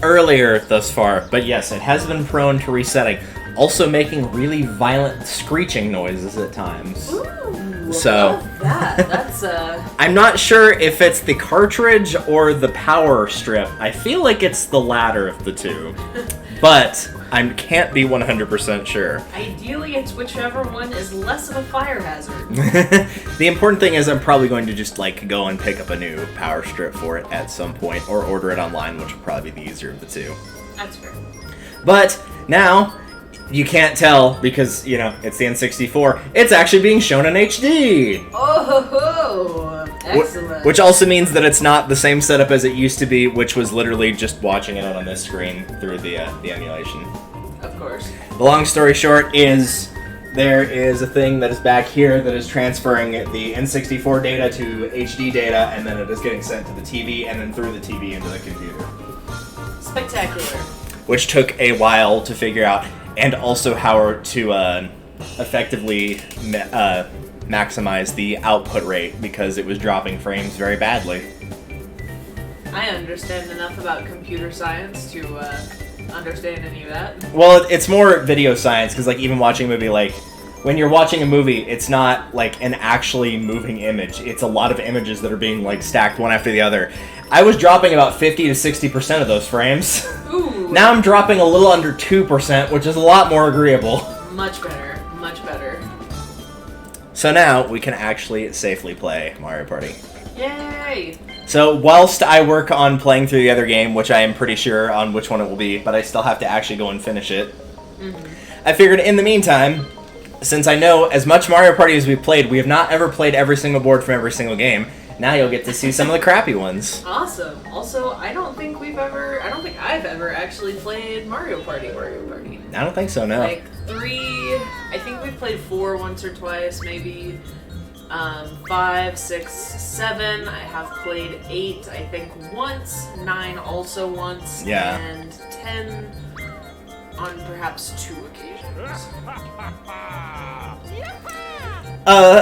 earlier thus far, but yes, it has been prone to resetting. Also making really violent screeching noises at times. Ooh, so love that. That's I'm not sure if it's the cartridge or the power strip. I feel like it's the latter of the two. But I can't be 100% sure. Ideally, it's whichever one is less of a fire hazard. The important thing is I'm probably going to just like go and pick up a new power strip for it at some point, or order it online, which will probably be the easier of the two. That's fair. But now, you can't tell because, you know, it's the N64. It's actually being shown in HD! Oh, excellent. Which also means that it's not the same setup as it used to be, which was literally just watching it on this screen through the emulation. Of course. The long story short is there is a thing that is back here that is transferring the N64 data to HD data, and then it is getting sent to the TV, and then through the TV into the computer. Spectacular. Which took a while to figure out, and also how to effectively maximize the output rate, because it was dropping frames very badly. I understand enough about computer science to understand any of that. Well, it's more video science, because like even watching a movie, like when you're watching a movie, it's not like an actually moving image. It's a lot of images that are being like stacked one after the other. I was dropping about 50 to 60% of those frames. Ooh. Now I'm dropping a little under 2%, which is a lot more agreeable. Much better. Much better. So now we can actually safely play Mario Party. Yay! So whilst I work on playing through the other game, which I am pretty sure on which one it will be, but I still have to actually go and finish it, I figured in the meantime, since I know as much Mario Party as we've played, we have not ever played every single board from every single game. Now you'll get to see some of the crappy ones. Awesome. Also, I don't think I've ever actually played Mario Party. I don't think so, no. Like 3, I think we've played 4 once or twice, maybe 5, 6, 7. I have played 8, I think once, 9 also once, Yeah. and 10 on perhaps 2 occasions.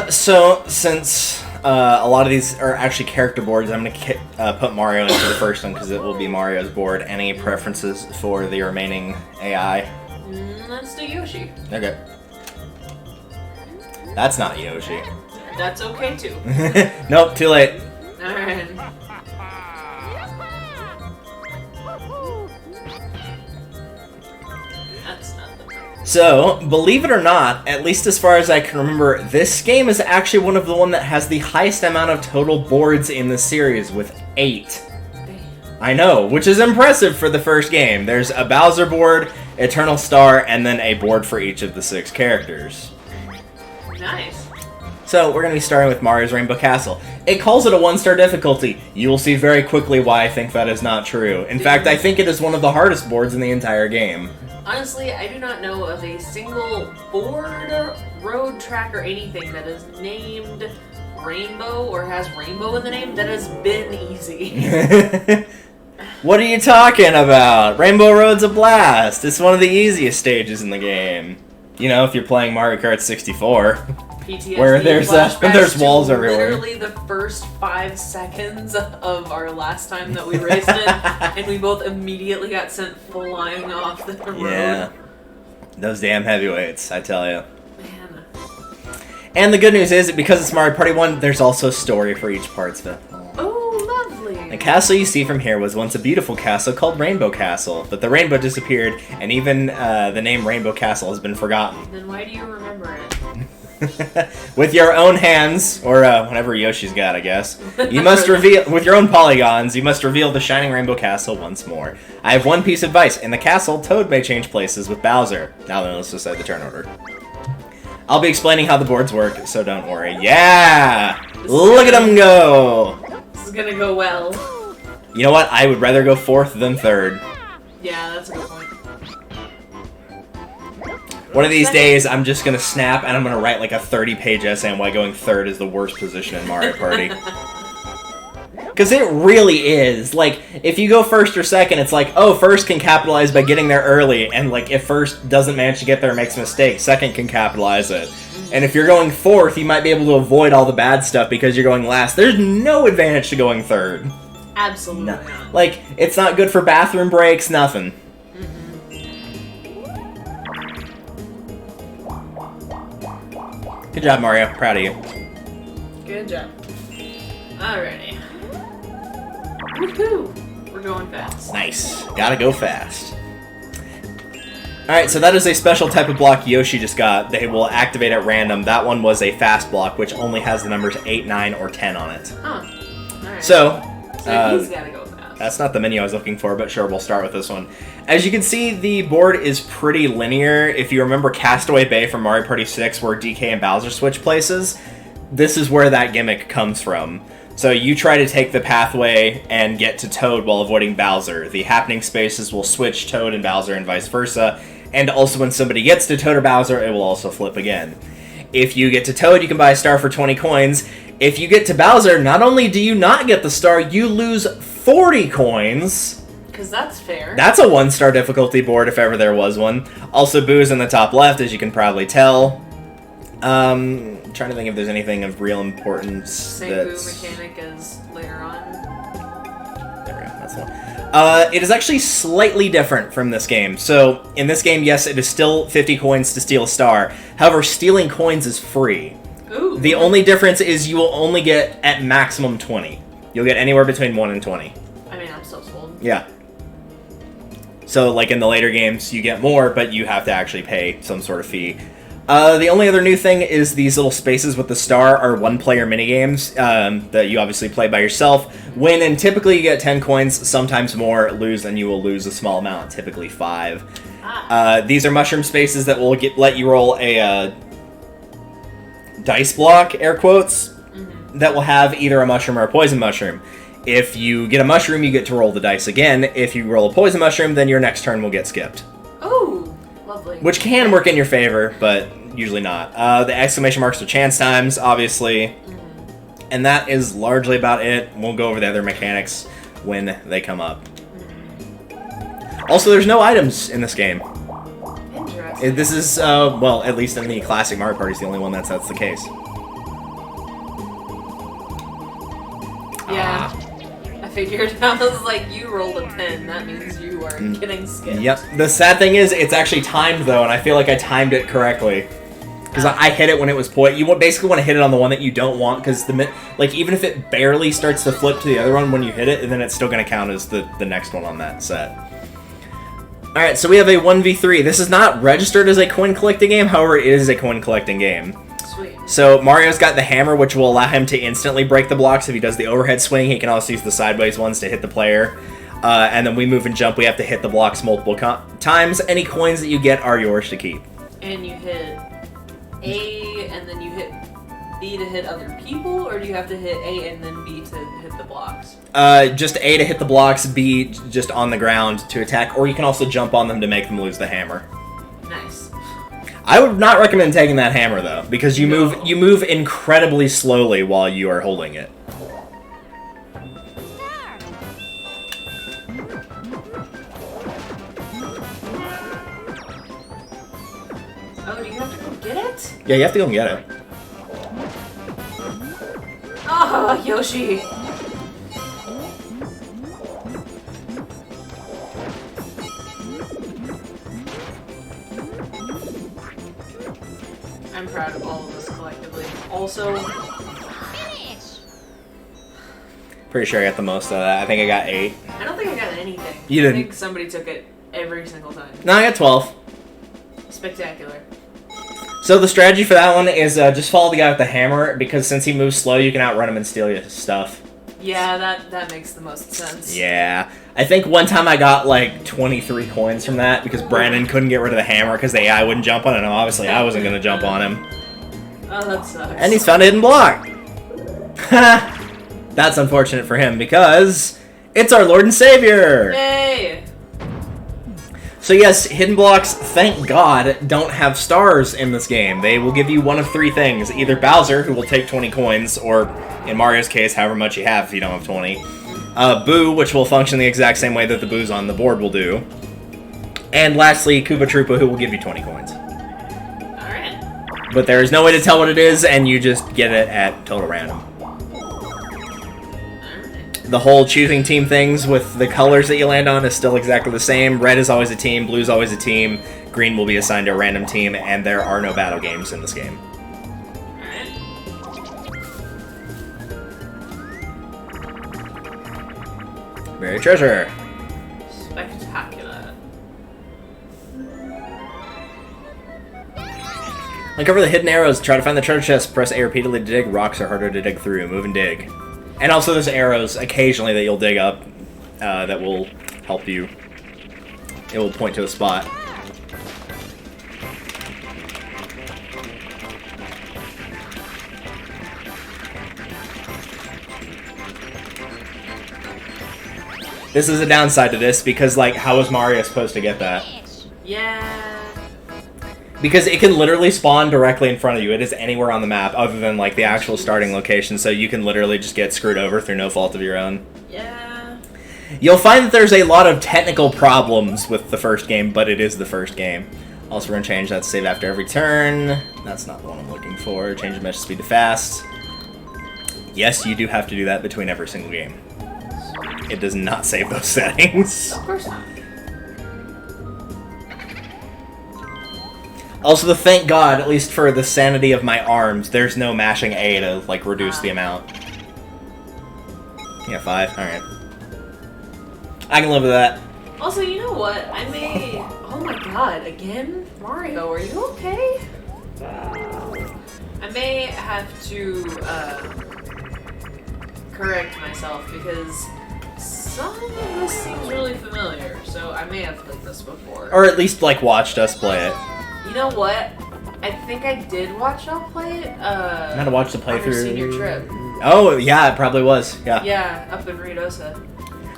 So since a lot of these are actually character boards, I'm going to put Mario into the first one because it will be Mario's board. Any preferences for the remaining AI? Let's do Yoshi. Okay. That's not Yoshi. That's okay too. Nope, too late. Alright. That's not the thing. So, believe it or not, at least as far as I can remember, this game is actually one of the one that has the highest amount of total boards in the series with 8. I know, which is impressive for the first game. There's a Bowser board, Eternal Star, and then a board for each of the 6 characters. Nice. So, we're going to be starting with Mario's Rainbow Castle. It calls it a 1-star difficulty. You will see very quickly why I think that is not true. In fact, I think it is one of the hardest boards in the entire game. Honestly, I do not know of a single board, road track, or anything that is named Rainbow or has Rainbow in the name that has been easy. What are you talking about? Rainbow Road's a blast. It's one of the easiest stages in the game. You know, if you're playing Mario Kart 64. PTSD Where there's walls to everywhere. Literally the first 5 seconds of our last time that we raced it, and we both immediately got sent flying off the road. Yeah. Those damn heavyweights, I tell you. Man. And the good news is, because it's Mario Party 1, there's also a story for each part of it. Oh, lovely. The castle you see from here was once a beautiful castle called Rainbow Castle, but the rainbow disappeared, and even the name Rainbow Castle has been forgotten. Then why do you remember it? With your own hands, or whatever Yoshi's got, I guess, you must reveal, with your own polygons, you must reveal the shining Rainbow Castle once more. I have one piece of advice. In the castle, Toad may change places with Bowser. Now then, let's decide the turn order. I'll be explaining how the boards work, so don't worry. Yeah! Look at them go! This is gonna go well. You know what? I would rather go 4th than 3rd. Yeah, that's a good point. One of these days, I'm just going to snap and I'm going to write like a 30-page essay on why going 3rd is the worst position in Mario Party. Because it really is. Like, if you go 1st or 2nd, it's like, oh, 1st can capitalize by getting there early. And, like, if 1st doesn't manage to get there and makes a mistake, 2nd can capitalize it. And if you're going 4th, you might be able to avoid all the bad stuff because you're going last. There's no advantage to going 3rd. Absolutely not. Like, it's not good for bathroom breaks, nothing. Good job, Mario. Proud of you. Good job. Alrighty. Woohoo! We're going fast. Nice. Gotta go fast. Alright, so that is a special type of block Yoshi just got. They will activate at random. That one was a fast block, which only has the numbers 8, 9, or 10 on it. Huh. Alright. So he's gotta go fast. That's not the menu I was looking for, but sure, we'll start with this one. As you can see, the board is pretty linear. If you remember Castaway Bay from Mario Party 6, where DK and Bowser switch places, this is where that gimmick comes from. So you try to take the pathway and get to Toad while avoiding Bowser. The happening spaces will switch Toad and Bowser and vice versa. And also when somebody gets to Toad or Bowser, it will also flip again. If you get to Toad, you can buy a star for 20 coins. If you get to Bowser, not only do you not get the star, you lose 40 coins. Because that's fair. That's a 1-star difficulty board if ever there was one. Also, Boo's in the top left, as you can probably tell. Trying to think if there's anything of real importance. Same Boo mechanic as later on. There we go, that's the one. It is actually slightly different from this game. So, in this game, yes, it is still 50 coins to steal a star. However, stealing coins is free. Ooh. The only difference is you will only get at maximum 20. You'll get anywhere between 1 and 20. I mean, I'm still sold. Yeah. So, like in the later games, you get more, but you have to actually pay some sort of fee. The only other new thing is these little spaces with the star are one-player minigames that you obviously play by yourself. Win, and typically you get 10 coins, sometimes more. Lose, and you will lose a small amount, typically 5. These are mushroom spaces that will let you roll a dice block, air quotes, that will have either a mushroom or a poison mushroom. If you get a mushroom, you get to roll the dice again. If you roll a poison mushroom, then your next turn will get skipped. Oh, lovely. Which can work in your favor, but usually not. The exclamation marks are chance times, obviously. And that is largely about it. We'll go over the other mechanics when they come up. Also, there's no items in this game. Interesting. This is, well, at least in the classic Mario Party, is the only one that's the case. Yeah. I figured. I was like, you rolled a 10. That means you are getting skipped. Yep. The sad thing is, it's actually timed, though, and I feel like I timed it correctly. Because I hit it when it was poised. You basically want to hit it on the one that you don't want, because like even if it barely starts to flip to the other one when you hit it, then it's still going to count as the next one on that set. Alright, so we have a 1v3. This is not registered as a coin-collecting game, however, it is a coin-collecting game. Sweet. So Mario's got the hammer, which will allow him to instantly break the blocks. If he does the overhead swing, he can also use the sideways ones to hit the player. And then we move and jump. We have to hit the blocks multiple times. Any coins that you get are yours to keep. And you hit A, and then you hit B to hit other people, or do you have to hit A and then B to hit the blocks? Just A to hit the blocks, B just on the ground to attack, or you can also jump on them to make them lose the hammer. Nice. I would not recommend taking that hammer though, because you move incredibly slowly while you are holding it. Oh, do you have to go get it? Yeah, you have to go and get it. Oh, Yoshi! I'm proud of all of us collectively. Also, Pretty sure I got the most of that. I think I got 8. I don't think I got anything. You didn't. I think somebody took it every single time. No, I got 12. Spectacular. So the strategy for that one is just follow the guy with the hammer, because since he moves slow, you can outrun him and steal your stuff. Yeah, that makes the most sense. Yeah. I think one time I got like 23 coins from that, because Brandon couldn't get rid of the hammer because the AI wouldn't jump on it, and obviously I wasn't going to jump on him. Oh, that sucks. And he's found a hidden block! That's unfortunate for him, because it's our Lord and Savior! Yay! So yes, hidden blocks, thank God, don't have stars in this game. They will give you one of 3 things. Either Bowser, who will take 20 coins, or, in Mario's case, however much you have if you don't have 20. Boo, which will function the exact same way that the Boos on the board will do. And lastly, Koopa Troopa, who will give you 20 coins. Alright. But there is no way to tell what it is, and you just get it at total random. Alright. the whole choosing team things with the colors that you land on is still exactly the same. Red is always a team, blue is always a team, green will be assigned to a random team, and there are no battle games in this game. Buried treasure. Spectacular. Uncover the hidden arrows. Try to find the treasure chest. Press A repeatedly to dig. Rocks are harder to dig through. Move and dig. And also there's arrows occasionally that you'll dig up that will help you. It will point to a spot. This is a downside to this because, like, how is Mario supposed to get that? Yeah. Because it can literally spawn directly in front of you. It is anywhere on the map other than, like, the actual starting location, so you can literally just get screwed over through no fault of your own. Yeah. You'll find that there's a lot of technical problems with the first game, but it is the first game. Also, we're going to change that to save after every turn. That's not the one I'm looking for. Change the mesh speed to fast. Yes, you do have to do that between every single game. It does not save those settings. Of course not. Also, thank God, at least for the sanity of my arms, there's no mashing A to, like, reduce the amount. Yeah, 5. Alright. I can live with that. Also, you know what? I may... Oh my god, again? Mario, are you okay? I may have to, correct myself, because some of this seems really familiar, so I may have played this before. Or at least, like, watched us play it. You know what? I think I did watch y'all play it, I had to watch the on your playthrough. senior trip. Oh, yeah, it probably was. Yeah. Yeah, up in Ruidosa.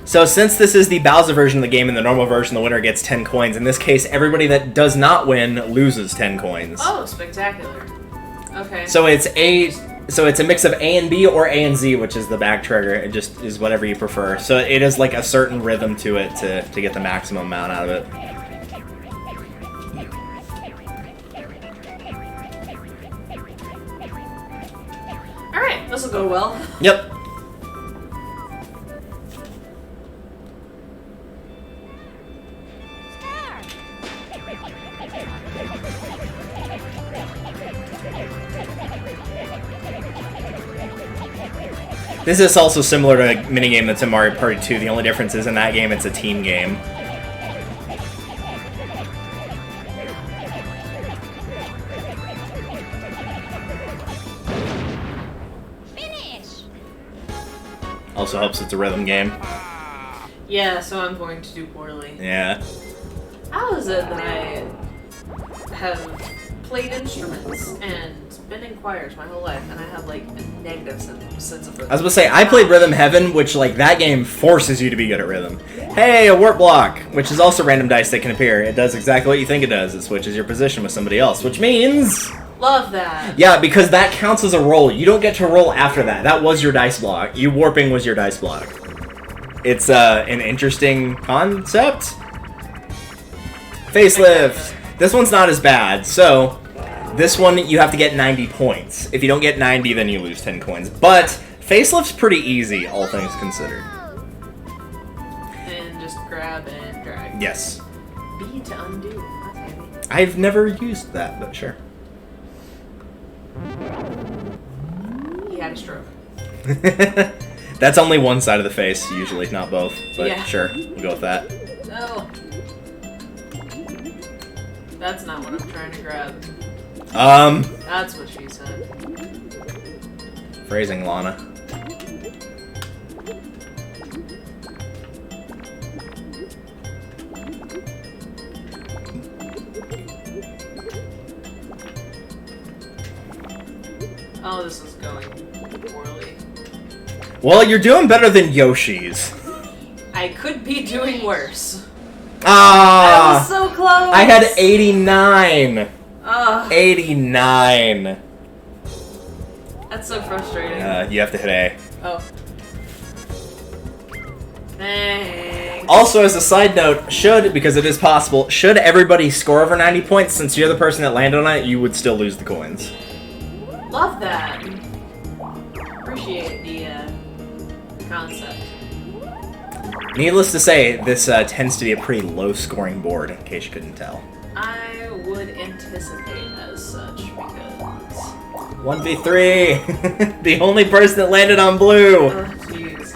So since this is the Bowser version of the game and the normal version, the winner gets 10 coins. In this case, everybody that does not win loses 10 coins. Oh, spectacular. Okay. So it's a mix of A and B or A and Z, which is the back trigger. It just is whatever you prefer. So it is like a certain rhythm to it to get the maximum amount out of it. Alright, this'll go well. Yep. This is also similar to a minigame that's in Mario Party 2. The only difference is in that game it's a team game. Finish. Also helps it's a rhythm game. Yeah, so I'm going to do poorly. Yeah. How is it that I have played instruments and been in choirs my whole life, and I have, like, a negative sense of rhythm? I was gonna say, I played Rhythm Heaven, which, like, that game forces you to be good at rhythm. Hey, a warp block, which is also random dice that can appear. It does exactly what you think it does. It switches your position with somebody else, which means... Love that. Yeah, because that counts as a roll. You don't get to roll after that. That was your dice block. You warping was your dice block. It's an interesting concept. Facelift. This one's not as bad. So, this one you have to get 90 points. If you don't get 90, then you lose 10 coins. But Facelift's pretty easy, all things considered. And just grab and drag. Yes. B to undo. That's handy. I've never used that, but sure. He had a stroke. That's only one side of the face, usually, not both. But Yeah. sure, we'll go with that. No. That's not what I'm trying to grab. That's what she said. Phrasing, Lana. Oh, this is going poorly. Well, you're doing better than Yoshi's. I could be doing worse. Ah! I was so close! I had 89! Ugh, 89! that's so frustrating. You have to hit A. Oh. Thanks. Also, as a side note, because it is possible, should everybody score over 90 points, since you're the person that landed on it, you would still lose the coins. Love that. Appreciate the concept. Needless to say, this tends to be a pretty low-scoring board, in case you couldn't tell. I would anticipate as such because 1v3! The only person that landed on blue! oh jeez.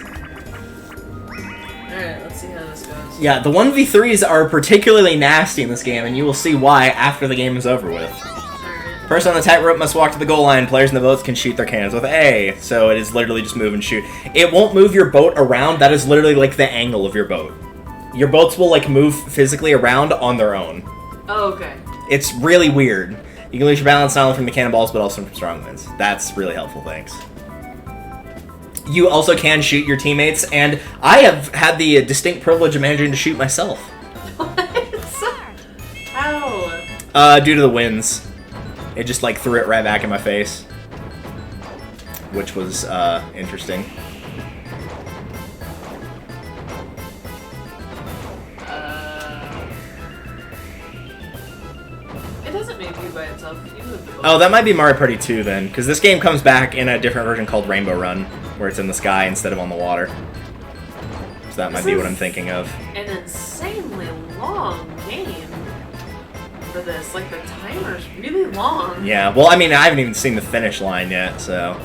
Alright, let's see how this goes. Yeah, the 1v3s are particularly nasty in this game, and you will see why after the game is over with. Alright. Person on the tightrope must walk to the goal line. Players in the boats can shoot their cannons with A, so it is literally just move and shoot. It won't move your boat around, that is literally like the angle of your boat. Your boats will like move physically around on their own. Oh, okay. It's really weird. You can lose your balance not only from the cannonballs, but also from strong winds. That's really helpful, thanks. You also can shoot your teammates, and I have had the distinct privilege of managing to shoot myself. What? How? Due to the winds. It just, like, threw it right back in my face. Which was, interesting. It doesn't make you by itself. You move the boat. Oh, that might be Mario Party 2 then, because this game comes back in a different version called Rainbow Run, where it's in the sky instead of on the water. So that might be what I'm thinking of. An insanely long game for this. Like, the timer's really long. Yeah, well, I mean, I haven't even seen the finish line yet, so...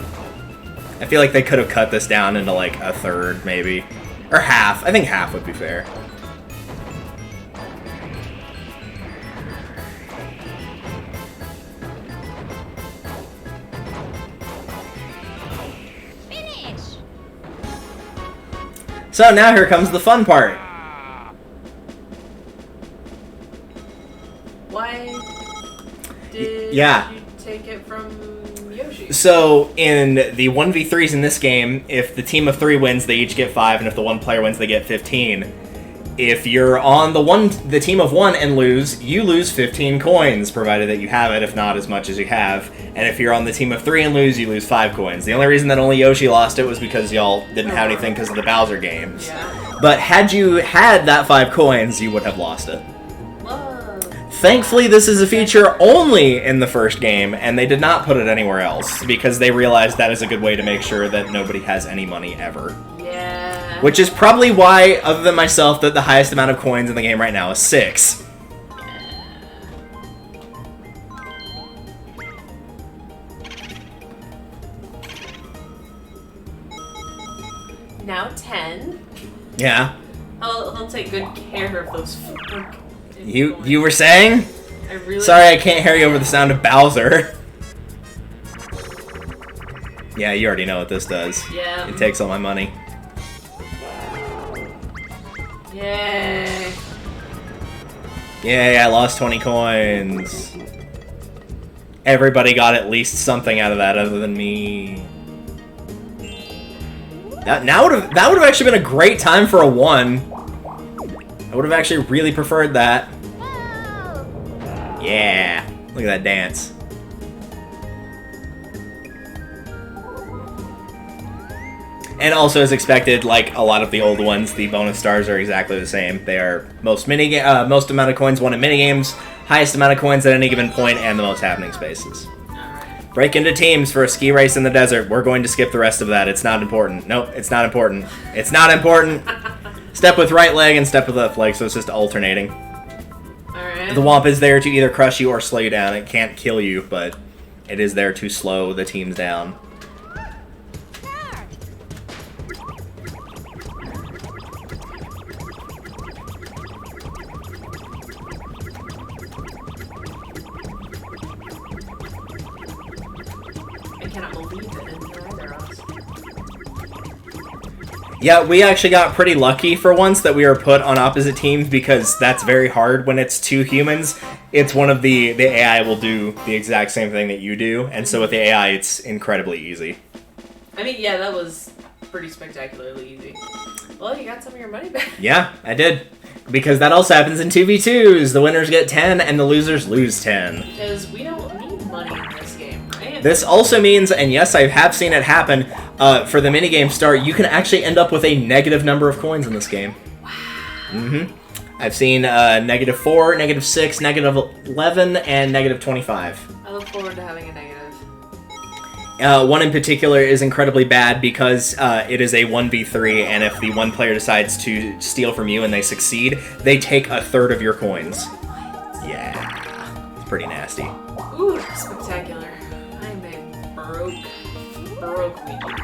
I feel like they could have cut this down into, like, a third, maybe. Or half. I think half would be fair. Finish. So now here comes the fun part. Why did Yeah. you take it from Yoshi? So in the 1v3s in this game, if the team of 3 wins, they each get 5, and if the one player wins, they get 15. If you're on the team of 1 and lose, you lose 15 coins, provided that you have it, if not as much as you have. And if you're on the team of 3 and lose, you lose 5 coins. The only reason that only Yoshi lost it was because y'all didn't have anything because of the Bowser games. Yeah. But had you had that 5 coins, you would have lost it. Whoa. Thankfully, this is a feature only in the first game, and they did not put it anywhere else, because they realized that is a good way to make sure that nobody has any money ever. Yeah. Which is probably why, other than myself, that the highest amount of coins in the game right now is 6. Now 10. Yeah. I'll take good care of those. You were saying? I really. Sorry, I can't hear you over the sound of Bowser. Yeah, you already know what this does. Yeah. It takes all my money. Yay. Yay, I lost 20 coins. Everybody got at least something out of that other than me. That would have actually been a great time for a 1. I would have actually really preferred that. Yeah. Look at that dance. And also, as expected, like a lot of the old ones, the bonus stars are exactly the same. They are most amount of coins won in minigames, highest amount of coins at any given point, and the most happening spaces. Alright. Break into teams for a ski race in the desert. We're going to skip the rest of that. It's not important. Nope, it's not important. It's not important. Step with right leg and step with left leg, so it's just alternating. Alright. The Womp is there to either crush you or slow you down. It can't kill you, but it is there to slow the teams down. I cannot believe it didn't hear either of us. Yeah, we actually got pretty lucky for once that we were put on opposite teams, because that's very hard when it's 2 humans. It's one of the AI will do the exact same thing that you do, and so with the AI it's incredibly easy. I mean, yeah, that was pretty spectacularly easy. Well, you got some of your money back. Yeah, I did. Because that also happens in 2v2s. The winners get 10 and the losers lose 10. Because we don't need money in this game, right? This also means, and yes, I have seen it happen, for the minigame start, you can actually end up with a negative number of coins in this game. Wow. Mm-hmm. I've seen -4, -6, -11, and -25. I look forward to having a negative. One in particular is incredibly bad because it is a 1v3, and if the one player decides to steal from you and they succeed, they take a third of your coins. Yeah, it's pretty nasty. Ooh, spectacular. I'm a Baroque Ouija.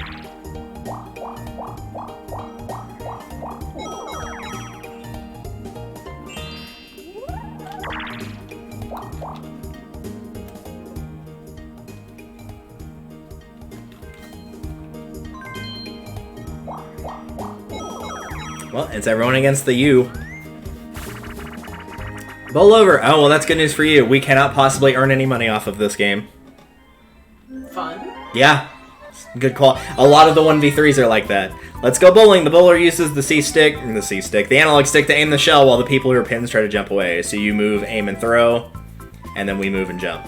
Well, it's everyone against the U. Bowl over. Oh, well, that's good news for you. We cannot possibly earn any money off of this game. Fun. Yeah. Good call. A lot of the 1v3s are like that. Let's go bowling. The bowler uses the analog stick to aim the shell while the people who are pins try to jump away. So you move, aim, and throw, and then we move and jump.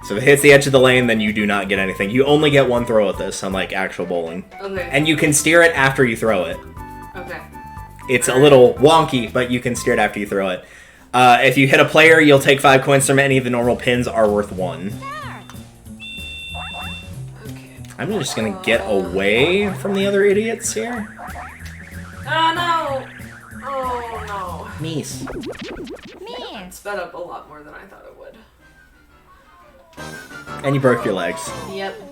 So if it hits the edge of the lane, then you do not get anything. You only get one throw at this, unlike actual bowling. Okay. And you can steer it after you throw it. Okay. It's a little wonky, but you can steer it after you throw it. If you hit a player, you'll take 5 coins from any of the normal pins are worth 1. Okay. I'm just gonna get away from the other idiots here. Oh no! Oh no. Nice. Man. It sped up a lot more than I thought it would. And you broke your legs. Yep.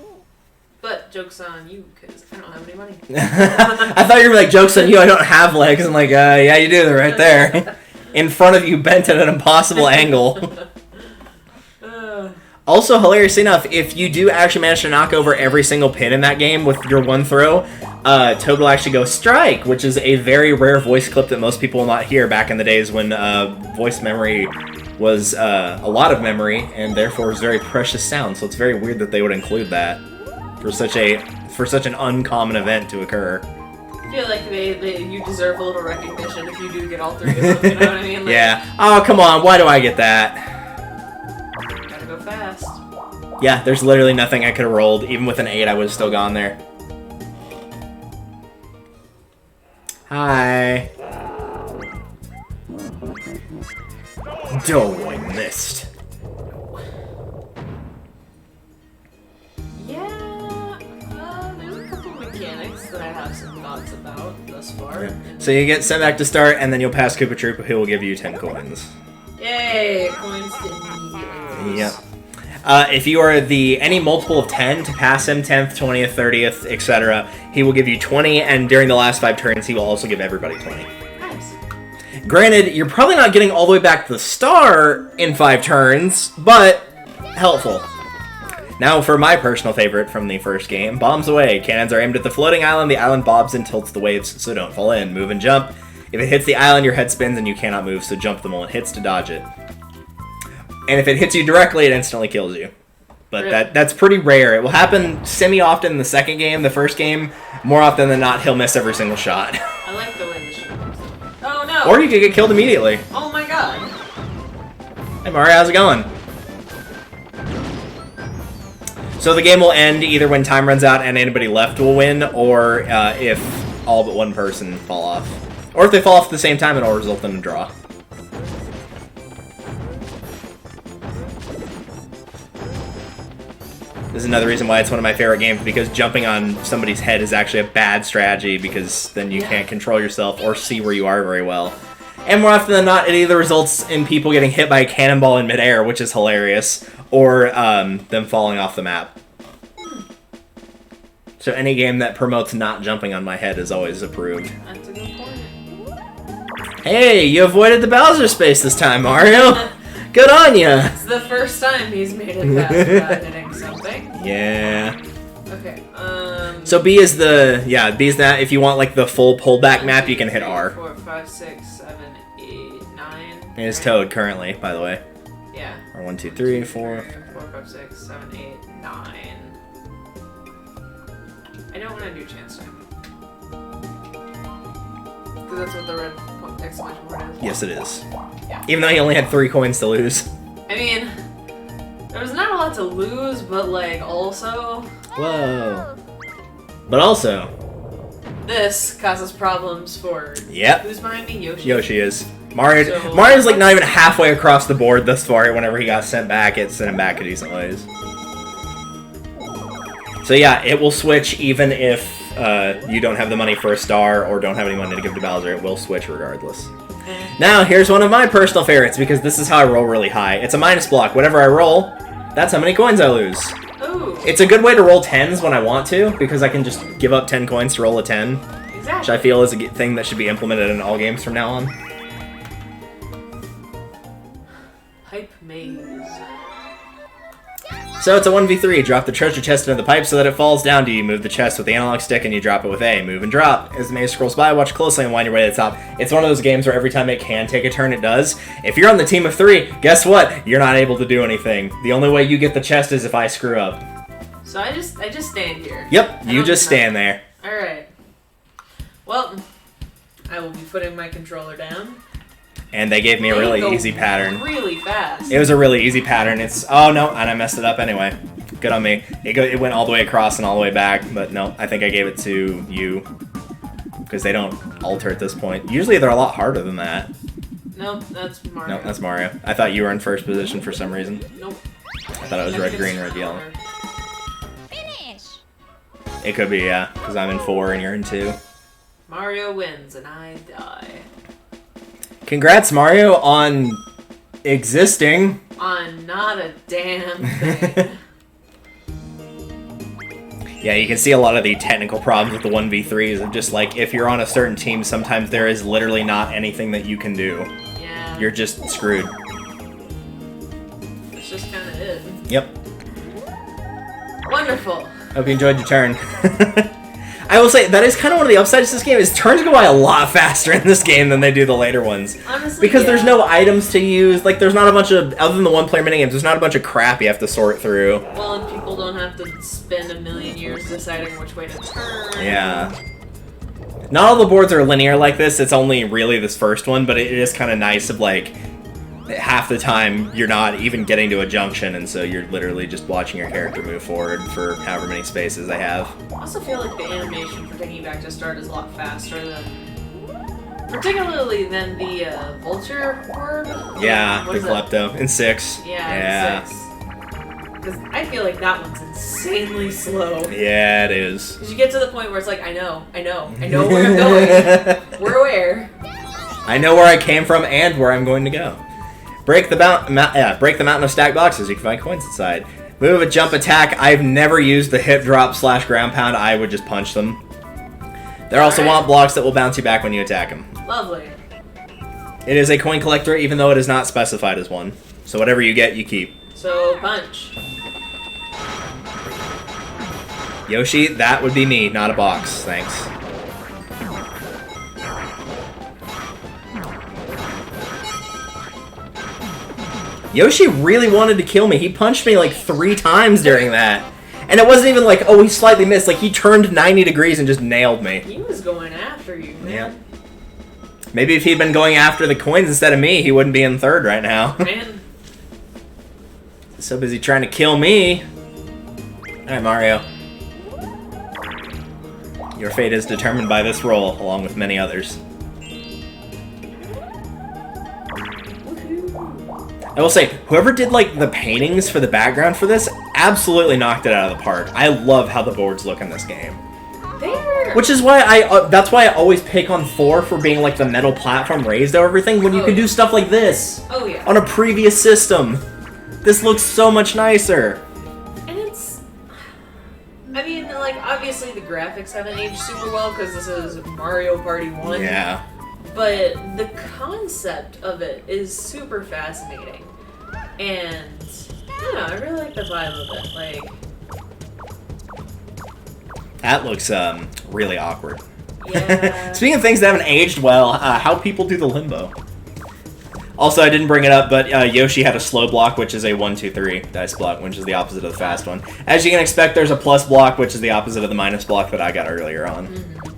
But joke's on you, because I don't have any money. I thought you were like, joke's on you, I don't have legs. I'm like, yeah, you do, they're right there. In front of you, bent at an impossible angle. Also, hilariously enough, if you do actually manage to knock over every single pin in that game with your one throw, Toad will actually go strike, which is a very rare voice clip that most people will not hear back in the days when voice memory was a lot of memory, and therefore was very precious sound, so it's very weird that they would include that for such an uncommon event to occur. I feel like you deserve a little recognition if you do get all 3 of them, you know what I mean? Like, Yeah. Oh, come on, why do I get that? gotta go fast. Yeah, there's literally nothing I could have rolled. Even with an 8, I would have still gone there. Hi. Oh, I missed. Yeah, there's a couple mechanics that I have some thoughts about thus far. So you get sent back to start, and then you'll pass Koopa Troop, who will give you 10 coins. Yay, coins to immediately lose. Yep. If you are any multiple of 10 to pass him, 10th, 20th, 30th, etc., he will give you 20, and during the last 5 turns, he will also give everybody 20. Nice. Granted, you're probably not getting all the way back to the star in 5 turns, but helpful. Now for my personal favorite from the first game, bombs away. Cannons are aimed at the floating island. The island bobs and tilts the waves, so don't fall in. Move and jump. If it hits the island, your head spins and you cannot move, so jump the moment it hits to dodge it. And if it hits you directly, it instantly kills you. But Really? that's pretty rare. It will happen semi-often in the second game. The first game, more often than not, he'll miss every single shot. I like the way the shit moves. Oh no! Or you could get killed immediately. Oh my god! Hey Mario, how's it going? So the game will end either when time runs out and anybody left will win, or if all but one person fall off. Or if they fall off at the same time, it'll result in a draw. This is another reason why it's one of my favorite games, because jumping on somebody's head is actually a bad strategy, because then you can't control yourself or see where you are very well. And more often than not, it either results in people getting hit by a cannonball in midair, which is hilarious, or them falling off the map. So any game that promotes not jumping on my head is always approved. That's a good point. Hey, you avoided the Bowser space this time, Mario! Good on ya! It's the first time he's made it past without hitting something. Yeah. Okay, So B is that. If you want like the full pullback map, you can hit R. 4, 5, 6, 7, 8, 9. It is Toad currently, by the way. Yeah. Or 1, 2, 3, 4. 4, 5, 6, 7, 8, 9. I don't want to do chance time. Because that's what the red exclamation point is. Yes, it is. Yeah. Even though he only had 3 coins to lose. I mean, there was not a lot to lose, but like also, Whoa. But also, this causes problems for. Yep. Who's behind me? Yoshi. Yoshi is. Mario's So- like not even halfway across the board thus far. Whenever he got sent back, it sent him back a decent ways. So yeah, it will switch even if you don't have the money for a star or don't have any money to give to Bowser. It will switch regardless. Now, here's one of my personal favorites, because this is how I roll really high. It's a minus block. Whatever I roll, that's how many coins I lose. Ooh. It's a good way to roll 10s when I want to, because I can just give up 10 coins to roll a 10. Exactly. Which I feel is a thing that should be implemented in all games from now on. Pipe maze. So it's a 1v3. Drop the treasure chest into the pipe so that it falls down to you. Move the chest with the analog stick and you drop it with A. Move and drop. As the maze scrolls by, watch closely and wind your way to the top. It's one of those games where every time it can take a turn, it does. If you're on the team of 3, guess what? You're not able to do anything. The only way you get the chest is if I screw up. So I just stand here. Yep, you just stand there. Alright. Well, I will be putting my controller down. And they gave me a really easy pattern. Really fast. It was a really easy pattern. It's, oh no, and I messed it up anyway. Good on me. It went all the way across and all the way back, but no, I think I gave it to you. Because they don't alter at this point. Usually they're a lot harder than that. Nope, that's Mario. No, that's Mario. I thought you were in first position for some reason. Nope. I thought it was red, green, red, yellow. Finish. It could be, yeah, because I'm in 4 and you're in 2. Mario wins and I die. Congrats, Mario, on existing. On not a damn thing. Yeah, you can see a lot of the technical problems with the 1v3s of just like, if you're on a certain team, sometimes there is literally not anything that you can do. Yeah. You're just screwed. That's just kind of it. Yep. Wonderful. Hope you enjoyed your turn. I will say, that is kind of one of the upsides to this game, is turns go by a lot faster in this game than they do the later ones. Honestly, Because there's yeah. no items to use, like there's not a bunch of, other than the one-player minigames, there's not a bunch of crap you have to sort through. Well, and people don't have to spend a million years deciding which way to turn. Yeah. Not all the boards are linear like this, it's only really this first one, but it is kind of nice of like, half the time you're not even getting to a junction, and so you're literally just watching your character move forward for however many spaces they have. I also feel like the animation for taking you back to start is a lot faster than, particularly than the vulture horde. Yeah, What the is that? Klepto in 6. Yeah, 6. Because I feel like that one's insanely slow. Yeah, it is. Because you get to the point where it's like, I know where I'm going. We're aware. I know where I came from and where I'm going to go. Break the mountain of stacked boxes. You can find coins inside. Move, a jump, attack. I've never used the hip drop / ground pound. I would just punch them. There also want blocks that will bounce you back when you attack them. Lovely. It is a coin collector, even though it is not specified as one. So whatever you get, you keep. So, punch. Yoshi, that would be me, not a box. Thanks. Yoshi really wanted to kill me. He punched me like 3 times during that. And it wasn't even like, oh, he slightly missed. Like, he turned 90 degrees and just nailed me. He was going after you, man. Yeah. Maybe if he'd been going after the coins instead of me, he wouldn't be in 3rd right now. Man. So busy trying to kill me. Alright, Mario. Your fate is determined by this roll, along with many others. I will say, whoever did like the paintings for the background for this absolutely knocked it out of the park. I love how the boards look in this game. There. Which is why that's why I always pick on 4 for being like the metal platform raised over everything when you can do stuff like this. Oh, yeah. On a previous system. This looks so much nicer. And it's... I mean, like, obviously the graphics haven't aged super well because this is Mario Party 1. Yeah. But the concept of it is super fascinating. And, I don't know, I really like the vibe of it. Like... That looks really awkward. Yeah. Speaking of things that haven't aged well, how people do the limbo. Also, I didn't bring it up, but Yoshi had a slow block, which is a 1-2-3 dice block, which is the opposite of the fast one. As you can expect, there's a plus block, which is the opposite of the minus block that I got earlier on. Mm-hmm.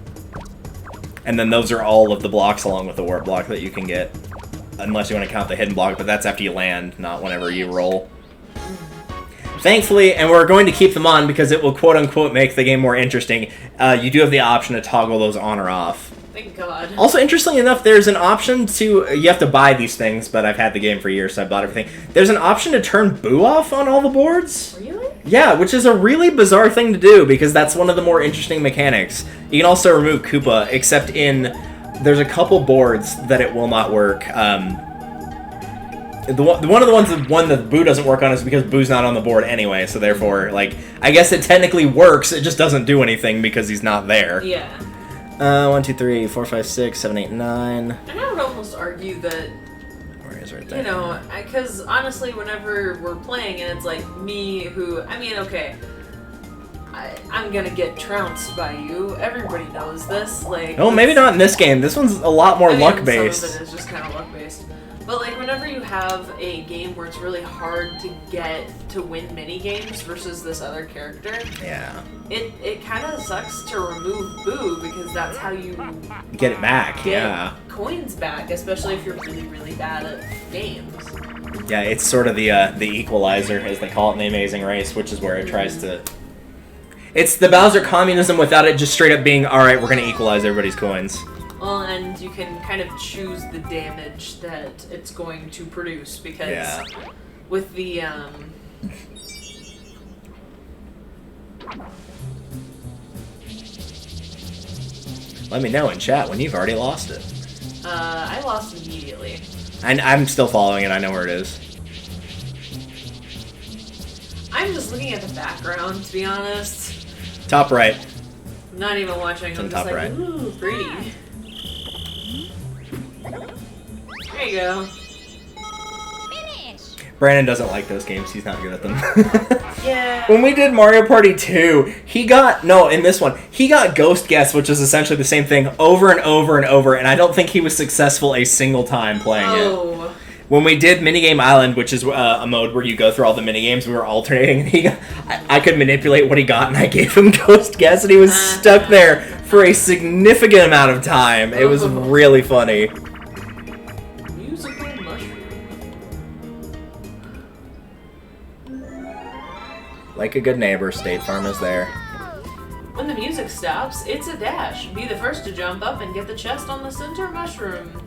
And then those are all of the blocks along with the warp block that you can get. Unless you want to count the hidden block, but that's after you land, not whenever you roll. Thankfully, and we're going to keep them on because it will quote-unquote make the game more interesting, you do have the option to toggle those on or off. Thank God. Also, interestingly enough, there's an option to... You have to buy these things, but I've had the game for years, so I bought everything. There's an option to turn Boo off on all the boards. Really? Yeah, which is a really bizarre thing to do, because that's one of the more interesting mechanics. You can also remove Koopa, except there's a couple boards that it will not work. One of the ones that Boo doesn't work on is because Boo's not on the board anyway, so therefore, like, I guess it technically works, it just doesn't do anything because he's not there. Yeah. 1, 2, 3, 4, 5, 6, 7, 8, 9. And I would almost argue that, Where is right there? you know, because honestly, whenever we're playing and it's like me who, I mean, okay, I'm gonna get trounced by you. Everybody knows this. Like, No, maybe not in this game. This one's a lot more I mean, luck-based. Some of it is just kind of luck-based. But, like, whenever you have a game where it's really hard to get to win mini games versus this other character, Yeah. it kind of sucks to remove Boo, because that's how you Get it back, get yeah. coins back, especially if you're really, really bad at games. Yeah, it's sort of the equalizer, as they call it in the Amazing Race, which is where it tries to... It's the Bowser communism without it just straight up being, alright, we're gonna equalize everybody's coins. Well, and you can kind of choose the damage that it's going to produce, because with the, Let me know in chat when you've already lost it. I lost immediately. I'm still following it, I know where it is. I'm just looking at the background, to be honest. Top right. I'm not even watching, It's I'm on just top like, right. ooh, pretty. There you go. Finish. Brandon doesn't like those games, he's not good at them. Yeah. When we did Mario Party 2, in this one, he got Ghost Guess, which is essentially the same thing over and over and over, and I don't think he was successful a single time playing it. When we did Minigame Island, which is a mode where you go through all the minigames, we were alternating, and I could manipulate what he got, and I gave him Ghost Guess, and he was stuck there for a significant amount of time. It was really funny. Musical mushroom. Like a good neighbor, State Farm is there. When the music stops, it's a dash. Be the first to jump up and get the chest on the center mushroom.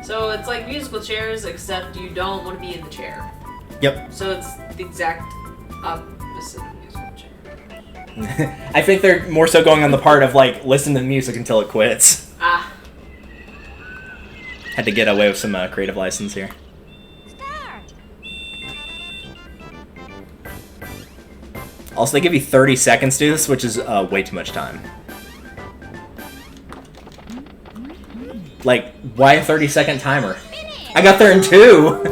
So it's like musical chairs, except you don't want to be in the chair. Yep. So it's the exact opposite of musical chair. I think they're more so going on the part of, like, listen to the music until it quits. Ah. Had to get away with some creative license here. Start. Also, they give you 30 seconds to do this, which is way too much time. Like, why a 30-second timer? I got there in 2!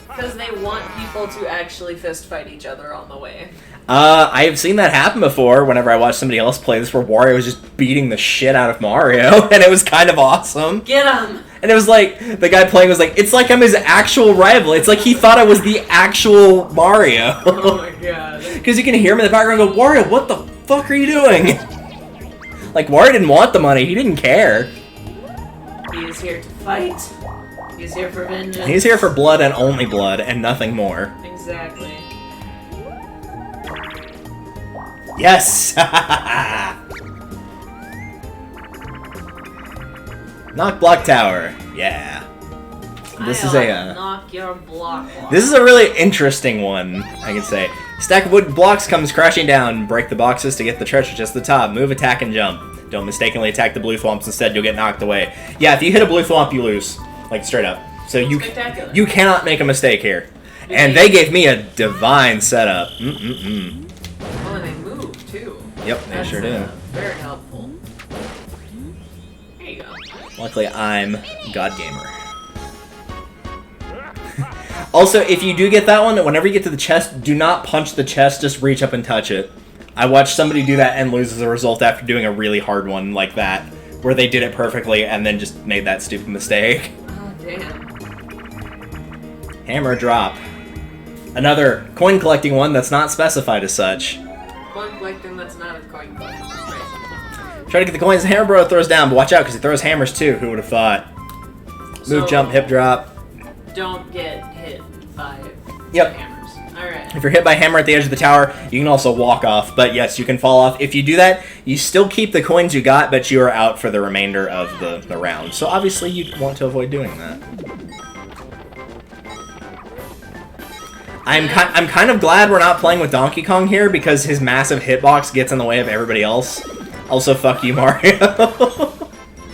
Because they want people to actually fist fight each other on the way. I have seen that happen before whenever I watched somebody else play this, where Wario was just beating the shit out of Mario, and it was kind of awesome. Get him! And it was like, the guy playing was like, it's like I'm his actual rival. It's like he thought I was the actual Mario. Oh my god. Because you can hear him in the background go, Wario, what the fuck are you doing? Like, Wario didn't want the money. He didn't care. He is here to fight. He's here for vengeance. He's here for blood and only blood and nothing more. Exactly. Yes! Knock block tower. Yeah. This is a knock your block off. This is a really interesting one, I can say. Stack of wood blocks comes crashing down. Break the boxes to get the treasure just at the top. Move, attack, and jump. Don't mistakenly attack the blue thwomps, instead you'll get knocked away. Yeah, if you hit a blue thwomp, you lose. Like, straight up. So you cannot make a mistake here. And they gave me a divine setup. Mm-mm-mm. Oh, and they move, too. Yep, they That's, sure do. Very helpful. There you go. Luckily, I'm God Gamer. Also, if you do get that one, whenever you get to the chest, do not punch the chest, just reach up and touch it. I watched somebody do that and lose as a result after doing a really hard one like that, where they did it perfectly and then just made that stupid mistake. Oh, damn. Hammer drop. Another coin collecting one that's not specified as such. Coin collecting that's not a coin collecting. Right. Try to get the coins the hammer bro throws down, but watch out because he throws hammers too. Who would have thought? Move, So, jump, hip drop. Don't get hit by Yep. hammers. Alright. If you're hit by a hammer at the edge of the tower, you can also walk off, but yes, you can fall off. If you do that, you still keep the coins you got, but you are out for the remainder of the round. So obviously you want to avoid doing that. I'm kind of glad we're not playing with Donkey Kong here because his massive hitbox gets in the way of everybody else. Also, fuck you, Mario.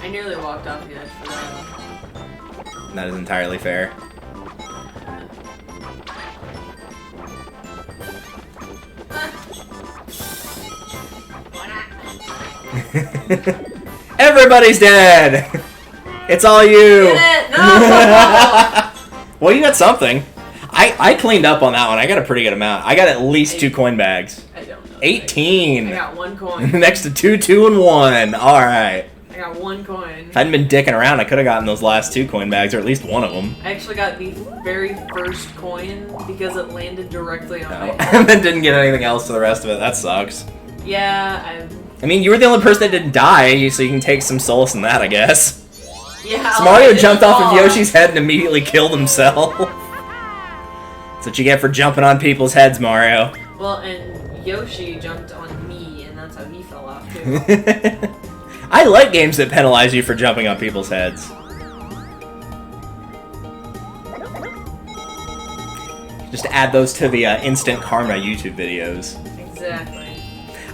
I nearly walked off the edge for that. That is entirely fair. Everybody's dead! It's all you! Get it? No! Well, you got something. I cleaned up on that one. I got a pretty good amount. I got at least 2 coin bags. I don't know. 18! I got 1 coin. Next to 2, 2, and 1. Alright. I got 1 coin. If I hadn't been dicking around, I could have gotten those last 2 coin bags, or at least one of them. I actually got the very first coin because it landed directly on my head. And then didn't get anything else to the rest of it. That sucks. Yeah, I mean, you were the only person that didn't die, so you can take some solace in that, I guess. yeah. So I Mario didn't jumped off of fall. Yoshi's head and immediately killed himself. That's what you get for jumping on people's heads, Mario. Well, and Yoshi jumped on me, and that's how he fell off too. I like games that penalize you for jumping on people's heads. Just add those to the Instant Karma YouTube videos. Exactly.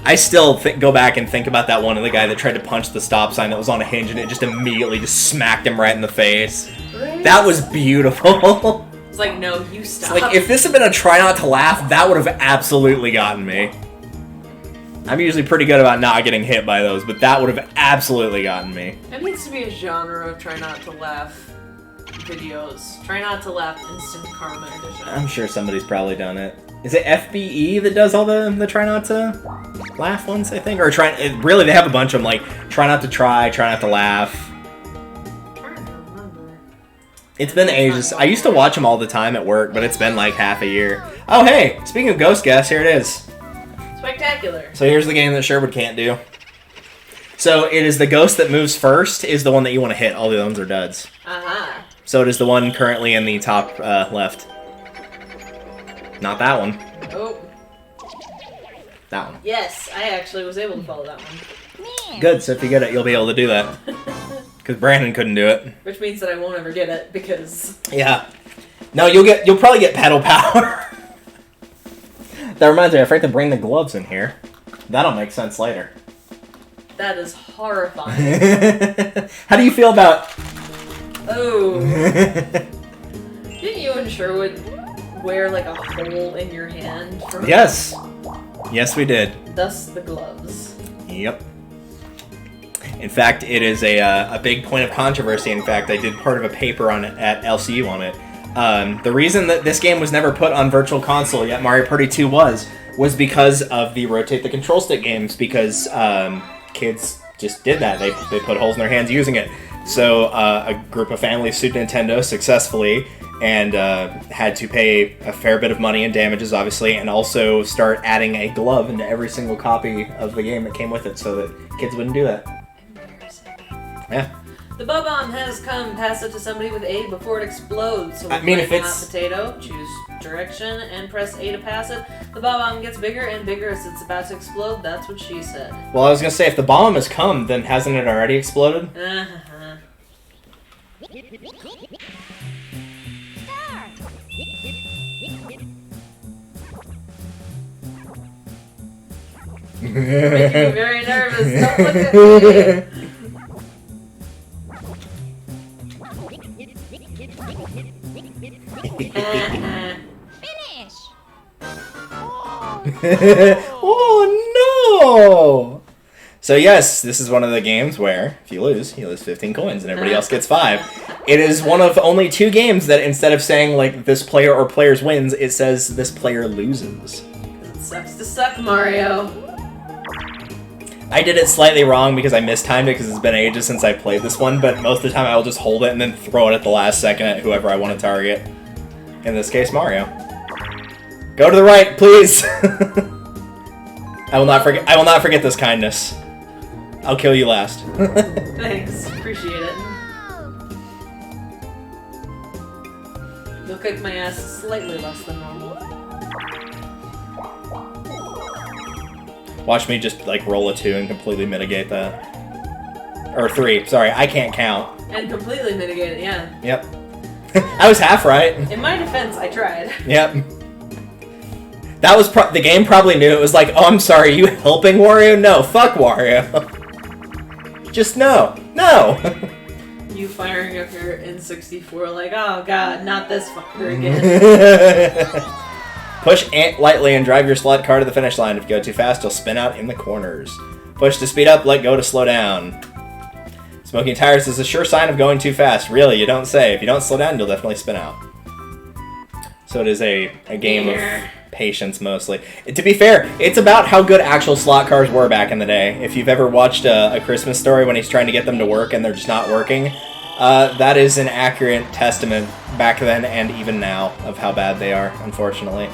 I still go back and think about that one of the guy that tried to punch the stop sign that was on a hinge and it just immediately just smacked him right in the face. Right? That was beautiful. It's like, no, you stop. It's like, if this had been a try not to laugh, that would have absolutely gotten me. I'm usually pretty good about not getting hit by those, but that would have absolutely gotten me. There needs to be a genre of try not to laugh videos. Try not to laugh Instant Karma edition. I'm sure somebody's probably done it. Is it FBE that does all the try not to laugh ones, I think? Or really, they have a bunch of them, like, try not to try not to laugh. I'm trying to remember. It's been ages. I used to watch them all the time at work, but it's been like half a year. Oh, hey, speaking of Ghost Guess, here it is. Spectacular. So here's the game that Sherwood can't do. So it is the ghost that moves first is the one that you want to hit. All the other ones are duds. Uh-huh. So it is the one currently in the top left. Not that one. Nope. That one. Yes, I actually was able to follow that one. Good, so if you get it, you'll be able to do that. Because Brandon couldn't do it. Which means that I won't ever get it, because... Yeah. No, you'll probably get pedal power. That reminds me, I forgot to bring the gloves in here. That'll make sense later. That is horrifying. How do you feel about... Oh. Didn't you and Sherwood wear like a hole in your hand? Yes. Yes, we did. Thus the gloves. Yep. In fact, it is a big point of controversy. In fact, I did part of a paper on it at LCU on it. The reason that this game was never put on Virtual Console, yet Mario Party 2 was because of the rotate the control stick games, because kids just did that. They put holes in their hands using it. So a group of families sued Nintendo successfully and had to pay a fair bit of money and damages, obviously, and also start adding a glove into every single copy of the game that came with it so that kids wouldn't do that. Embarrassing. Yeah. The bomb has come. Pass it to somebody with A before it explodes. So I mean, if it's- hot potato, choose direction and press A to pass it. The bomb gets bigger and bigger as it's about to explode. That's what she said. Well, I was going to say, if the bomb has come, then hasn't it already exploded? Uh-huh. Making me very nervous. Don't look at me. Finish. Oh, no! So yes, this is one of the games where, if you lose 15 coins and everybody else gets 5. It is one of only 2 games that instead of saying, like, this player or players wins, it says this player loses. It sucks to suck, Mario. I did it slightly wrong because I mistimed it because it's been ages since I played this one, but most of the time I will just hold it and then throw it at the last second at whoever I want to target. In this case, Mario. Go to the right, please! I will not forget this kindness. I'll kill you last. Thanks. Appreciate it. You'll kick my ass slightly less than normal. Watch me just, like, roll a 2 and completely mitigate that. Or 3, sorry, I can't count. And completely mitigate it, yeah. Yep. I was half right. In my defense, I tried. Yep. That was the game probably knew. It was like, oh, I'm sorry, are you helping Wario? No, fuck Wario. Just no. No! You firing up your N64 like, oh god, not this fucker again. Push lightly and drive your slot car to the finish line. If you go too fast, you'll spin out in the corners. Push to speed up, let go to slow down. Smoking tires is a sure sign of going too fast. Really, you don't say. If you don't slow down, you'll definitely spin out. So it is a game of patience, mostly. To be fair, it's about how good actual slot cars were back in the day. If you've ever watched A Christmas Story when he's trying to get them to work and they're just not working, that is an accurate testament back then and even now of how bad they are, unfortunately.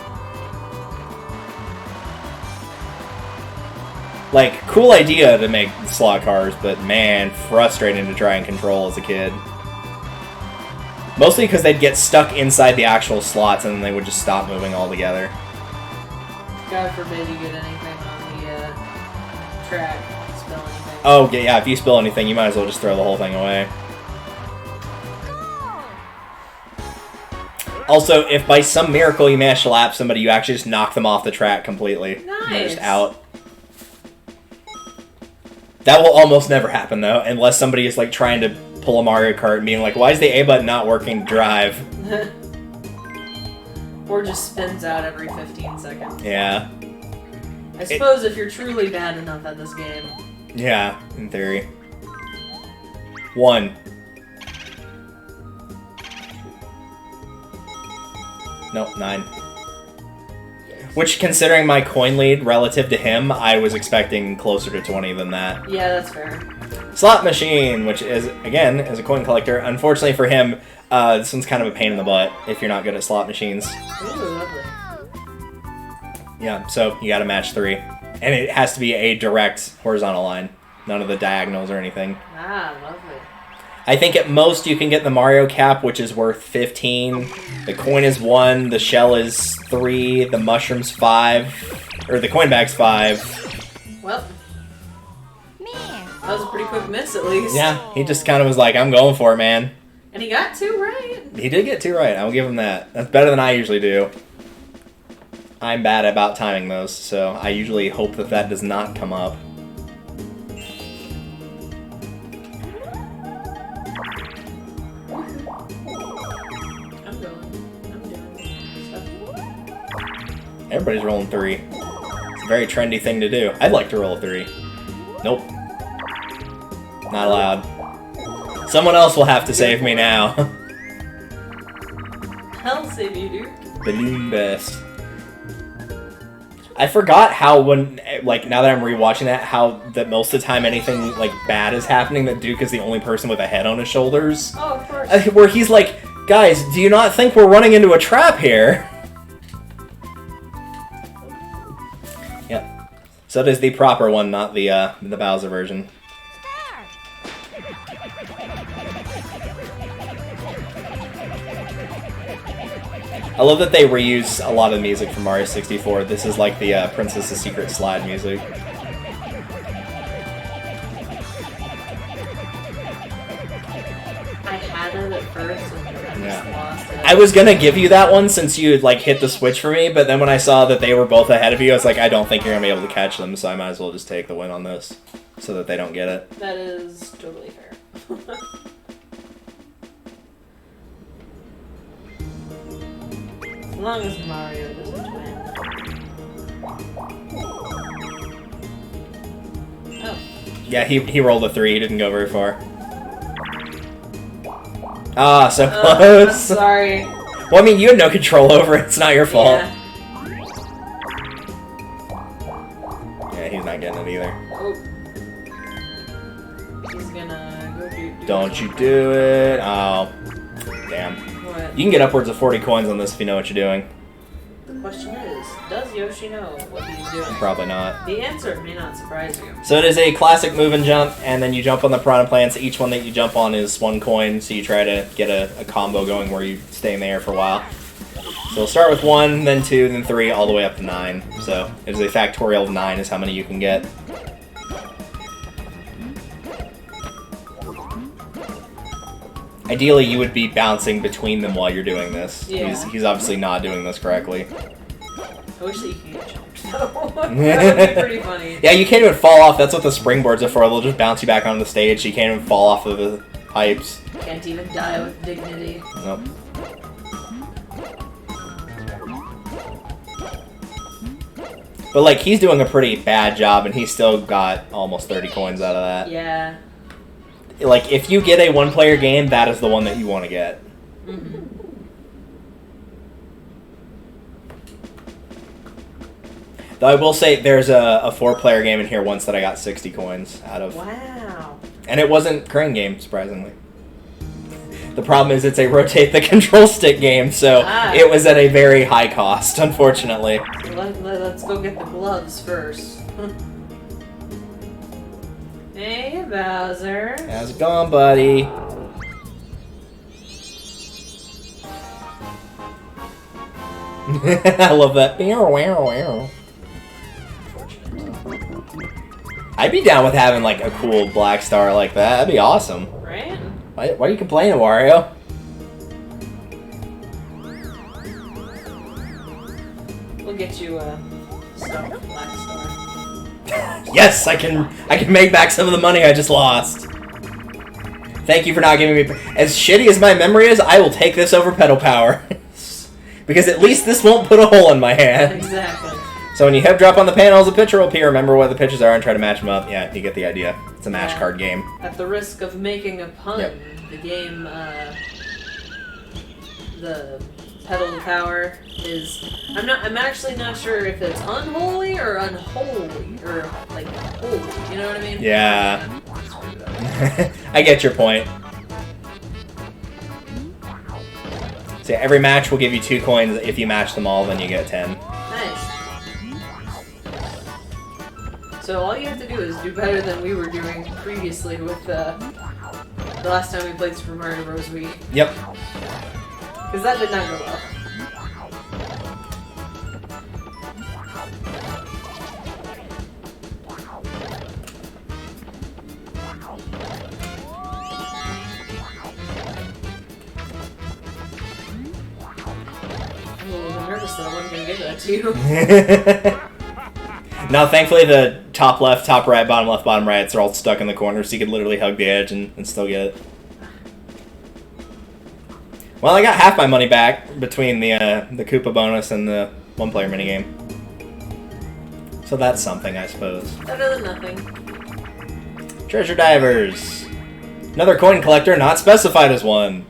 Like, cool idea to make slot cars, but man, frustrating to try and control as a kid. Mostly because they'd get stuck inside the actual slots and then they would just stop moving altogether. God forbid you get anything on the track, spill anything. Oh, yeah, if you spill anything, you might as well just throw the whole thing away. Also, if by some miracle you manage to lap somebody, you actually just knock them off the track completely. Nice. They're just out. That will almost never happen, though, unless somebody is, like, trying to pull a Mario Kart and being like, why is the A button not working to drive? Or just spins out every 15 seconds. Yeah. I suppose if you're truly bad enough at this game. Yeah, in theory. 1. Nope, 9. Which, considering my coin lead relative to him, I was expecting closer to 20 than that. Yeah, that's fair. Slot machine, which is, again, is a coin collector. Unfortunately for him, this one's kind of a pain in the butt if you're not good at slot machines. Ooh, lovely. Yeah, so you gotta match 3. And it has to be a direct horizontal line. None of the diagonals or anything. Ah, lovely. I think at most you can get the Mario cap, which is worth 15. The coin is 1, the shell is 3, the mushroom's 5, or the coin bag's 5. Well, that was a pretty quick miss at least. Yeah, he just kind of was like, I'm going for it, man. And he got 2 right. He did get 2 right, I'll give him that. That's better than I usually do. I'm bad about timing those, so I usually hope that that does not come up. Everybody's rolling 3. It's a very trendy thing to do. I'd like to roll a 3. Nope. Not allowed. Someone else will have to save me now. I'll save you, dude. Balloon best. I forgot how when, like, now that I'm rewatching that, how that most of the time anything, like, bad is happening, that Duke is the only person with a head on his shoulders. Oh, of course. Where he's like, guys, do you not think we're running into a trap here? Yep. So it is the proper one, not the Bowser version. I love that they reuse a lot of the music from Mario 64. This is like the Princess's Secret slide music. I had it at first and I just lost it. I was gonna give you that one since you had like hit the switch for me, but then when I saw that they were both ahead of you, I was like, I don't think you're gonna be able to catch them, so I might as well just take the win on this, so that they don't get it. That is totally fair. As long as Mario doesn't win. Oh. Yeah, he rolled a 3. He didn't go very far. Ah, so I'm close. sorry. Well, I mean, you had no control over it. It's not your fault. Yeah, he's not getting it either. Oh. He's gonna go do. Don't you do it. Oh. Damn. What? You can get upwards of 40 coins on this if you know what you're doing. The question is, does Yoshi know what he's doing? Probably not. The answer may not surprise you. So it is a classic move and jump, and then you jump on the piranha plants. Each one that you jump on is 1 coin, so you try to get a combo going where you stay in the air for a while. So we'll start with 1, then 2, then 3, all the way up to 9. So it is a factorial of 9 is how many you can get. Ideally, you would be bouncing between them while you're doing this. Yeah. He's obviously not doing this correctly. I wish that you could get jumped, though. That would be pretty funny. Yeah, you can't even fall off. That's what the springboards are for. They'll just bounce you back onto the stage. You can't even fall off of the pipes. Can't even die with dignity. Nope. But, like, he's doing a pretty bad job, and he's still got almost 30 coins out of that. Yeah. Like, if you get a one-player game, that is the one that you want to get. Mm-hmm. Though I will say, there's a four-player game in here once that I got 60 coins out of. Wow. And it wasn't Crane game, surprisingly. The problem is it's a rotate the control stick game, so it was at a very high cost, unfortunately. Let's go get the gloves first. Hey, Bowser. How's it going, buddy? I love that. I'd be down with having, like, a cool black star like that. That'd be awesome. Right? Why are you complaining, Wario? We'll get you a stuffed black star. Yes, I can make back some of the money I just lost. Thank you for not giving me... As shitty as my memory is, I will take this over pedal power. Because at least this won't put a hole in my hand. Exactly. So when you hip drop on the panels, a picture will appear. Remember what the pictures are and try to match them up. Yeah, you get the idea. It's a mash card game. At the risk of making a pun, Yep. the game, the pedal power is... I'm actually not sure if it's unholy or unholy, or, like, holy, you know what I mean? Yeah. I get your point. So yeah, every match will give you 2 coins. If you match them all, then you get 10. Nice. So all you have to do is do better than we were doing previously with the last time we played Super Mario Bros. Wii. Yep. Because that did not go well. I'm a little bit nervous that I wasn't going to give that to you. Now, thankfully, the top left, top right, bottom left, bottom right, are all stuck in the corner, so you could literally hug the edge and still get it. Well, I got half my money back between the Koopa bonus and the one-player minigame. So that's something, I suppose. Better than nothing. Treasure Divers. Another coin collector not specified as one.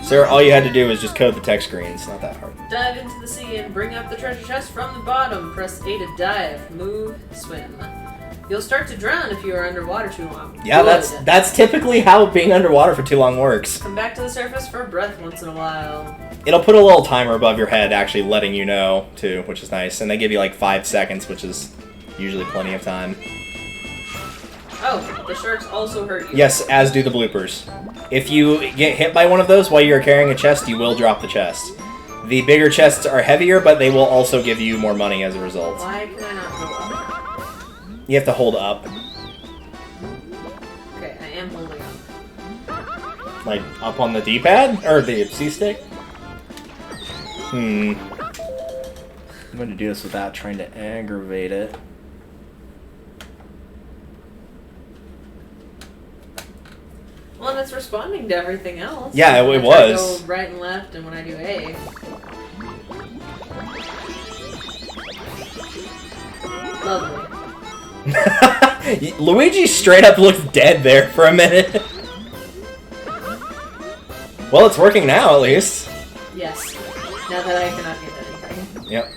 Sir, all you had to do was just code the text screen. It's not that hard. Dive into the sea and bring up the treasure chest from the bottom. Press A to dive. Move. Swim. You'll start to drown if you are underwater too long. Yeah, Good. that's typically how being underwater for too long works. Come back to the surface for a breath once in a while. It'll put a little timer above your head actually letting you know, too, which is nice. And they give you like 5 seconds, which is usually plenty of time. Oh, the sharks also hurt you. Yes, as do the bloopers. If you get hit by one of those while you're carrying a chest, you will drop the chest. The bigger chests are heavier, but they will also give you more money as a result. Why can I not go up? You have to hold up. Okay, I am holding up. Like, up on the D-pad? Or the C-stick? I'm going to do this without trying to aggravate it. Well, and it's responding to everything else. Yeah, When it I try to was. go right and left, and when I do A. Lovely. Luigi straight up looked dead there for a minute. Well, it's working now, at least. Yes. Now that I cannot get anything. Yep.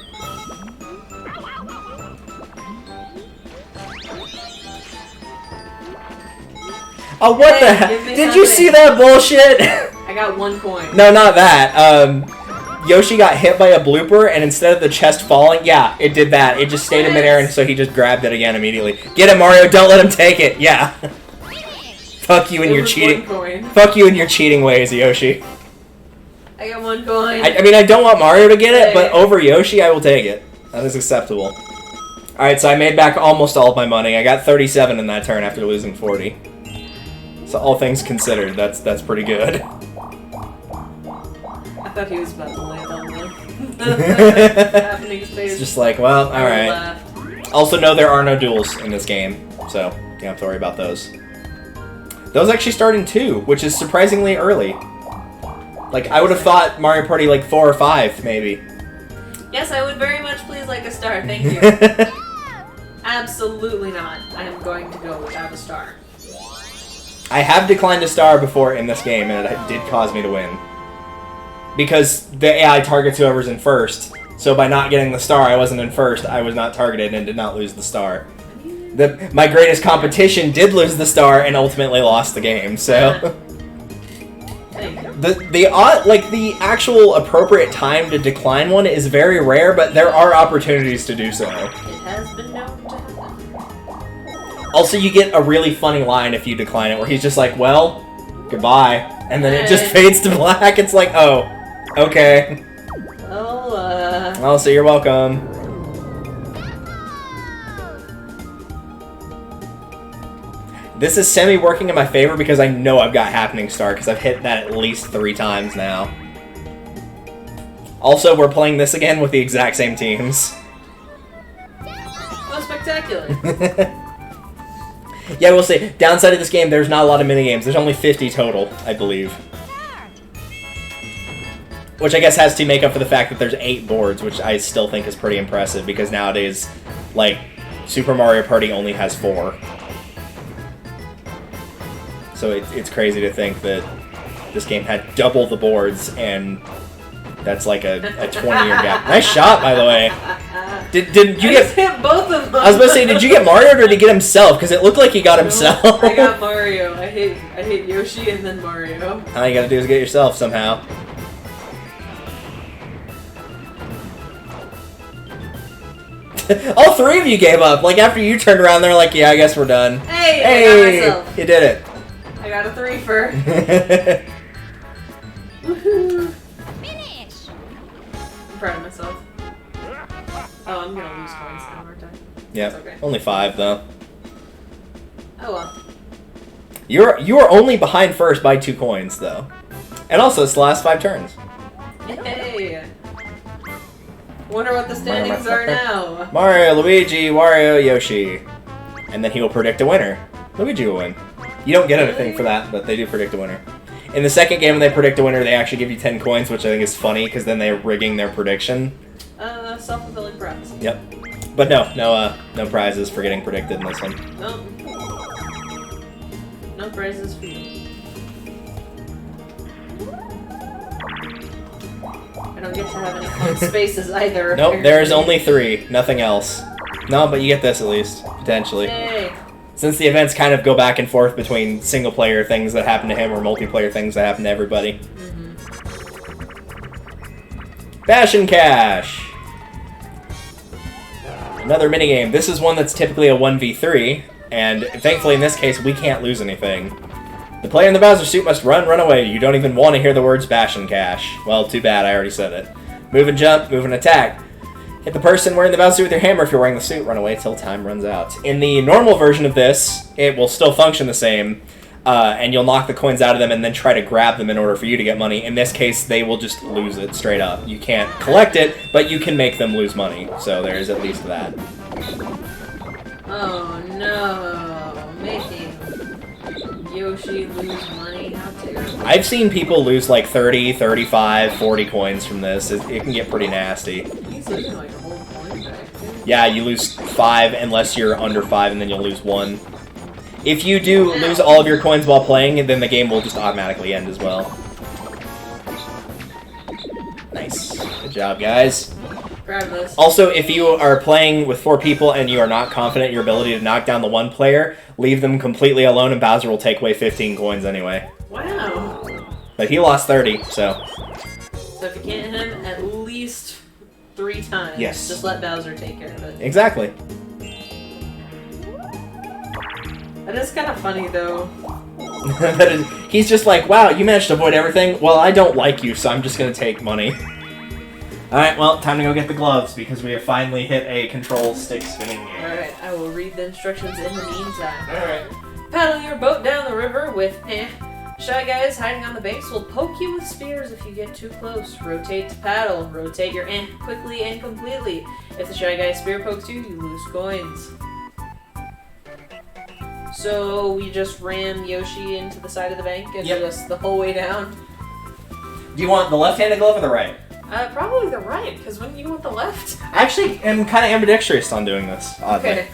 Oh, what the heck? give me Did you see something. that bullshit? I got 1 coin. No, not that. Yoshi got hit by a blooper, and instead of the chest falling, yeah, it did that. It just stayed in midair, and so he just grabbed it again immediately. Get him, Mario! Don't let him take it! Yeah. Fuck you and It your was cheating. 1 coin. Fuck you and your cheating ways, Yoshi. I got 1 coin. I mean, I don't want Mario to get it, but over Yoshi, I will take it. That is acceptable. Alright, so I made back almost all of my money. I got 37 in that turn after losing 40. So all things considered, that's pretty good. I thought he was about to land on the happening space. It's just like, well, alright. Also, no, there are no duels in this game, so you don't have to worry about those. Those actually start in 2, which is surprisingly early. Like, I would have thought Mario Party like 4 or 5, maybe. Yes, I would very much please like a star, thank you. Absolutely not. I am going to go without a star. I have declined a star before in this game, and it did cause me to win. Because the AI targets whoever's in first. So by not getting the star, I wasn't in first, I was not targeted and did not lose the star. My greatest competition did lose the star and ultimately lost the game, so... The actual appropriate time to decline one is very rare, but there are opportunities to do so. It has been known to happen. Also, you get a really funny line if you decline it, where he's just like, well, goodbye. And then it just fades to black. It's like, oh, okay. Well, so you're welcome. This is semi-working in my favor because I know I've got Happening Star, because I've hit that at least 3 times now. Also, we're playing this again with the exact same teams. oh, spectacular. Yeah, we'll see. Downside of this game, there's not a lot of minigames. There's only 50 total, I believe. Which I guess has to make up for the fact that there's 8 boards, which I still think is pretty impressive, because nowadays, like, Super Mario Party only has 4. So it's crazy to think that this game had double the boards, and that's like a 20-year gap. Nice shot, by the way. Did you I just hit both of them. I was about to say, did you get Mario or did he get himself? Because it looked like he got himself. I got Mario. I hate Yoshi and then Mario. All you gotta do is get yourself somehow. All 3 of you gave up. Like, after you turned around, they're like, yeah, I guess we're done. Hey, I got myself. You did it. I got a 3-fer. Woohoo. Finish. I'm proud of myself. Oh, I'm gonna lose coins now, aren't I? Yep. Okay. Only 5 though. Oh well. You are only behind first by 2 coins though, and also it's the last 5 turns. Yay! Wonder what the standings are now. Mario, Luigi, Wario, Yoshi, and then he will predict a winner. Luigi will win. You don't get anything for that, but they do predict a winner. In the second game, when they predict a winner, they actually give you 10 coins, which I think is funny because then they're rigging their prediction. Self-fulfilling prophecy. Yep. But no prizes for getting predicted in this one. Nope. No prizes for you. I don't get to have any fun spaces either. Nope, there's only 3. Nothing else. No, but you get this at least, potentially. Yay. Since the events kind of go back and forth between single-player things that happen to him or multiplayer things that happen to everybody. Bash and Cash! Another minigame. This is one that's typically a 1v3, and thankfully in this case we can't lose anything. The player in the Bowser suit must run away. You don't even want to hear the words Bash and Cash. Well, too bad, I already said it. Move and jump, move and attack. Hit the person wearing the Bowser suit with your hammer if you're wearing the suit. Run away till time runs out. In the normal version of this, it will still function the same, and you'll knock the coins out of them and then try to grab them in order for you to get money. In this case, they will just lose it straight up. You can't collect it, but you can make them lose money. So there's at least that. Oh no, making Yoshi lose money, how terrible. I've seen people lose like 30, 35, 40 coins from this. It can get pretty nasty. He's losing like a whole coin back. Yeah, you lose 5 unless you're under 5, and then you'll lose 1. If you do lose all of your coins while playing, then the game will just automatically end as well. Nice. Good job, guys. Grab this. Also, if you are playing with 4 people and you are not confident in your ability to knock down the one player, leave them completely alone and Bowser will take away 15 coins anyway. Wow. But he lost 30, so... So if you can't hit him at least 3 times, yes, just let Bowser take care of it. Exactly. That is kind of funny, though. He's just like, wow, you managed to avoid everything? Well, I don't like you, so I'm just going to take money. Alright, well, time to go get the gloves, because we have finally hit a control stick spinning game. Alright, I will read the instructions in the meantime. Alright. Paddle your boat down the river with Shy guys hiding on the banks will poke you with spears yours if you get too close. Rotate to paddle. Rotate your ant quickly and completely. If the Shy Guy spear pokes you, you lose coins. So we just ram Yoshi into the side of the bank and just the whole way down. Do you want the left-handed glove or the right? Probably the right, because wouldn't you want the left? I actually am kind of ambidextrous on doing this, oddly. Okay.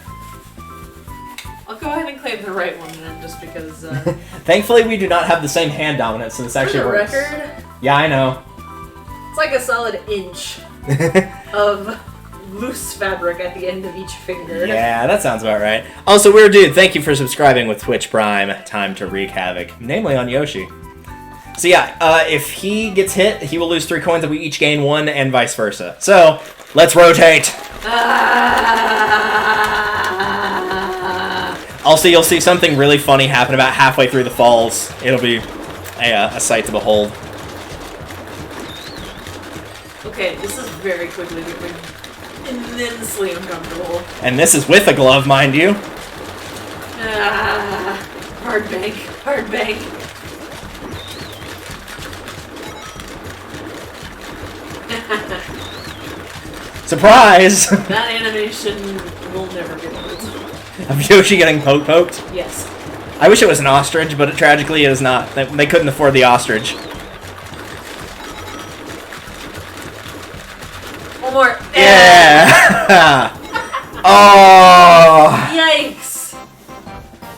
I'll go ahead and claim the right one then, just because, Thankfully, we do not have the same hand dominance, so this actually for the works. record, Yeah, I know. it's like a solid inch of loose fabric at the end of each finger. Yeah, that sounds about right. Also, Weird Dude, thank you for subscribing with Twitch Prime. Time to wreak havoc, namely on Yoshi. So yeah, if he gets hit, he will lose 3 coins, and we each gain 1, and vice versa. So, let's rotate! Also, you'll see something really funny happen about halfway through the falls. It'll be a sight to behold. Okay, this is very quickly becoming immensely uncomfortable. And this is with a glove, mind you. Hard bank, hard bank. Surprise! That animation will never get old. Of Yoshi getting poked? Yes. I wish it was an ostrich, but tragically it is not. They couldn't afford the ostrich. One more. Yeah! Oh! Yikes!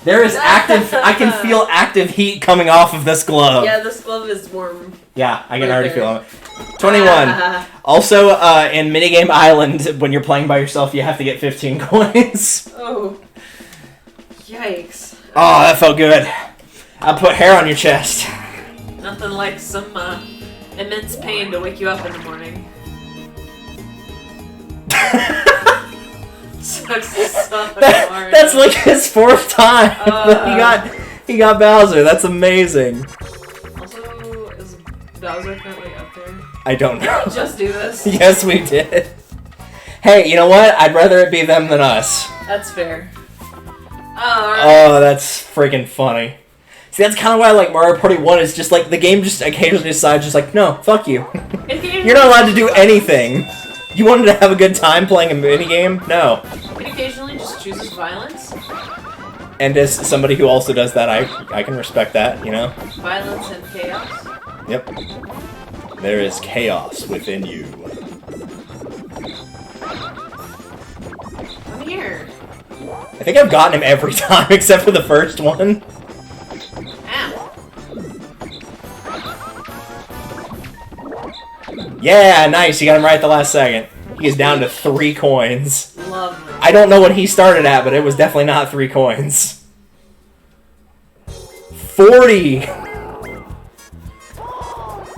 There is active... I can feel active heat coming off of this glove. Yeah, this glove is warm. Yeah, I can Right already there. feel it. 21. Also, in Minigame Island, when you're playing by yourself, you have to get 15 coins. Oh. Yikes. Oh, that felt good. I'll put hair on your chest. Nothing like some immense pain to wake you up in the morning. Sucks to suck. That's like his 4th time that he got Bowser. That's amazing. Also, is Bowser currently up there? I don't know. Did we just do this? Yes, we did. Hey, you know what? I'd rather it be them than us. That's fair. Alright. Oh, that's freaking funny. See, that's kind of why I like Mario Party 1 is just like, the game just occasionally decides just like, no, fuck you. You're not allowed to do anything. You wanted to have a good time playing a minigame? No. It occasionally just chooses violence. And as somebody who also does that, I can respect that, you know? Violence and chaos. Yep. There is chaos within you. Come here. I think I've gotten him every time except for the first one. Ow. Yeah, nice. You got him right at the last second. He is down to 3 coins. Lovely. I don't know what he started at, but it was definitely not 3 coins. 40!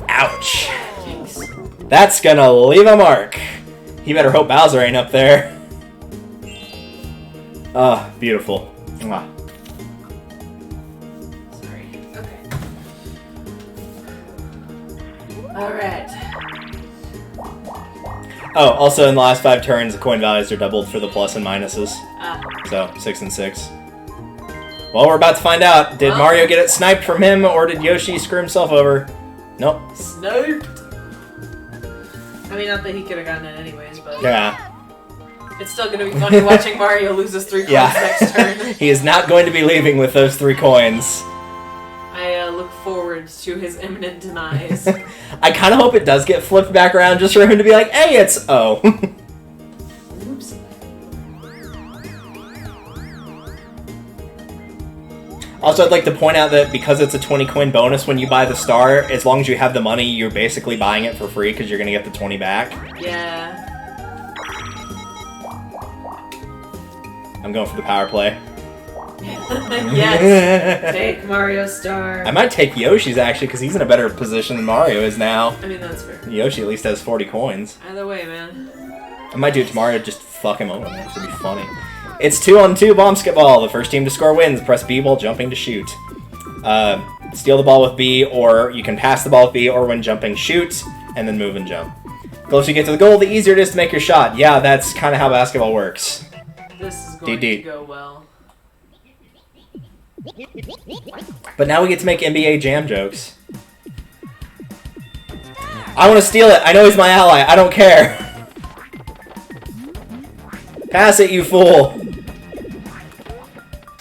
Ouch. Jeez. That's gonna leave a mark. He better hope Bowser ain't up there. Oh, beautiful. Mwah. Sorry. Okay. Alright. Oh, also in the last 5 turns, the coin values are doubled for the plus and minuses. Ah. So, 6 and 6. Well, we're about to find out. Did Mario get it sniped from him, or did Yoshi screw himself over? Nope. Sniped! I mean, not that he could have gotten it anyways, but... Yeah. It's still gonna be funny watching Mario lose his 3 coins next turn. He is not going to be leaving with those 3 coins. I look forward to his imminent demise. I kind of hope it does get flipped back around just for him to be like, hey, it's O. Oops. Also, I'd like to point out that because it's a 20 coin bonus when you buy the star, as long as you have the money, you're basically buying it for free because you're going to get the 20 back. Yeah. I'm going for the power play. Yes. Take Mario Star. I might take Yoshi's actually because he's in a better position than Mario is now. I mean, that's fair. Yoshi at least has 40 coins. Either way, man. I might do it to Mario, just fuck him over. That would be funny. It's 2-on-2 basketball. The first team to score wins. Press B while jumping to shoot. Steal the ball with B, or you can pass the ball with B, or when jumping, shoot, and then move and jump. The closer you get to the goal, the easier it is to make your shot. Yeah, that's kind of how basketball works. This is going to go well. But now we get to make NBA Jam jokes. I want to steal it. I know he's my ally. I don't care. Pass it, you fool.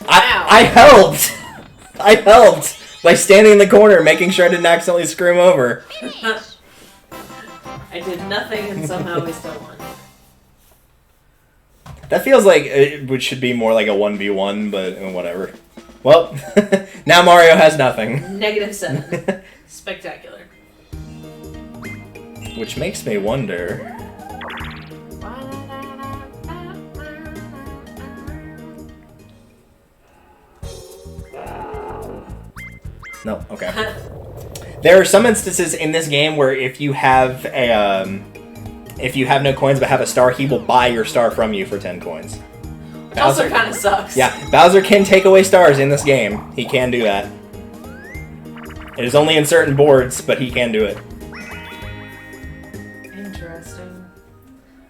I helped. I helped by standing in the corner, making sure I didn't accidentally screw him over. I did nothing and somehow we still won. That feels like it should be more like a 1v1, but whatever. Well, now Mario has nothing. -7. Spectacular. Which makes me wonder... No, okay. There are some instances in this game where if you have no coins but have a star, he will buy your star from you for 10 coins. Which also kind of sucks. Yeah, Bowser can take away stars in this game. He can do that. It is only in certain boards, but he can do it. Interesting.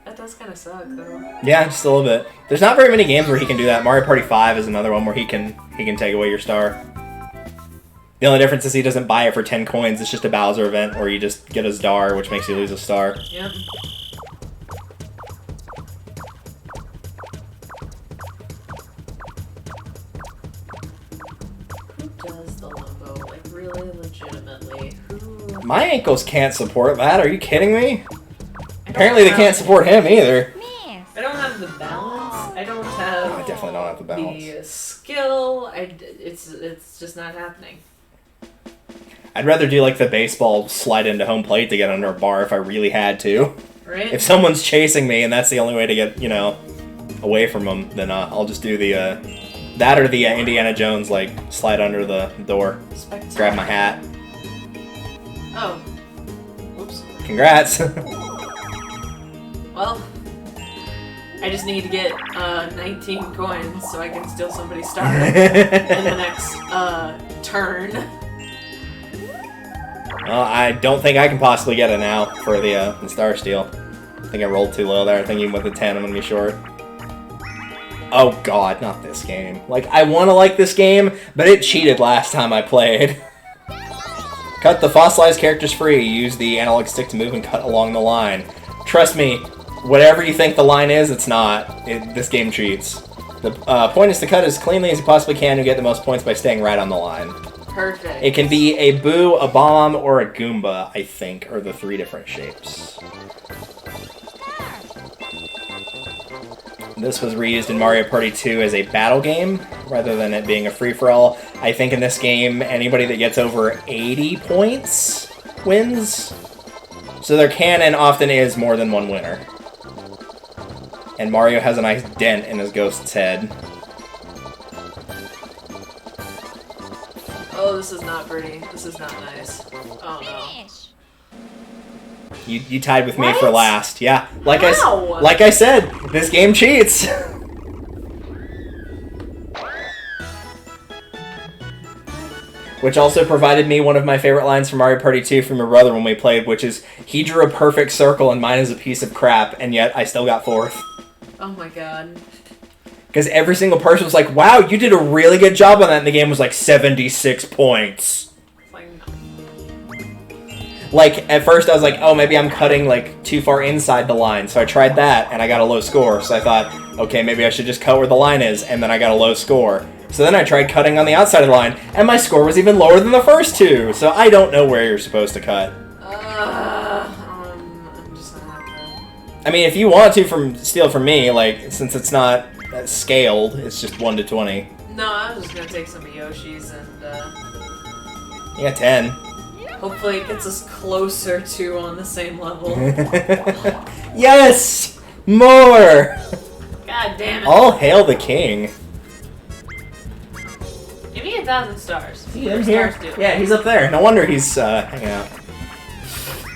That does kind of suck, though. Yeah, just a little bit. There's not very many games where he can do that. Mario Party 5 is another one where he can take away your star. The only difference is he doesn't buy it for 10 coins. It's just a Bowser event where you just get a star, which makes you lose a star. Yep. Who does the logo? Like, really, legitimately? Who? My ankles can't support that. Are you kidding me? Apparently they can't support him either. I don't have the balance. I don't have. No, I definitely don't have the balance. The skill. It's just not happening. I'd rather do like the baseball slide into home plate to get under a bar if I really had to. Right. If someone's chasing me and that's the only way to get, away from them, then I'll just do the, that or the Indiana Jones, like, slide under the door. Grab my hat. Oh. Whoops. Congrats. Well, I just need to get 19 coins so I can steal somebody's star in the next turn. Well, I don't think I can possibly get it now for the star steal. I think I rolled too low there. I think even with the 10 I'm going to be short. Oh god, not this game. Like, I want to like this game, but it cheated last time I played. Cut the fossilized characters free. Use the analog stick to move and cut along the line. Trust me, whatever you think the line is, it's not. This game cheats. The point is to cut as cleanly as you possibly can and get the most points by staying right on the line. Perfect. It can be a boo, a bomb, or a Goomba, I think, are the 3 different shapes. This was reused in Mario Party 2 as a battle game, rather than it being a free-for-all. I think in this game, anybody that gets over 80 points wins. So there can and often is more than one winner. And Mario has a nice dent in his ghost's head. Oh, this is not pretty. This is not nice. Oh no. You tied with me for last. Yeah, like How? like I said, this game cheats. Which also provided me one of my favorite lines from Mario Party 2 from my brother when we played, which is, he drew a perfect circle and mine is a piece of crap, and yet I still got 4th. Oh my god. Because every single person was like, wow, you did a really good job on that, and the game was like 76 points. Like, no. Like, at first I was like, oh, maybe I'm cutting, like, too far inside the line, so I tried that, and I got a low score, so I thought, okay, maybe I should just cut where the line is, and then I got a low score. So then I tried cutting on the outside of the line, and my score was even lower than the first 2, so I don't know where you're supposed to cut. I'm just not having I mean, if you want to steal from me, like, since it's not scaled, it's just 1 to 20. No, I was just gonna take some of Yoshi's and, You got 10. hopefully it gets us closer to on the same level. Yes! More! God damn it. All hail the king. Give me 1,000 stars. He What in do here? stars do? Yeah, he's up there. No wonder he's hanging out.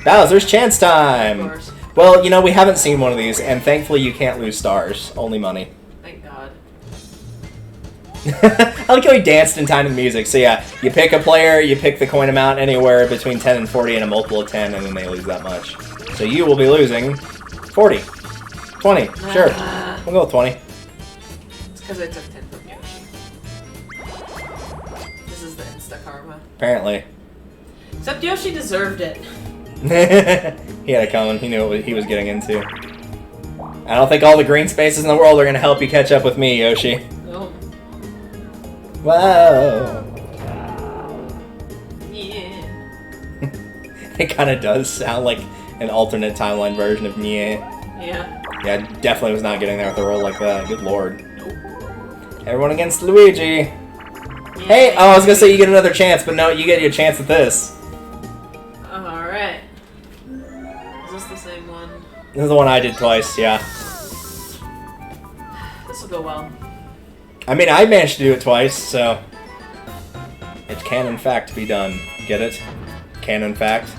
Bowser's chance Of time! course. Well, we haven't seen one of these, and thankfully you can't lose stars. Only money. Thank God. I like how he danced in time to the music. So yeah, you pick a player, you pick the coin amount anywhere between 10 and 40 and a multiple of 10, and then they lose that much. So you will be losing 40. 20. Sure. We'll go with 20. It's because I took 10 from Yoshi. This is the insta karma. Apparently. Except Yoshi deserved it. He had it coming. He knew what he was getting into. I don't think all the green spaces in the world are going to help you catch up with me, Yoshi. Nope. Whoa. Yeah. It kind of does sound like an alternate timeline version of Nye. Yeah. Yeah, I definitely was not getting there with a roll like that. Good lord. Everyone against Luigi. Yeah. Hey, oh, I was going to say you get another chance, but no, you get your chance at this. Alright. Is this the same one? This is the one I did twice, yeah. This will go well. I mean, I managed to do it twice, so... It can, in fact, be done. Get it? Can, in fact.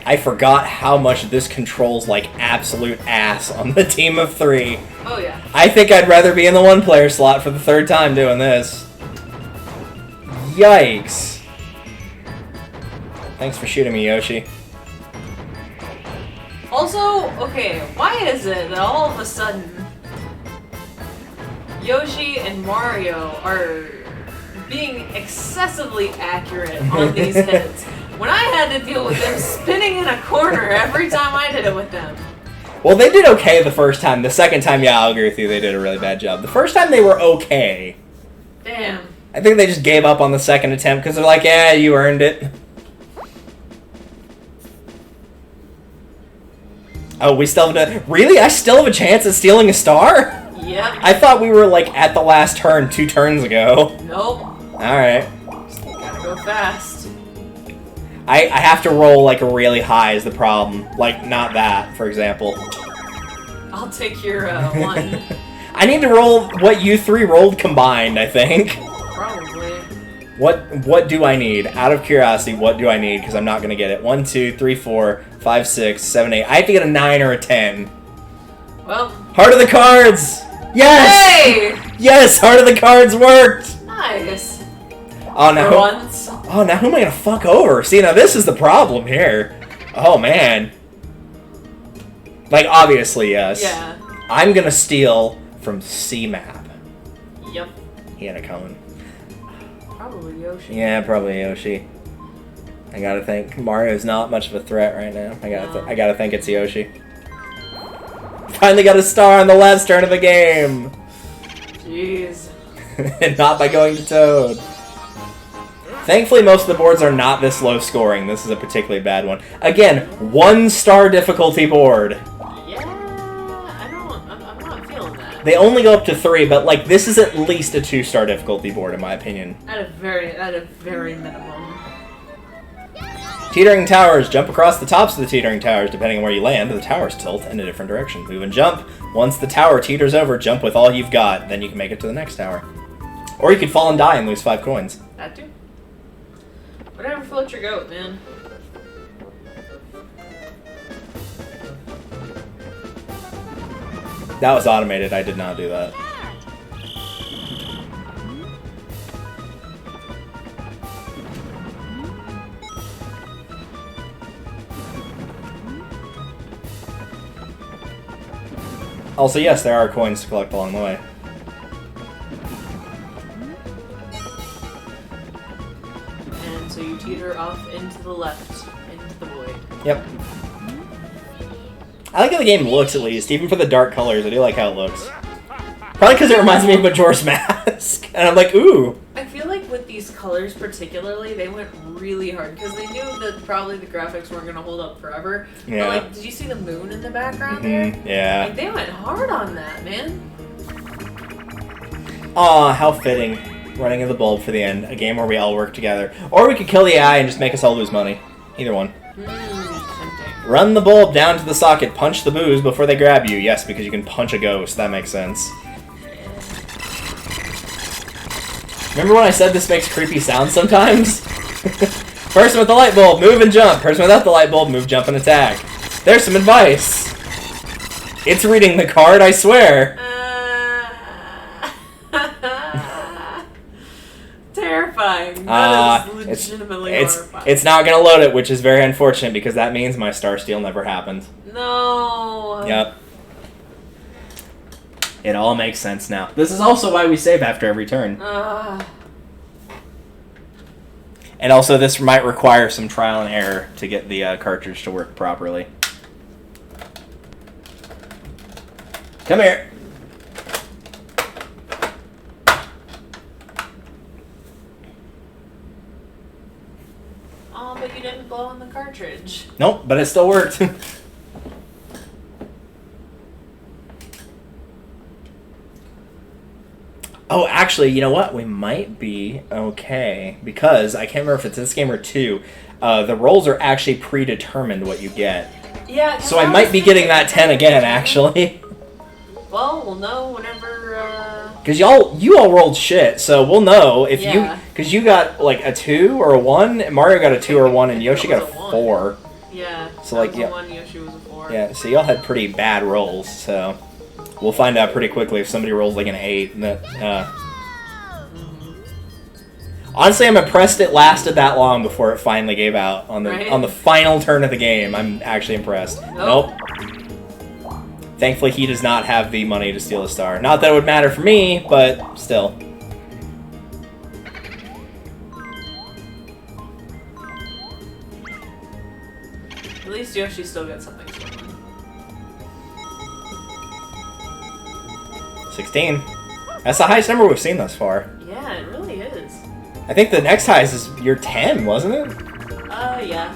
I forgot how much this controls like absolute ass on the team of 3. Oh, yeah. I think I'd rather be in the 1-player slot for the 3rd time doing this. Yikes. Thanks for shooting me, Yoshi. Also, okay, why is it that all of a sudden Yoshi and Mario are being excessively accurate on these hits when I had to deal with them spinning in a corner every time I did it with them? Well, they did okay the first time. The second time, yeah, I'll agree with you, they did a really bad job. The first time, they were okay. Damn. I think they just gave up on the second attempt because they're like, yeah, you earned it. Oh, we still have to... Really? I still have a chance at stealing a star? Yep. I thought we were, like, at the last turn 2 turns ago. Nope. Alright. Just gotta go fast. I have to roll, like, really high is the problem. Like, not that, for example. I'll take your one. I need to roll what you 3 rolled combined, I think. Probably. What do I need? Out of curiosity, what do I need? Because I'm not going to get it. 1, 2, 3, 4, 5, 6, 7, 8. I have to get a 9 or a 10. Well. Heart of the cards! Yes! Hey! Yes! Heart of the cards worked! Nice. Oh, now For once. Oh, now who am I going to fuck over? See, now this is the problem here. Oh, man. Like, obviously, yes. Yeah. I'm going to steal from C-Map. Yep. He had it coming. Probably Yoshi. Yeah, probably Yoshi. I gotta think Mario's not much of a threat right now. I gotta think it's Yoshi. Finally got a star on the last turn of the game! Jeez. And not by going to Toad. Thankfully, most of the boards are not this low scoring. This is a particularly bad one. Again, 1-star difficulty board. Yeah, I'm not feeling that. They only go up to 3, but like this is at least a 2-star difficulty board in my opinion. At a very minimum. Teetering towers. Jump across the tops of the teetering towers. Depending on where you land, the towers tilt in a different direction. Move and jump. Once the tower teeters over, jump with all you've got. Then you can make it to the next tower. Or you could fall and die and lose 5 coins. That too. Whatever floats your goat, man. That was automated. I did not do that. Also, yes, there are coins to collect along the way. And so you teeter off into the left, into the void. Yep. I like how the game looks, at least. Even for the dark colors, I do like how it looks. Probably because it reminds me of Majora's Mask. And I'm like, ooh. I feel like with these colors particularly, they went really hard because they knew that probably the graphics weren't going to hold up forever. Yeah. But like, did you see the moon in the background there? Yeah. Like, they went hard on that, man. Aw, how fitting. Running of the bulb for the end. A game where we all work together. Or we could kill the AI and just make us all lose money. Either one. Tempting. Run the bulb down to the socket. Punch the boos before they grab you. Yes, because you can punch a ghost. That makes sense. Remember when I said this makes creepy sounds sometimes? Person with the light bulb, move and jump. Person without the light bulb, move, jump, and attack. There's some advice. It's reading the card, I swear. Terrifying. That is legitimately horrifying. It's not going to load it, which is very unfortunate because that means my star steal never happened. No. Yep. It all makes sense now. This is also why we save after every turn. And also, this might require some trial and error to get the cartridge to work properly. Come here. Oh, but you didn't blow on the cartridge. Nope, but it still worked. Oh, actually, you know what? We might be okay, because I can't remember if it's this game or 2. The rolls are actually predetermined what you get. Yeah. So I might be getting that 10 again, actually. Well, we'll know whenever. Because you all rolled shit, so we'll know if you. Because you got like a 2 or a 1, Mario got a 2 or a 1, and Yoshi got a 4. Yeah. So like yeah. 1, Yoshi was a 4. Yeah. So y'all had pretty bad rolls, so we'll find out pretty quickly if somebody rolls like an 8. Honestly, I'm impressed it lasted that long before it finally gave out on the final turn of the game. I'm actually impressed. Nope. Thankfully, he does not have the money to steal a star. Not that it would matter for me, but still. At least Yoshi still gets something stolen. 16. That's the highest number we've seen thus far. Yeah, it really is. I think the next highest is your 10, wasn't it? Yeah.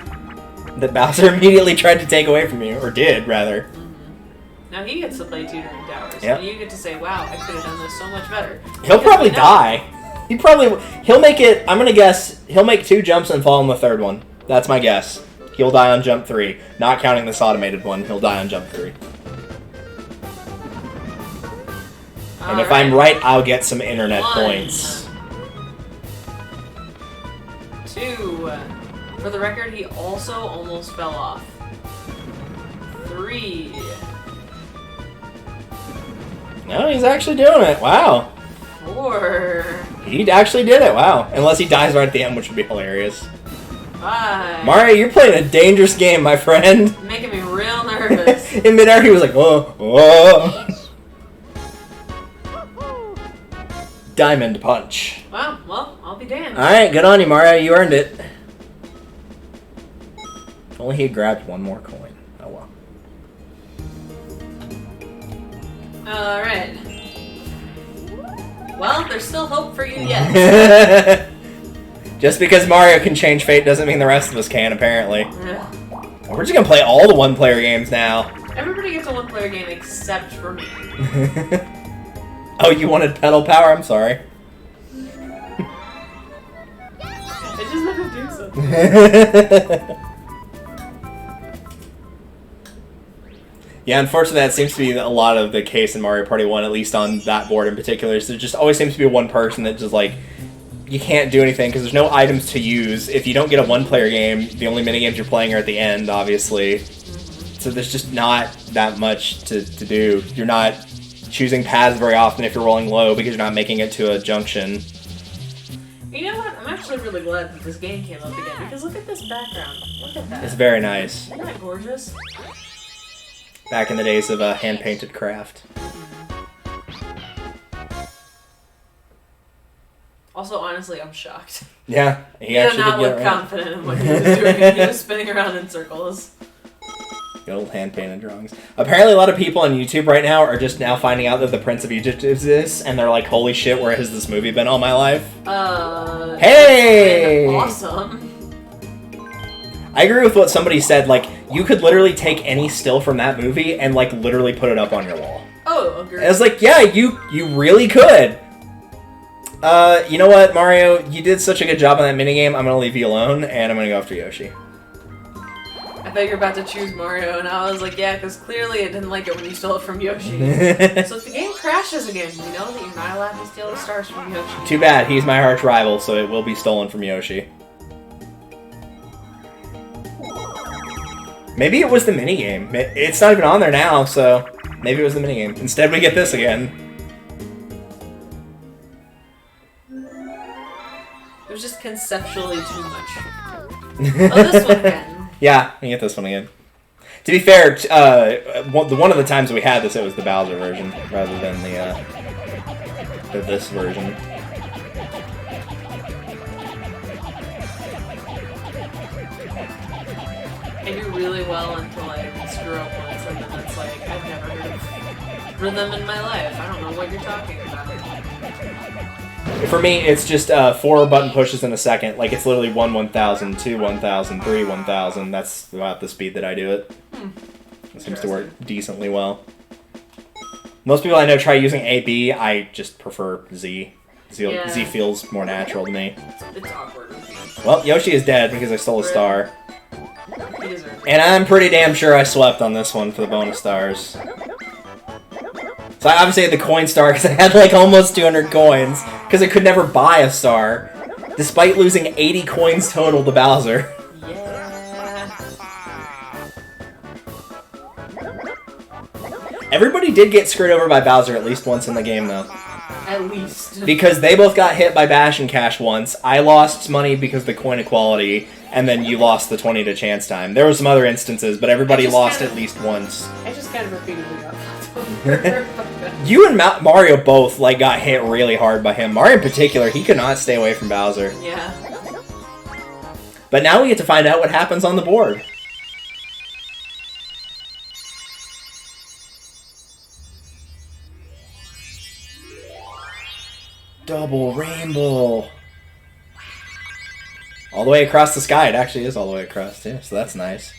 That Bowser immediately tried to take away from you, or did, rather. Now he gets to play 2 Dream Towers. Yep. And you get to say, wow, I could have done this so much better. He'll probably die. He'll make it, I'm gonna guess, he'll make 2 jumps and fall on the 3rd one. That's my guess. He'll die on jump 3. Not counting this automated one, he'll die on jump 3. And if I'm right, I'll get some internet 1, points. 2. For the record, he also almost fell off. 3. No, he's actually doing it. Wow. 4. He actually did it. Wow. Unless he dies right at the end, which would be hilarious. 5. Mario, you're playing a dangerous game, my friend. Making me real nervous. In midair, he was like, oh. Diamond punch. Wow, well, I'll be damned. Alright, good on you, Mario. You earned it. If only he had grabbed one more coin. Oh well. Alright. Well, there's still hope for you yet. Just because Mario can change fate doesn't mean the rest of us can, apparently. Yeah. We're just gonna play all the one-player games now. Everybody gets a one-player game except for me. Oh, you wanted pedal power? I'm sorry. I just never do something. Yeah, unfortunately, that seems to be a lot of the case in Mario Party 1, at least on that board in particular. So there just always seems to be one person that just, like, you can't do anything because there's no items to use. If you don't get a one-player game, the only minigames you're playing are at the end, obviously. So there's just not that much to do. You're not choosing paths very often if you're rolling low because you're not making it to a junction. You know what? I'm actually really glad that this game came up again because look at this background. Look at that. It's very nice. Isn't that gorgeous? Back in the days of hand-painted craft. Also, honestly, I'm shocked. Yeah, He did not look confident in what he was doing. He was spinning around in circles. Good old hand-painted drawings. Apparently a lot of people on YouTube right now are just now finding out that the Prince of Egypt is this, and they're like, holy shit, where has this movie been all my life? Hey! Awesome. I agree with what somebody said, like, you could literally take any still from that movie and, like, literally put it up on your wall. Oh, agreed. I was like, yeah, you really could. You know what, Mario? You did such a good job on that minigame, I'm gonna leave you alone, and I'm gonna go after Yoshi. I thought you were about to choose Mario, and I was like, yeah, because clearly it didn't like it when you stole it from Yoshi. So if the game crashes again, you know that you're not allowed to steal the stars from Yoshi. Too bad, he's my arch rival, so it will be stolen from Yoshi. Maybe it was the minigame. It's not even on there now, so maybe it was the minigame. Instead, we get this again. It was just conceptually too much. Oh, this one again. Yeah, we get this one again. To be fair, one of the times we had this, it was the Bowser version rather than this version. I do really well until I screw up once, and then it's like, I've never heard of rhythm in my life. I don't know what you're talking about. For me, it's just 4 button pushes in a second. Like, it's literally 1 1000, 2 1000, 3 1000. That's about the speed that I do it. It seems to work decently well. Most people I know try using A, B. I just prefer Z. Z feels more natural to me. It's awkward. Well, Yoshi is dead because I stole a star. He deserves it. And I'm pretty damn sure I swept on this one for the bonus stars. So I obviously had the coin star because I had like almost 200 coins because I could never buy a star, despite losing 80 coins total to Bowser. Yeah. Everybody did get screwed over by Bowser at least once in the game, though. At least. Because they both got hit by Bash and Cash once. I lost money because of the coin equality, and then you lost the 20 to chance time. There were some other instances, but everybody lost at least once. I just kind of repeatedly got fucked over. You and Mario both like got hit really hard by him. Mario in particular, he could not stay away from Bowser. Yeah. But now we get to find out what happens on the board. Double rainbow. All the way across the sky. It actually is all the way across, too, so that's nice.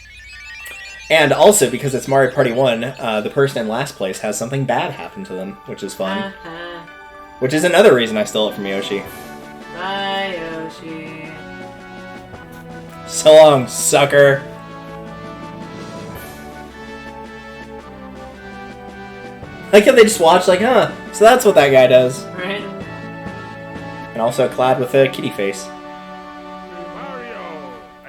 And also, because it's Mario Party 1, the person in last place has something bad happen to them, which is fun. Which is another reason I stole it from Yoshi. Bye, Yoshi. So long, sucker. Like how they just watch, like, huh, so that's what that guy does. Right? And also clad with a kitty face.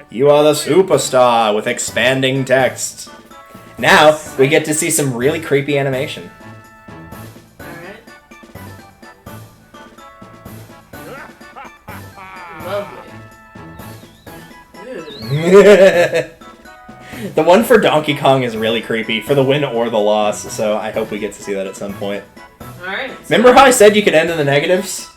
You are the superstar with expanding text. Now, we get to see some really creepy animation. Alright. Lovely. Ew. The one for Donkey Kong is really creepy, for the win or the loss, so I hope we get to see that at some point. Alright. Remember how I said you could end in the negatives?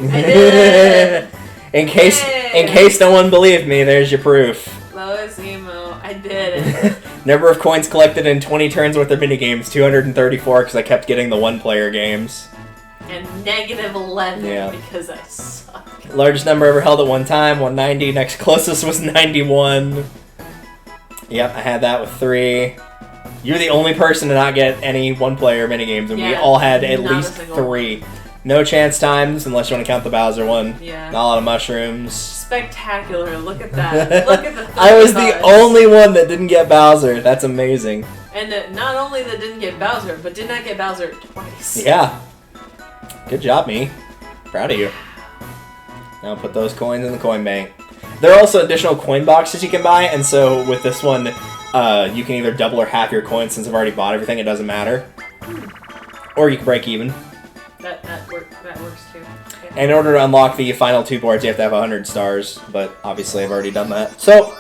I did! In case no one believed me, there's your proof. Lois Emo, I did it. Number of coins collected in 20 turns worth of minigames, 234 because I kept getting the one-player games. And -11 Yeah. because I suck. Largest number ever held at one time, 190. Next closest was 91. Yep, I had that with 3. You're the only person to not get any one-player minigames, and we Yeah, all had at not a least single 3. No chance times, unless you want to count the Bowser one. Yeah. Not a lot of mushrooms. Spectacular, look at that. Look at the I was the 30 cards. only one that didn't get Bowser. That's amazing. And not only that didn't get Bowser, but did not get Bowser twice. Yeah. Good job, me. Proud of you. Now put those coins in the coin bank. There are also additional coin boxes you can buy, and so with this one, you can either double or half your coins. Since I've already bought everything, it doesn't matter. Or you can break even. That works too. Okay. And in order to unlock the final 2 boards, you have to have 100 stars, but obviously I've already done that. So,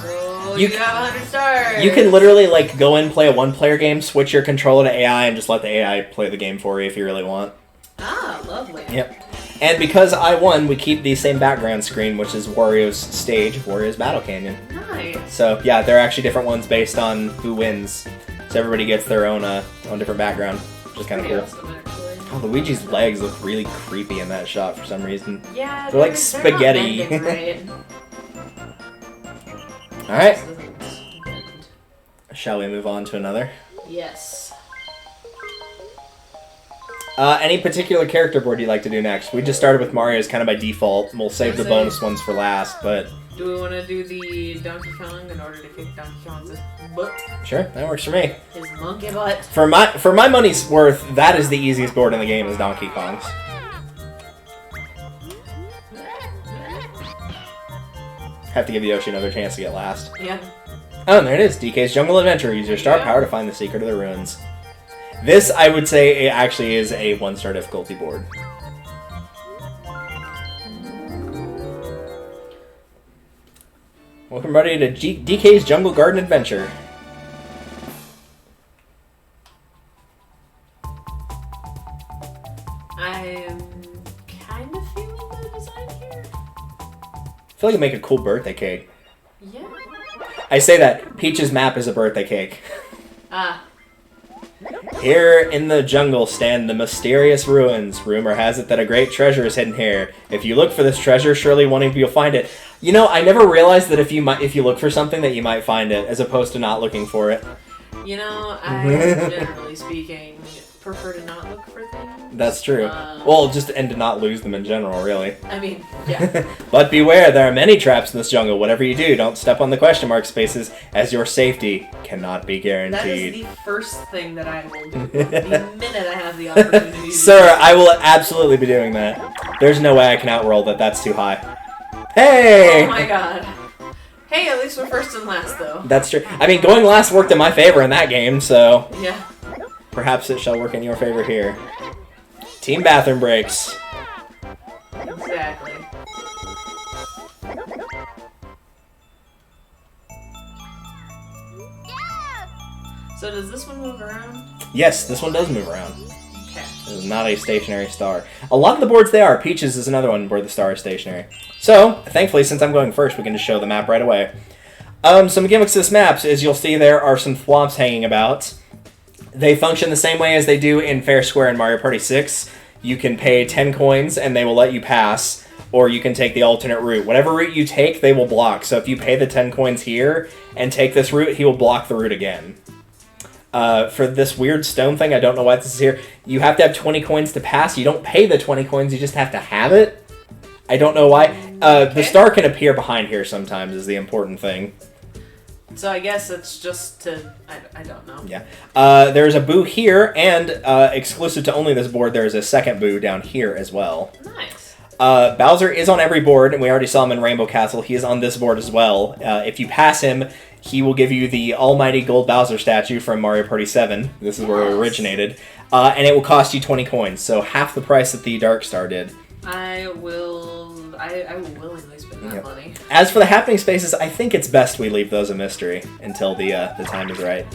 So you you have 100 stars. you can literally like go in, play a one-player game, switch your controller to AI, and just let the AI play the game for you if you really want. Ah, lovely. Yep. And because I won, we keep the same background screen, which is Wario's stage, Wario's Battle Canyon. Nice. So yeah, there are actually different ones based on who wins. So everybody gets their own different background, which is kind of Pretty cool. awesome, actually. Oh, Luigi's legs look really creepy in that shot for some reason. Yeah, They're like not spaghetti. bending right. Alright, This doesn't bend. shall we move on to another? Yes. Any particular character board you'd like to do next? We just started with Mario's kind of by default. We'll save the bonus ones for last, but... Do we want to do the Donkey Kong in order to kick Donkey Kong's butt? Sure, that works for me. His monkey butt? For my money's worth, that is the easiest board in the game, is Donkey Kong's. Have to give Yoshi another chance to get last. Yeah. Oh, and there it is. DK's Jungle Adventure. Use your star Yeah. power to find the secret of the ruins. This, I would say, it actually is a 1-star difficulty board. Welcome, everybody, to DK's Jungle Garden Adventure. I'm kind of feeling the design here. I feel like it'd make a cool birthday cake. I say that. Peach's map is a birthday cake. Ah. Here in the jungle stand the mysterious ruins. Rumor has it that a great treasure is hidden here. If you look for this treasure, surely one of you will find it. You know, I never realized that if you look for something that you might find it, as opposed to not looking for it. You know, I, generally speaking, prefer to not look for things. That's true. Well, and to not lose them in general, really. I mean, yeah. But beware, there are many traps in this jungle. Whatever you do, don't step on the question mark spaces, as your safety cannot be guaranteed. That is the first thing that I will do the minute I have the opportunity. Sir, I will absolutely be doing that. There's no way I can outroll that. That's too high. Hey! Oh my god. Hey, at least we're first and last, though. That's true. I mean, going last worked in my favor in that game, so... Yeah. Perhaps it shall work in your favor here. Team bathroom breaks. Exactly. So does this one move around? Yes, this one does move around. Okay. It is not a stationary star. A lot of the boards they are. Peaches is another one where the star is stationary. So, thankfully, since I'm going first, we can just show the map right away. Some gimmicks to this map is you'll see there are some thwomps hanging about. They function the same way as they do in Fair Square and Mario Party 6. You can pay 10 coins and they will let you pass, or you can take the alternate route. Whatever route you take, they will block. So if you pay the 10 coins here and take this route, he will block the route again. For this weird stone thing, I don't know why this is here, you have to have 20 coins to pass. You don't pay the 20 coins, you just have to have it. I don't know why. The star can appear behind here sometimes is the important thing. So I guess it's just to... I don't know. Yeah. There's a boo here, and exclusive to only this board, there's a second boo down here as well. Nice. Bowser is on every board, and we already saw him in Rainbow Castle. He is on this board as well. If you pass him, he will give you the almighty gold Bowser statue from Mario Party 7. This is where it originated. And it will cost you 20 coins, so half the price that the Dark Star did. I will willingly spend that money. As for the happening spaces, I think it's best we leave those a mystery until the time is right.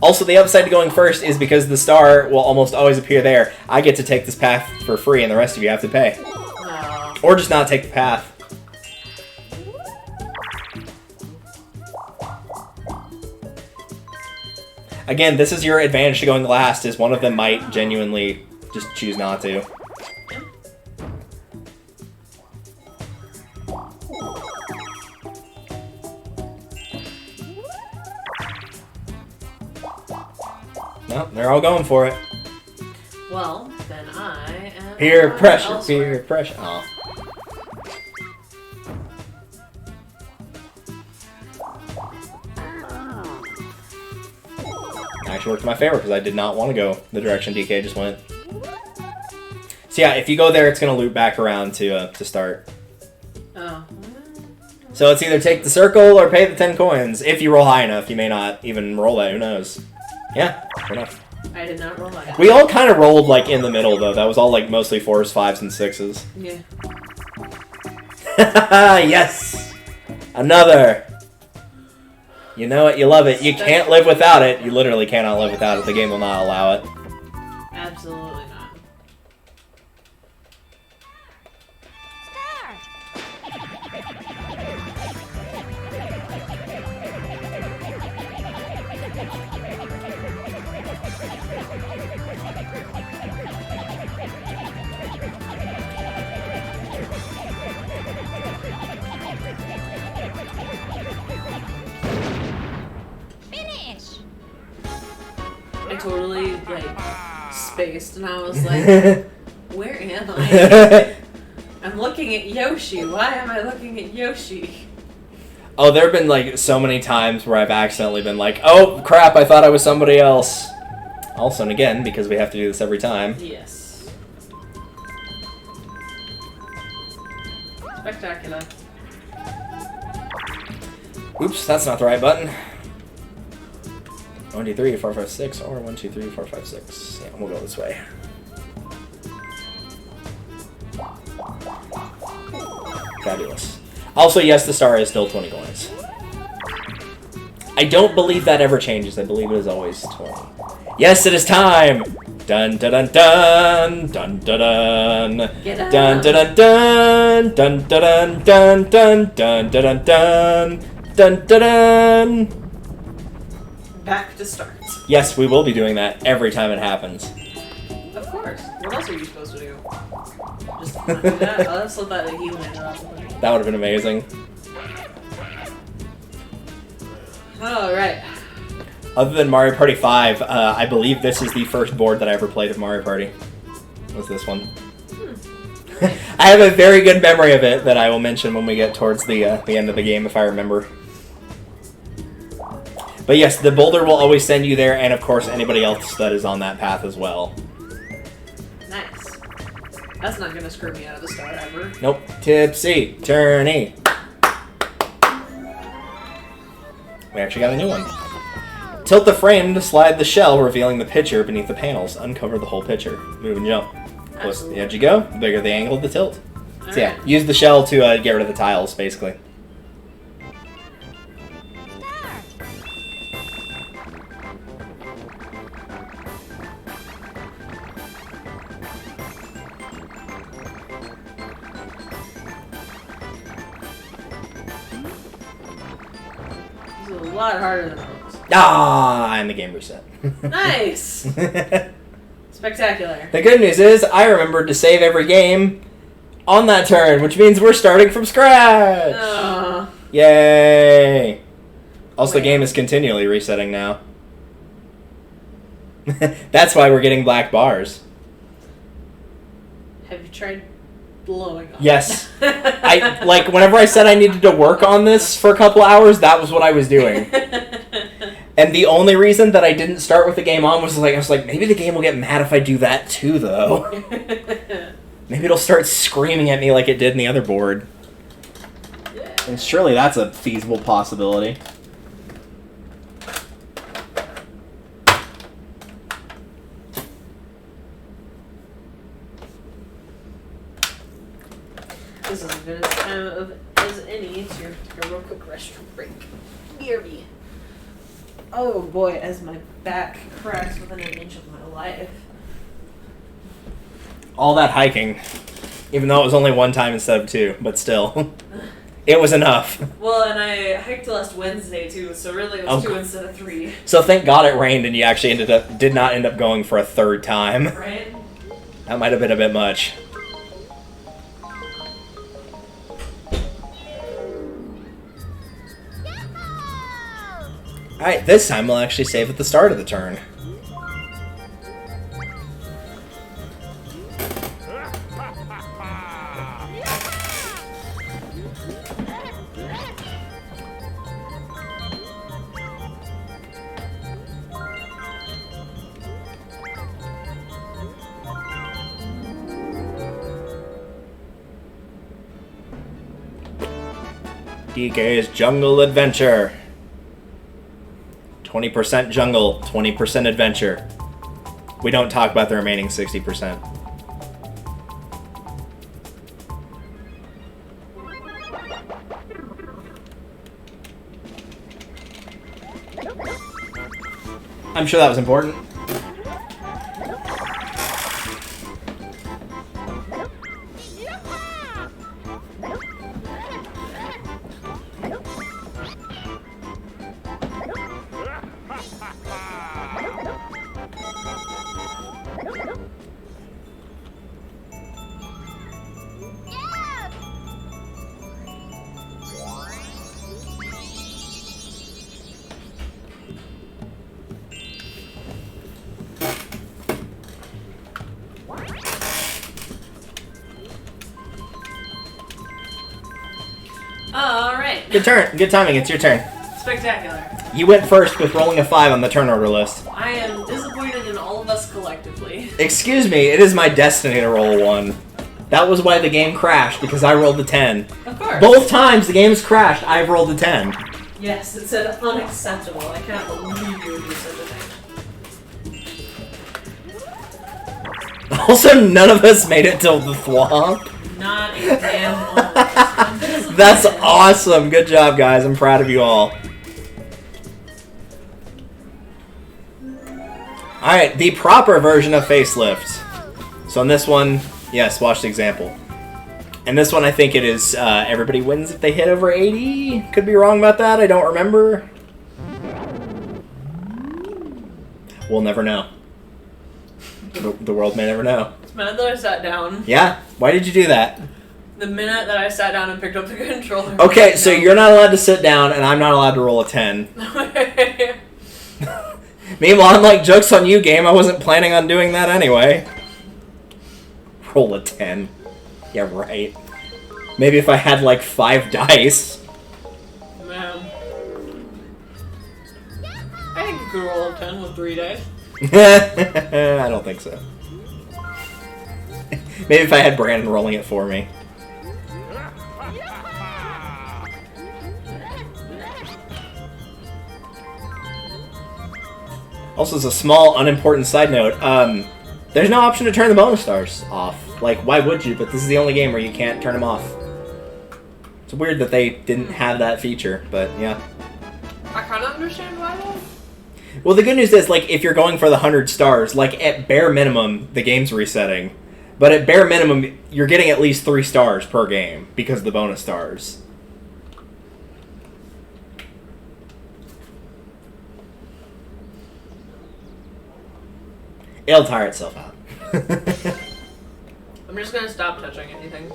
Also, the upside to going first is because the star will almost always appear there. I get to take this path for free, and the rest of you have to pay. Or just not take the path. Again, this is your advantage to going last, is one of them might genuinely just choose not to. No, they're all going for it. Well, then I am... Peer pressure, elsewhere. peer pressure. Oh. Actually worked in my favor because I did not want to go the direction DK just went. So yeah, if you go there, it's going to loop back around to start. Oh. So it's either take the circle or pay the 10 coins. If you roll high enough, you may not even roll that. Who knows? Yeah, fair enough. I did not roll that. We all kind of rolled like in the middle though. That was all like mostly 4s, 5s, and 6s. Yeah. Yes! Another! You know it, you love it. You can't live without it. You literally cannot live without it. The game will not allow it. Absolutely not. Finish. I totally, like, spaced, and I was like, where am I? I'm looking at Yoshi. Why am I looking at Yoshi? Oh, there have been like so many times where I've accidentally been like, oh crap, I thought I was somebody else. Also, and again, because we have to do this every time. Yes. Spectacular. Oops, that's not the right button. 1, 2, 3, 4, 5, 6, or 1, 2, 3, 4, 5, 6. Yeah, we'll go this way. Fabulous. Also, yes, the star is still 20 coins. I don't believe that ever changes. I believe it is always 20. Yes, it is time! Dun dun dun dun dun dun dun dun dun dun dun dun dun dun dun dun dun dun dun. Dun dun dun! Back to start. Yes, we will be doing that every time it happens. Of course. What else are you supposed to do? Just not do that? Oh, that's so that he landed off the plane. That would have been amazing. Alright. Other than Mario Party 5, I believe this is the first board that I ever played of Mario Party. Was this one? I have a very good memory of it that I will mention when we get towards the end of the game, if I remember. But yes, the boulder will always send you there, and of course anybody else that is on that path as well. Nice. That's not gonna screw me out of the star ever. Nope. Tipsy Turny. We actually got a new one. Tilt the frame to slide the shell, revealing the pitcher beneath the panels. Uncover the whole pitcher. Move and jump. Closer to the edge you go, the bigger the angle of the tilt. So yeah, use the shell to get rid of the tiles, basically. This is a lot harder than it looks. Ah, and the game reset. Nice! Spectacular. The good news is, I remembered to save every game on that turn, which means we're starting from scratch! Yay! Also, the game is continually resetting now. That's why we're getting black bars. Have you tried blowing up? Yes. Whenever I said I needed to work on this for a couple hours, that was what I was doing. And the only reason that I didn't start with the game on was I was like, maybe the game will get mad if I do that too, though. Maybe it'll start screaming at me like it did in the other board. Yeah. And surely that's a feasible possibility. This is as good as time as any to take a real quick restroom break. BRB. Oh boy, as my back cracks within an inch of my life. All that hiking, even though it was only one time instead of two, but still, it was enough. Well, and I hiked last Wednesday too, so really it was 2 instead of 3. So thank God it rained and you actually did not end up going for a third time. Right? That might have been a bit much. Alright, this time we'll actually save at the start of the turn. DK's Jungle Adventure. 20% jungle, 20% adventure. We don't talk about the remaining 60%. I'm sure that was important. Alright. Good turn. Good timing. It's your turn. Spectacular. You went first with rolling a 5 on the turn order list. I am disappointed in all of us collectively. Excuse me, it is my destiny to roll a 1. That was why the game crashed, because I rolled a 10. Of course. Both times the game's crashed, I've rolled a 10. Yes, it said unacceptable. I cannot believe you would do such a thing. Also, none of us made it till the thwomp. Not a damn almost. That's awesome. Good job, guys. I'm proud of you all. Alright, the proper version of facelift. So on this one, yes, watch the example. And this one, I think it is everybody wins if they hit over 80. Could be wrong about that. I don't remember. We'll never know. The world may never know. The minute that I sat down. Yeah? Why did you do that? The minute that I sat down and picked up the controller. Okay, so you're not allowed to sit down, and I'm not allowed to roll a 10. Meanwhile, I'm like, joke's on you, game. I wasn't planning on doing that anyway. Roll a 10. Yeah, right. Maybe if I had, like, 5 dice. Man. I think you could roll a 10 with 3 dice. I don't think so. Maybe if I had Brandon rolling it for me. Also, as a small, unimportant side note, there's no option to turn the bonus stars off. Like, why would you? But this is the only game where you can't turn them off. It's weird that they didn't have that feature, but yeah. I kind of understand why though. Well, the good news is, like, if you're going for the 100 stars, like, at bare minimum, the game's resetting. But at bare minimum, you're getting at least 3 stars per game because of the bonus stars. It'll tire itself out. I'm just gonna stop touching anything.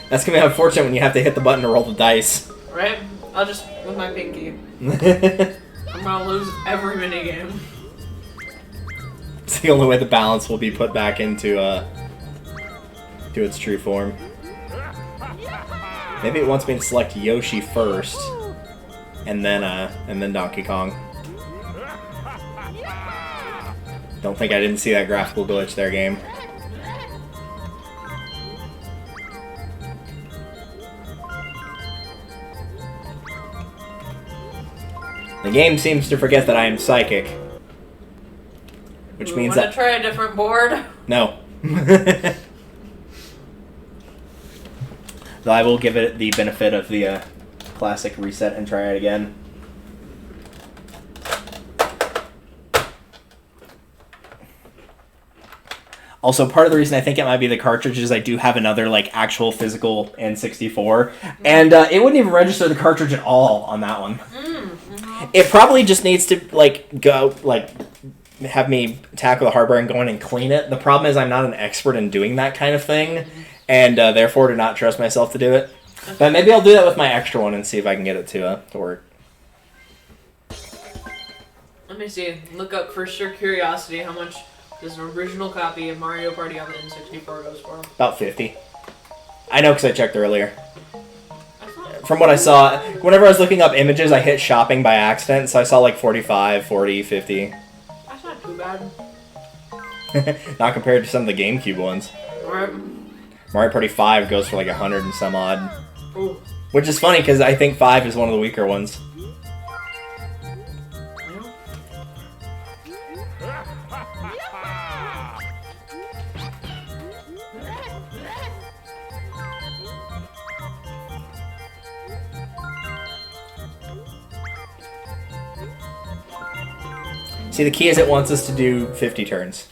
That's gonna be unfortunate when you have to hit the button to roll the dice. Right? I'll just, with my pinky. I'm gonna lose every minigame. It's the only way the balance will be put back into to its true form. Maybe it wants me to select Yoshi first, and then Donkey Kong. Don't think I didn't see that graphical glitch there, game. The game seems to forget that I am psychic. Which means that... Want to try a different board? No. Though I will give it the benefit of the classic reset and try it again. Also, part of the reason I think it might be the cartridge is I do have another, like, actual physical N64. And it wouldn't even register the cartridge at all on that one. It probably just needs to, like, go, like, have me tackle the hardware and go in and clean it. The problem is I'm not an expert in doing that kind of thing. And therefore do not trust myself to do it. But maybe I'll do that with my extra one and see if I can get it to work. Let me see. Look up for sheer curiosity how much does an original copy of Mario Party on the N64 goes for? About 50. I know because I checked earlier. From what I saw, whenever I was looking up images, I hit shopping by accident, so I saw like 45, 40, 50. That's not too bad. Not compared to some of the GameCube ones. Right. Mario Party 5 goes for like 100 and some odd. Ooh. Which is funny because I think 5 is one of the weaker ones. See, the key is it wants us to do 50 turns.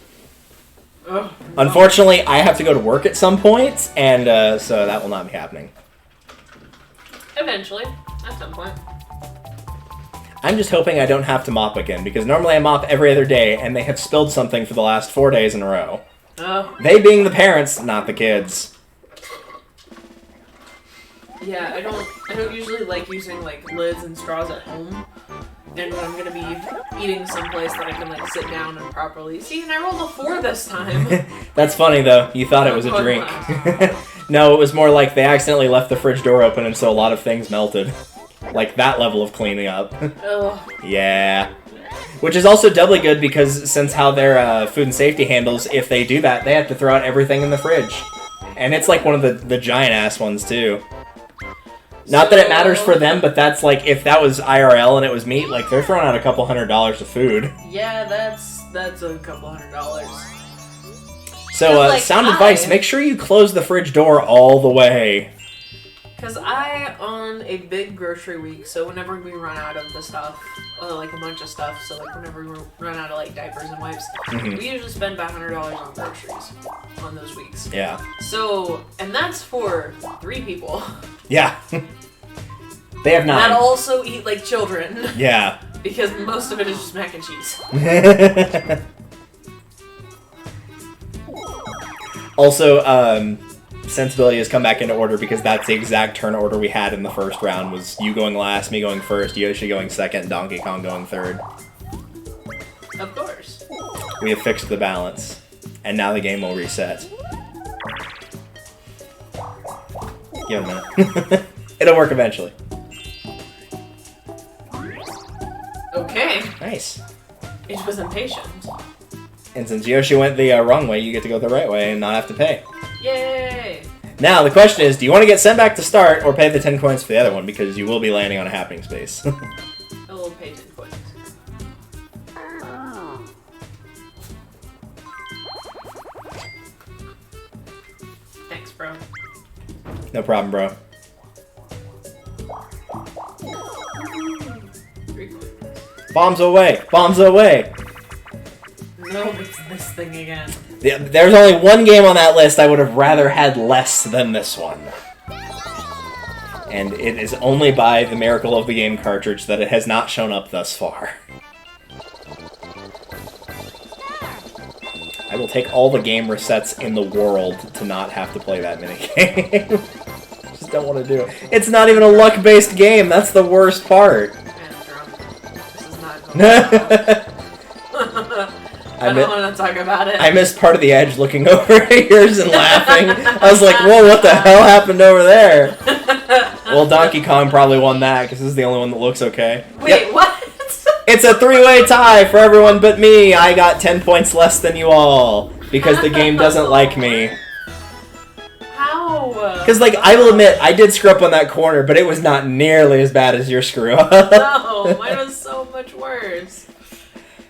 Oh. Unfortunately, I have to go to work at some point, and so that will not be happening. Eventually, at some point. I'm just hoping I don't have to mop again, because normally I mop every other day, and they have spilled something for the last 4 days in a row. Oh. They being the parents, not the kids. Yeah, I don't usually like using like lids and straws at home. And when I'm gonna be eating someplace that I can like sit down and properly see, and I rolled a 4 this time. That's funny though. You thought it was a drink. No, it was more like they accidentally left the fridge door open, and so a lot of things melted. Like that level of cleaning up. Ugh. Yeah. Which is also doubly good because since how their food and safety handles, if they do that, they have to throw out everything in the fridge. And it's like one of the giant ass ones too. Not that it matters for them, but that's like, if that was IRL and it was meat, like, they're throwing out a couple $100 of food. Yeah, that's a couple $100. So, Like, sound advice, make sure you close the fridge door all the way. Because I own a big grocery week, so whenever we run out of the stuff, like a bunch of stuff, so like whenever we run out of like diapers and wipes, we usually spend about $100 on groceries on those weeks. Yeah. So, and that's for 3 people. Yeah. They have 9. That also eat like children. Yeah. Because most of it is just mac and cheese. Also, sensibility has come back into order because that's the exact turn order we had in the first round. Was you going last, me going first, Yoshi going second, Donkey Kong going third. Of course. We have fixed the balance, and now the game will reset. Give it a minute. It'll work eventually. Okay. Nice. It was impatient. And since Yoshi went the wrong way, you get to go the right way and not have to pay. Yay! Now, the question is, do you want to get sent back to start or pay the 10 coins for the other one? Because you will be landing on a happening space. I will pay 10 coins. Thanks, bro. No problem, bro. 3 coins. Bombs away! Bombs away! No, it's this thing again. There's only one game on that list I would have rather had less than this one. And it is only by the miracle of the game cartridge that it has not shown up thus far. I will take all the game resets in the world to not have to play that minigame. Just don't want to do it. It's not even a luck-based game, that's the worst part. Man, drunk. This is not going well. I don't want to talk about it. I missed part of the edge looking over at yours and laughing. I was like, whoa, what the hell happened over there? Well, Donkey Kong probably won that, because this is the only one that looks okay. Wait, what? It's a 3-way tie for everyone but me. I got 10 points less than you all, because the game doesn't like me. How? Because, like, I will admit, I did screw up on that corner, but it was not nearly as bad as your screw-up. No, mine was so much worse.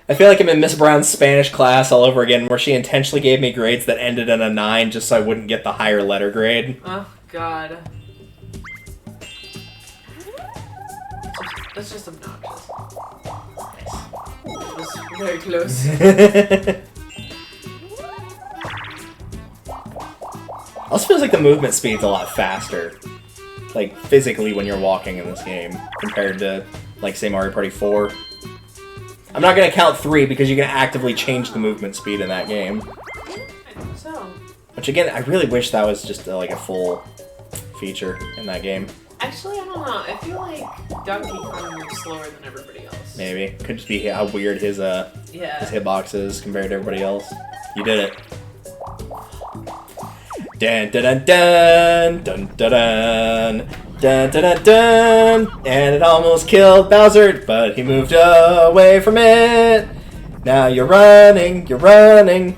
I feel like I'm in Miss Brown's Spanish class all over again, where she intentionally gave me grades that ended in a 9 just so I wouldn't get the higher letter grade. Oh, God. That's just obnoxious. It was very close. Also feels like the movement speed's a lot faster. Like, physically when you're walking in this game, compared to, like, say, Mario Party 4. I'm not going to count 3 because you can actively change the movement speed in that game. I think so. Which, again, I really wish that was just, like, a full feature in that game. Actually, I don't know. I feel like Donkey Kong moves slower than everybody else. Maybe. Could just be how weird his hitbox is compared to everybody else. You did it. Dun dun dun dun dun dun dun dun dun dun, and it almost killed Bowser, but he moved away from it. Now you're running, you're running.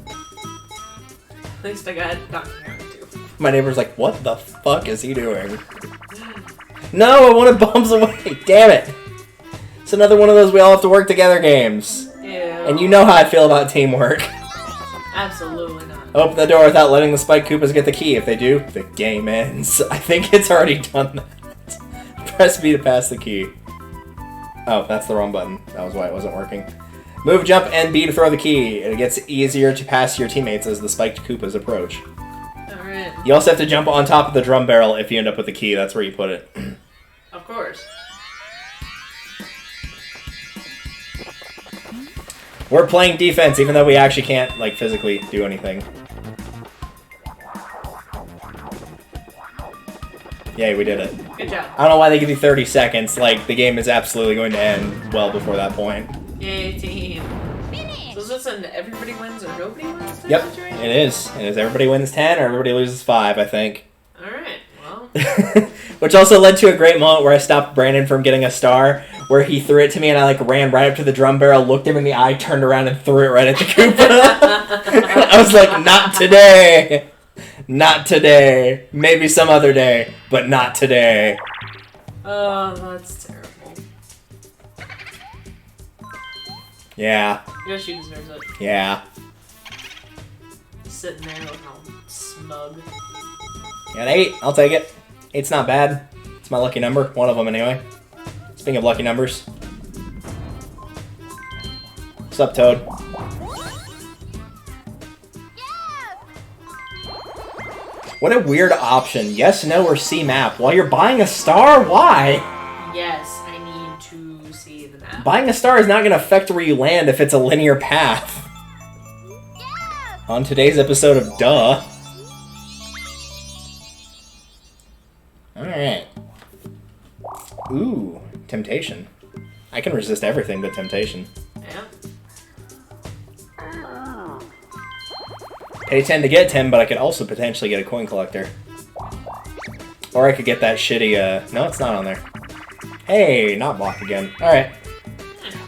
At least I got Donkey Kong too. My neighbor's like, what the fuck is he doing? No, I wanted bombs away. Damn it. It's another one of those we all have to work together games. Yeah. And you know how I feel about teamwork. Absolutely not. Open the door without letting the Spike Koopas get the key. If they do, the game ends. I think it's already done that. Press B to pass the key. Oh, that's the wrong button. That was why it wasn't working. Move, jump, and B to throw the key. It gets easier to pass your teammates as the Spiked Koopas approach. Alright. You also have to jump on top of the drum barrel if you end up with the key. That's where you put it. Of course. We're playing defense, even though we actually can't, like, physically do anything. Yay, we did it. Good job. I don't know why they give you 30 seconds. Like, the game is absolutely going to end well before that point. Yay, team. Finish. So is this an everybody wins or nobody wins type Yep, situation? it is. It is everybody wins 10 or everybody loses 5, I think. Alright, well. Which also led to a great moment where I stopped Brandon from getting a star, where he threw it to me and I, like, ran right up to the drum barrel, looked him in the eye, turned around and threw it right at the Koopa. I was like, not today. Not today. Maybe some other day, but not today. Oh, that's terrible. Yeah. Yoshi deserves it. Yeah. Sitting there looking all smug. Got 8. I'll take it. Eight's not bad. It's my lucky number. One of them, anyway. Speaking of lucky numbers. What's up, Toad? What a weird option. Yes, no, or C map. While you're buying a star? Why? Yes, I need to see the map. Buying a star is not going to affect where you land if it's a linear path. On today's episode of Duh. Alright. Ooh, temptation. I can resist everything but temptation. Yeah. Pay 10 to get 10, but I could also potentially get a coin collector. Or I could get that shitty, no, it's not on there. Hey, not block again. Alright.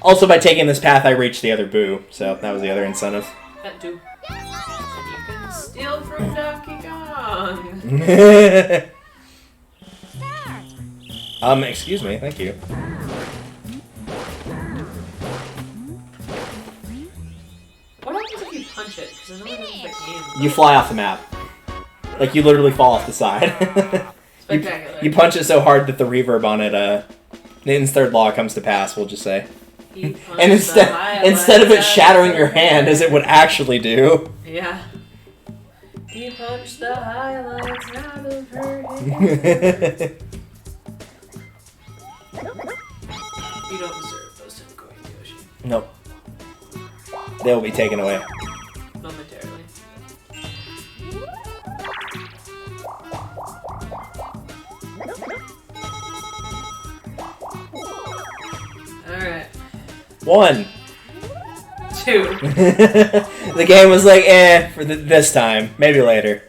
Also, by taking this path, I reached the other boo, so that was the other incentive. That too. And you can steal from Donkey Kong. Excuse me, thank you. What happens if you punch it? Because I know there's like game. You fly off the map. Like, you literally fall off the side. Spectacular. You punch it so hard that the reverb on it, Newton's third law comes to pass, we'll just say. And instead of it shattering your hand, as it would actually do. Yeah. He punched the highlights out of her head. You don't deserve those 10 coins, Yoshi. Nope. They will be taken away. Momentarily. Alright. 1. 2. The game was like, for this time. Maybe later.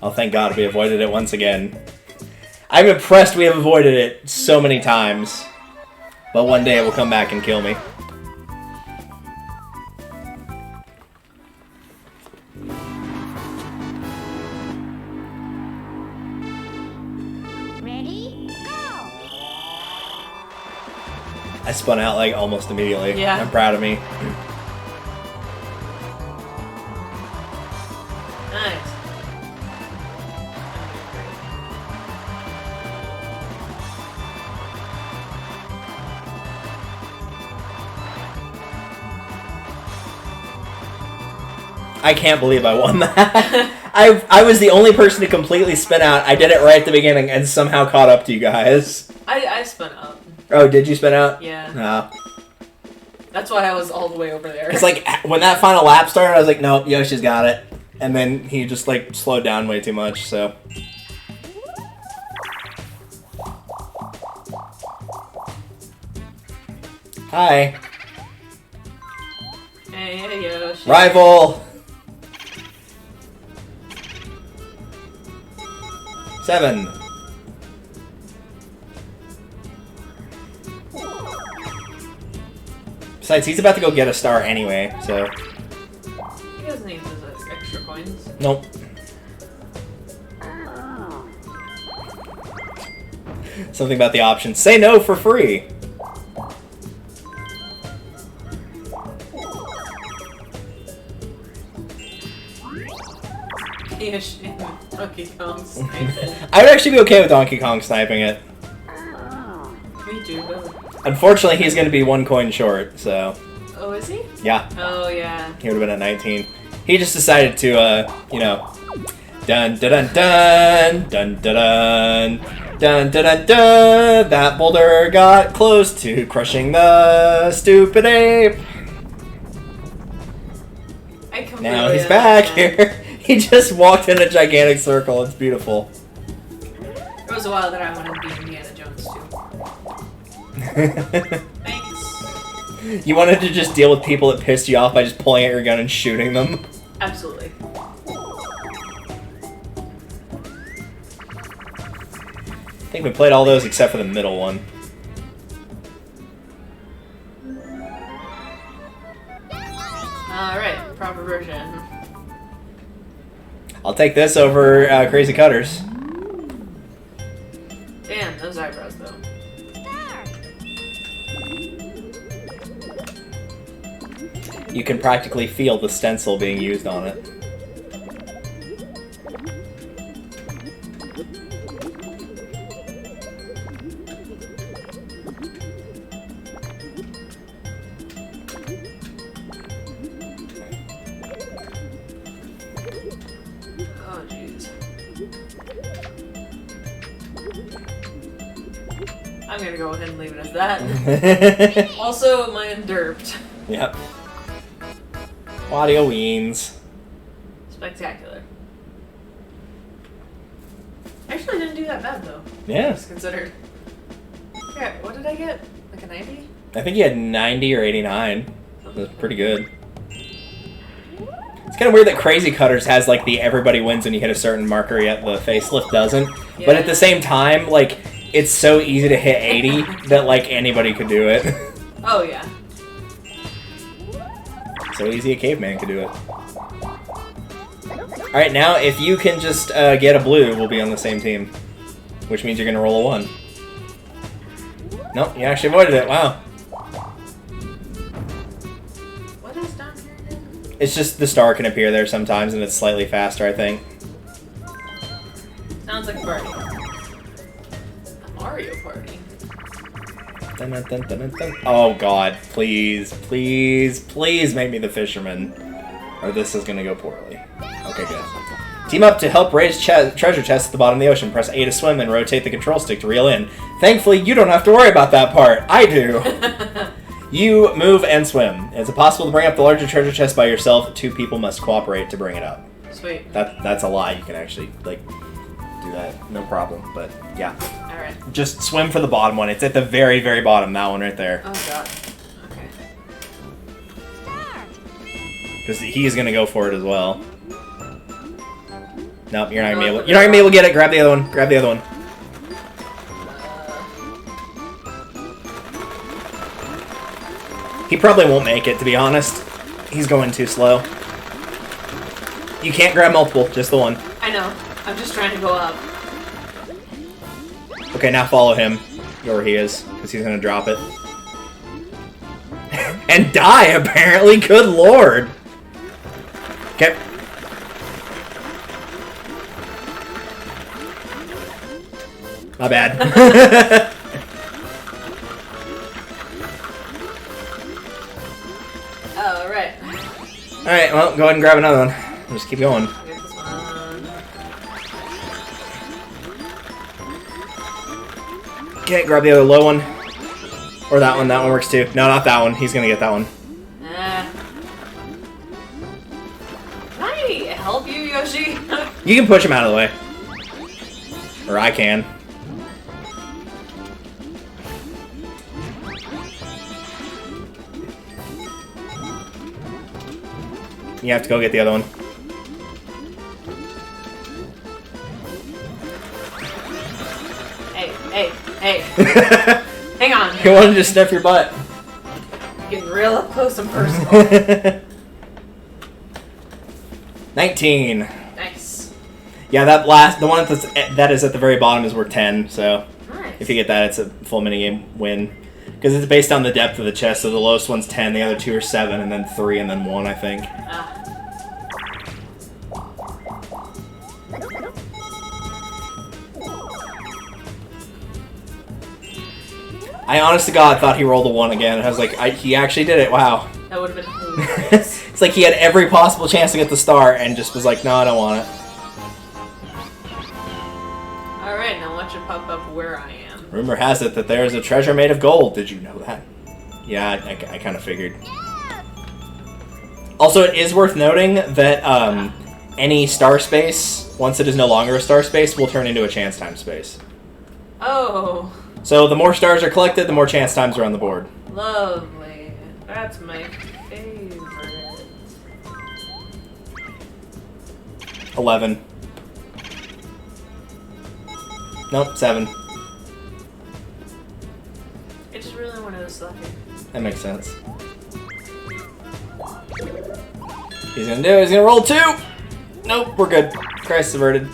Oh, thank God we avoided it once again. I'm impressed we have avoided it so many times. But one day it will come back and kill me. Ready? Go! I spun out like almost immediately. Yeah. I'm proud of me. Nice. I can't believe I won that. I was the only person to completely spin out. I did it right at the beginning and somehow caught up to you guys. I spun up. Oh, did you spin out? Yeah. No. That's why I was all the way over there. It's like, when that final lap started, I was like, nope, Yoshi's got it. And then he just, like, slowed down way too much, so. Hi. Hey, Yoshi. Rival! 7. Besides, he's about to go get a star anyway, so. He doesn't need those extra coins. Nope. Something about the option. Say no for free! Yoshi, Donkey Kong sniping. I would actually be okay with Donkey Kong sniping it. Me too, but... Unfortunately, he's going to be 1 coin short, so. Oh, is he? Yeah, Oh, yeah. he would have been at 19. He just decided to, you know. Dun dun dun dun dun dun dun dun dun dun. That boulder got close to crushing the stupid ape. I completely Now he's back understand. here. He just walked in a gigantic circle. It's beautiful. There was a while that I wanted to be Indiana Jones, too. Thanks. You wanted to just deal with people that pissed you off by just pulling out your gun and shooting them. Absolutely. I think we played all those except for the middle one. Alright, proper version. I'll take this over Crazy Cutters. Damn, those eyebrows, though. You can practically feel the stencil being used on it. I'm gonna go ahead and leave it at that. Also, mine derped. Yep. Audio Weens. Spectacular. Actually, I didn't do that bad though. Yeah. Just considered. Okay, what did I get? Like a 90? I think you had 90 or 89. That's pretty good. It's kind of weird that Crazy Cutters has like the everybody wins when you hit a certain marker, yet the facelift doesn't. Yeah. But at the same time, like, it's so easy to hit 80 that like anybody could do it. Oh yeah. So easy a caveman could do it. Alright, now if you can just get a blue, we'll be on the same team. Which means you're going to roll a 1. Nope, you actually avoided it. Wow. What is down here again? It's just the star can appear there sometimes, and it's slightly faster, I think. Sounds like a party. A Mario Party. Dun, dun, dun, dun, dun, dun. Oh god, please, please, please make me the fisherman. Or this is gonna go poorly. Okay, good. Team up to help raise treasure chests at the bottom of the ocean. Press A to swim and rotate the control stick to reel in. Thankfully, you don't have to worry about that part. I do. You move and swim. Is it possible to bring up the larger treasure chest by yourself? 2 people must cooperate to bring it up. Sweet. That's a lie. You can actually, like, do that. No problem. But, yeah. Alright. Just swim for the bottom one. It's at the very, very bottom. That one right there. Oh god. Okay. Because he's gonna go for it as well. Nope, you're not gonna be able. You're not gonna be able to get it. Grab the other one. Grab the other one. He probably won't make it, to be honest. He's going too slow. You can't grab multiple, just the one. I know. I'm just trying to go up. Okay, now follow him. Go where he is, because he's gonna drop it. And die, apparently. Good lord. Okay. My bad. Alright. Alright, well, go ahead and grab another one. Just keep going. I'll get this one. Okay, grab the other low one. Or that one. That one works too. No, not that one. He's gonna get that one. Can I help you, Yoshi? You can push him out of the way. Or I can. You have to go get the other one. Hey. Hang on. He wanted to sniff your butt. Getting real up close and personal. 19. Nice. Yeah, the one that is at the very bottom is worth 10, so Nice. if you get that, it's a full minigame win. Because it's based on the depth of the chest, so the lowest one's 10, the other 2 are 7, and then 3, and then 1, I think. I honest to God thought he rolled a 1 again. I was like, he actually did it, wow. That would have been hilarious. It's like he had every possible chance to get the star, and just was like, no, I don't want it. Alright, now watch it pop up where I am. Rumor has it that there is a treasure made of gold. Did you know that? Yeah, I kind of figured. Also, it is worth noting that any star space, once it is no longer a star space, will turn into a chance time space. Oh, So the more stars are collected, the more chance times are on the board. lovely. That's my favorite. 11. Nope, 7. I just really wanted to suck it. That makes sense. He's gonna do it. He's gonna roll 2! Nope, we're good. Christ averted.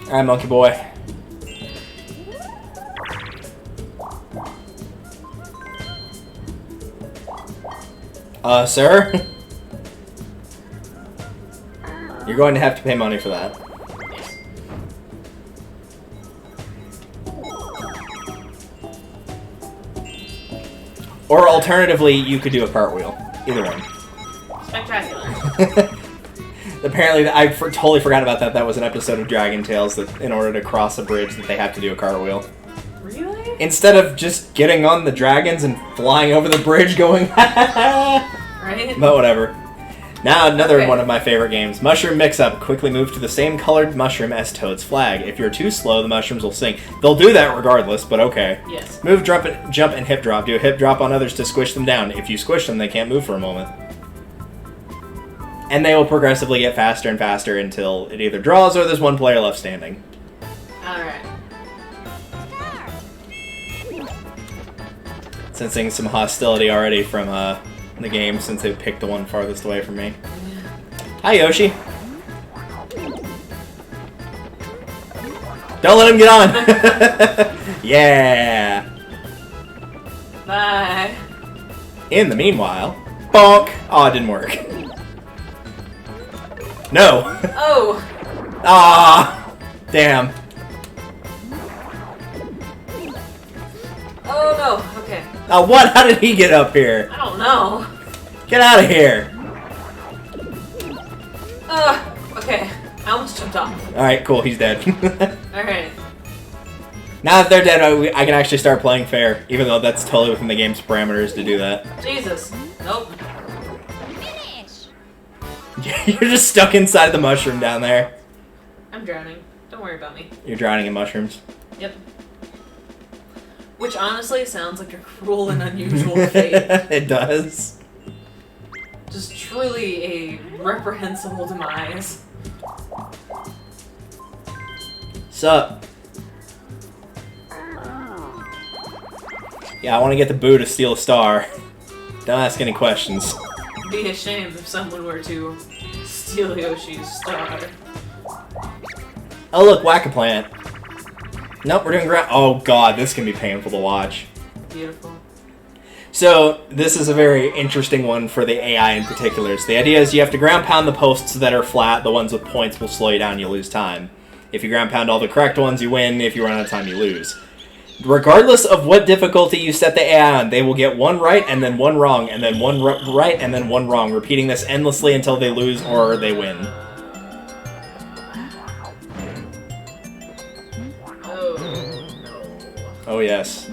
Alright, monkey boy. Sir? You're going to have to pay money for that. Or alternatively, you could do a cartwheel. Either one. Spectacular. Apparently, totally forgot about that. That was an episode of Dragon Tales that in order to cross a bridge that they have to do a cartwheel. Really? Instead of just getting on the dragons and flying over the bridge going Right? But whatever. Now another one of my favorite games. Mushroom Mix-Up. Quickly move to the same colored mushroom as Toad's flag. If you're too slow, the mushrooms will sink. They'll do that regardless, but okay. Yes. Move, jump, and hip drop. Do a hip drop on others to squish them down. If you squish them, they can't move for a moment. And they will progressively get faster and faster until it either draws or there's one player left standing. Alright. Sensing some hostility already from the game since they picked the one farthest away from me. Hi, Yoshi. Don't let him get on! Yeah! Bye. In the meanwhile, bonk! Oh, it didn't work. No! Oh! Ah! Damn. Oh no, okay. Oh, what? How did he get up here? I don't know. Get out of here! Okay. I almost jumped off. Alright, cool, he's dead. Alright. Now that they're dead, I can actually start playing fair, even though that's totally within the game's parameters to do that. Jesus. Nope. Finish. You're just stuck inside the mushroom down there. I'm drowning. Don't worry about me. You're drowning in mushrooms. Yep. Which honestly sounds like a cruel and unusual fate. It does. Just truly a reprehensible demise. Sup? Yeah, I want to get the boo to steal a star. Don't ask any questions. Be ashamed if someone were to steal Yoshi's star. Oh look, Whack-A-Plant. Nope, we're doing ground. Oh god, this can be painful to watch. Beautiful. So, this is a very interesting one for the AI in particular. So the idea is you have to ground pound the posts that are flat. The ones with points will slow you down, you lose time. If you ground pound all the correct ones, you win. If you run out of time, you lose. Regardless of what difficulty you set the AI on, they will get one right and then one wrong, and then one right and then one wrong, repeating this endlessly until they lose or they win. Oh, no. Oh yes.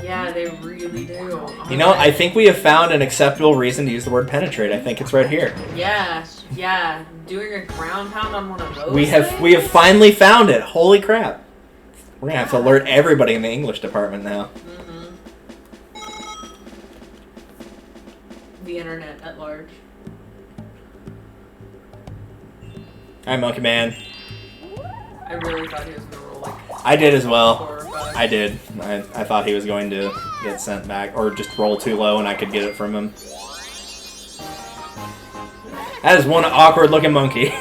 Yeah, they really do. You know, I think we have found an acceptable reason to use the word penetrate. I think it's right here. Yeah, yeah. Doing a ground pound on one of those. We have finally found it. Holy crap! We're gonna have to alert everybody in the English department now. Mm-hmm. The internet at large. Alright, Monkey Man. I really thought he was gonna roll like I did as well. 4 or 5. I did. I thought he was going to get sent back, or just roll too low and I could get it from him. That is one awkward-looking monkey.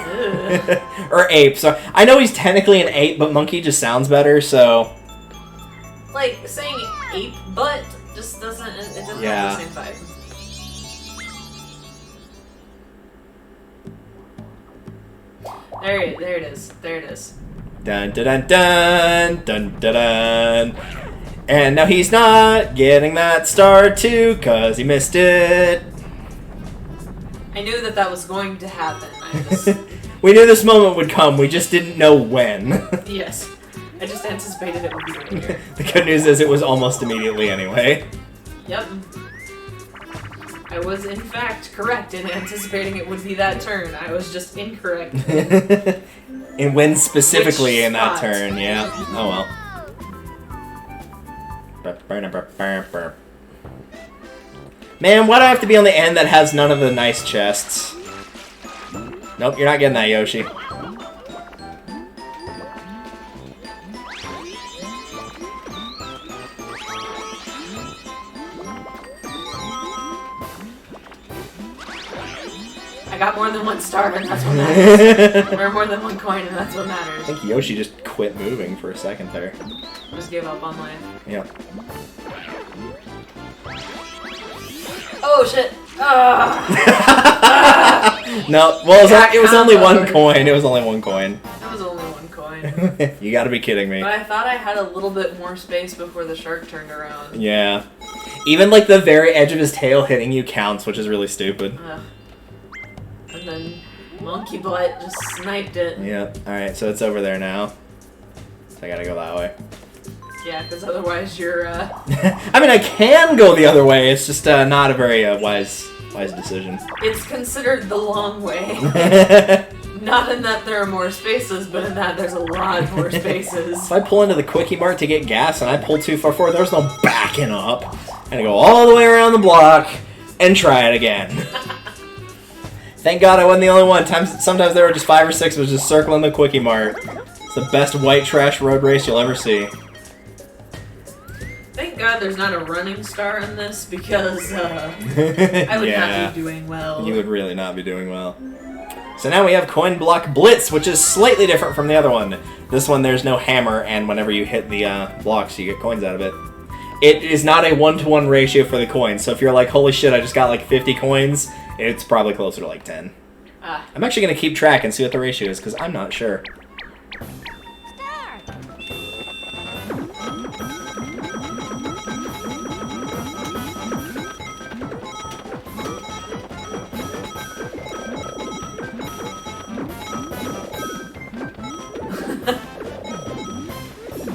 Or ape. So I know he's technically an ape, but monkey just sounds better, so... Like, saying ape butt just doesn't, it doesn't Yeah. have the same vibe. There it is. There it is. Dun dun dun dun dun dun dun. And now he's not getting that star too, cause he missed it. I knew that that was going to happen. I just, We knew this moment would come, we just didn't know when. yes. I just anticipated it would be right here. The good news is it was almost immediately anyway. Yep. I was in fact correct in anticipating it would be that turn. I was just incorrect. And when specifically Which in that spot? turn, yeah. Oh well. Man, why do I have to be on the end that has none of the nice chests? Nope, you're not getting that, Yoshi. I got more than one star, and that's what matters. Or more than one coin, and that's what I matters. think Yoshi just quit moving for a second there. Just give up on life. Yep. Oh shit! Ah! No, well, it was only one coin. It was only one coin. That was only one coin. coin. You gotta be kidding me. But I thought I had a little bit more space before the shark turned around. Yeah. Even like the very edge of his tail hitting you counts, which is really stupid. And then Monkey Butt just sniped it. Yeah. Alright, so it's over there now. So I gotta go that way. Yeah, because otherwise you're, I mean, I can go the other way. It's just not a very wise decision. It's considered the long way. Not in that there are more spaces, but in that there's a lot more spaces. If I pull into the Quickie Mart to get gas and I pull too far forward, there's no backing up. I'm gonna go all the way around the block and try it again. Thank God I wasn't the only one. Sometimes there were just 5 or 6 was just circling the Quickie Mart. It's the best white trash road race you'll ever see. Thank God there's not a running star in this, because I would not be doing well. You would really not be doing well. So now we have Coin Block Blitz, which is slightly different from the other one. This one, there's no hammer, and whenever you hit the blocks, you get coins out of it. It is not a 1-to-1 ratio for the coins, so if you're like, holy shit, I just got like 50 coins, it's probably closer to like 10. I'm actually going to keep track and see what the ratio is, because I'm not sure.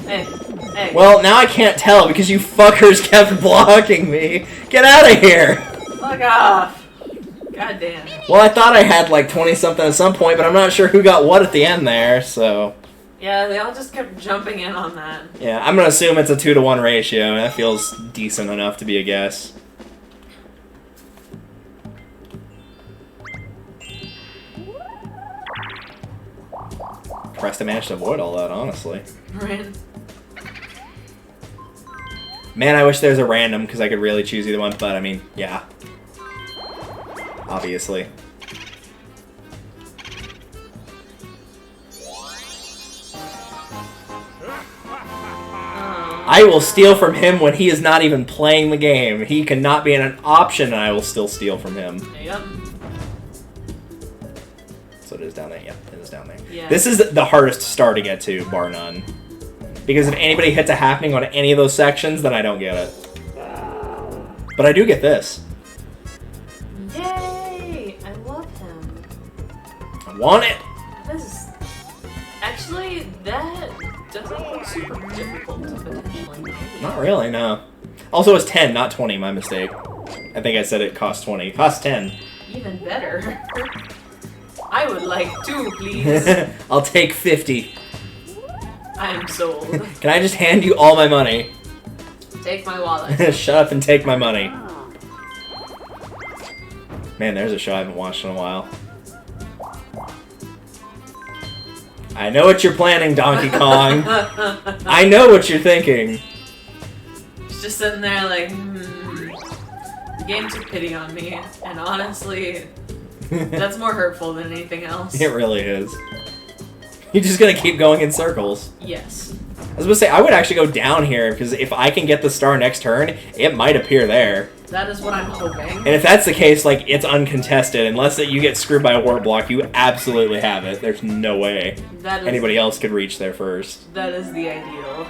Hey. Well, now I can't tell because you fuckers kept blocking me. Get out of here! Fuck off. God damn. Well, I thought I had like 20-something at some point, but I'm not sure who got what at the end there, so... Yeah, they all just kept jumping in on that. Yeah, I'm gonna assume it's a 2-to-1 ratio. That feels decent enough to be a guess. Impressed I managed to avoid all that, honestly. Right. Man, I wish there's a random, because I could really choose either one, but I mean, yeah. Obviously. I will steal from him when he is not even playing the game. He cannot be an option, and I will still steal from him. Yep. So it is down there. Yep, it is down there. Yeah. This is the hardest star to get to, bar none. Because if anybody hits a happening on any of those sections, then I don't get it. But I do get this. Yay! I love him. I want it! Actually, that doesn't look super difficult to potentially make. Not really, no. Also, it's 10, not 20, my mistake. I think I said it cost 20. It costs 10. Even better. I would like 2, please. I'll take 50. I am sold. Can I just hand you all my money? Take my wallet. Shut up and take my money. Man, there's a show I haven't watched in a while. I know what you're planning, Donkey Kong. I know what you're thinking. He's just sitting there like, The game took pity on me, and honestly, that's more hurtful than anything else. It really is. You're just gonna keep going in circles. Yes. I was gonna say, I would actually go down here, because if I can get the star next turn, it might appear there. That is what I'm hoping. And if that's the case, like, it's uncontested. Unless that you get screwed by a warp block, you absolutely have it. There's no way anybody else could reach there first. That is the ideal.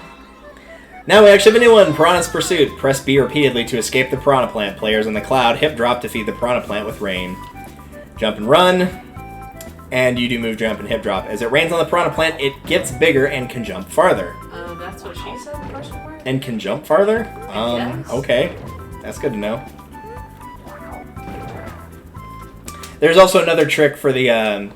Now we actually have a new one, Piranha's Pursuit. Press B repeatedly to escape the Piranha Plant. Players in the cloud hip drop to feed the Piranha Plant with rain. Jump and run. And you do move, jump, and hip drop. As it rains on the Piranha Plant, it gets bigger and can jump farther. That's what she said, question mark? And can jump farther? Yes. Okay. That's good to know. There's also another trick for the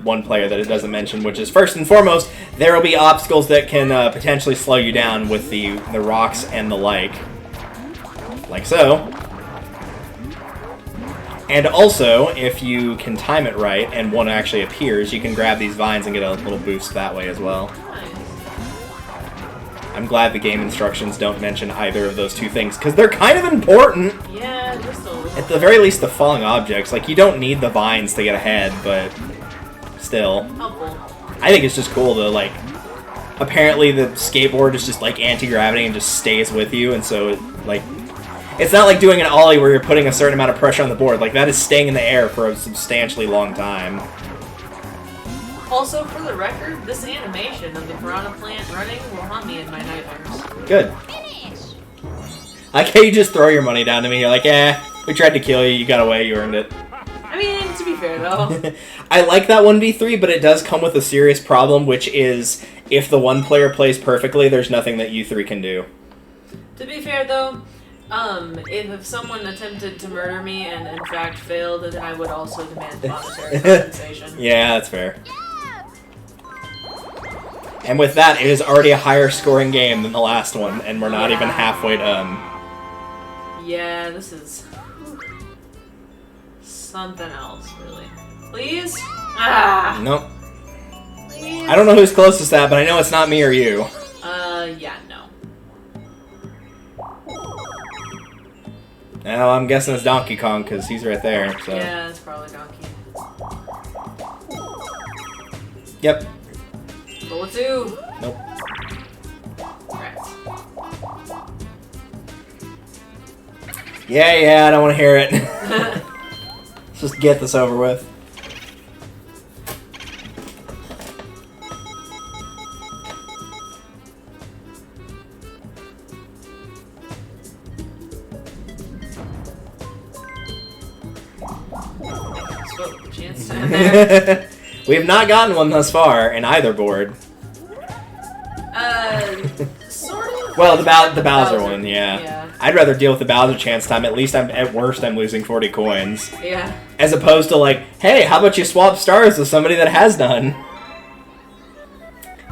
one player that it doesn't mention, which is, first and foremost, there will be obstacles that can potentially slow you down with the rocks and the like. Like so. And also, if you can time it right and one actually appears, you can grab these vines and get a little boost that way as well. Nice. I'm glad the game instructions don't mention either of those two things, because they're kind of important. Yeah, just a little. At the very least, the falling objects. Like, you don't need the vines to get ahead, but still. Helpful. I think it's just cool to, like, apparently the skateboard is just, like, anti-gravity and just stays with you, and so, like, it's not like doing an ollie where you're putting a certain amount of pressure on the board. Like, that is staying in the air for a substantially long time. Also, for the record, this animation of the piranha plant running will haunt me in my nightmares. Good. Finish. I like how you just throw your money down to me. You're like, we tried to kill you. You got away. You earned it. I mean, to be fair though. I like that 1v3, but it does come with a serious problem, which is if the one player plays perfectly, there's nothing that you three can do. To be fair though, if someone attempted to murder me and in fact failed, then I would also demand monetary compensation. Yeah, that's fair. And with that, it is already a higher scoring game than the last one, and we're not even halfway done. Yeah, this is something else, really. Please? Ah! Nope. Please? I don't know who's closest to that, but I know it's not me or you. Yeah, no. Now, I'm guessing it's Donkey Kong, because he's right there, so... Yeah, it's probably Donkey. Yep. Bullet 2! Nope. Rats. Yeah, I don't want to hear it. Let's just get this over with. Spoke chance in there. We have not gotten one thus far in either board. Sort of. Well, the Bowser one, yeah. I'd rather deal with the Bowser chance time. At least at worst I'm losing 40 coins. Yeah. As opposed to like, hey, how about you swap stars with somebody that has none?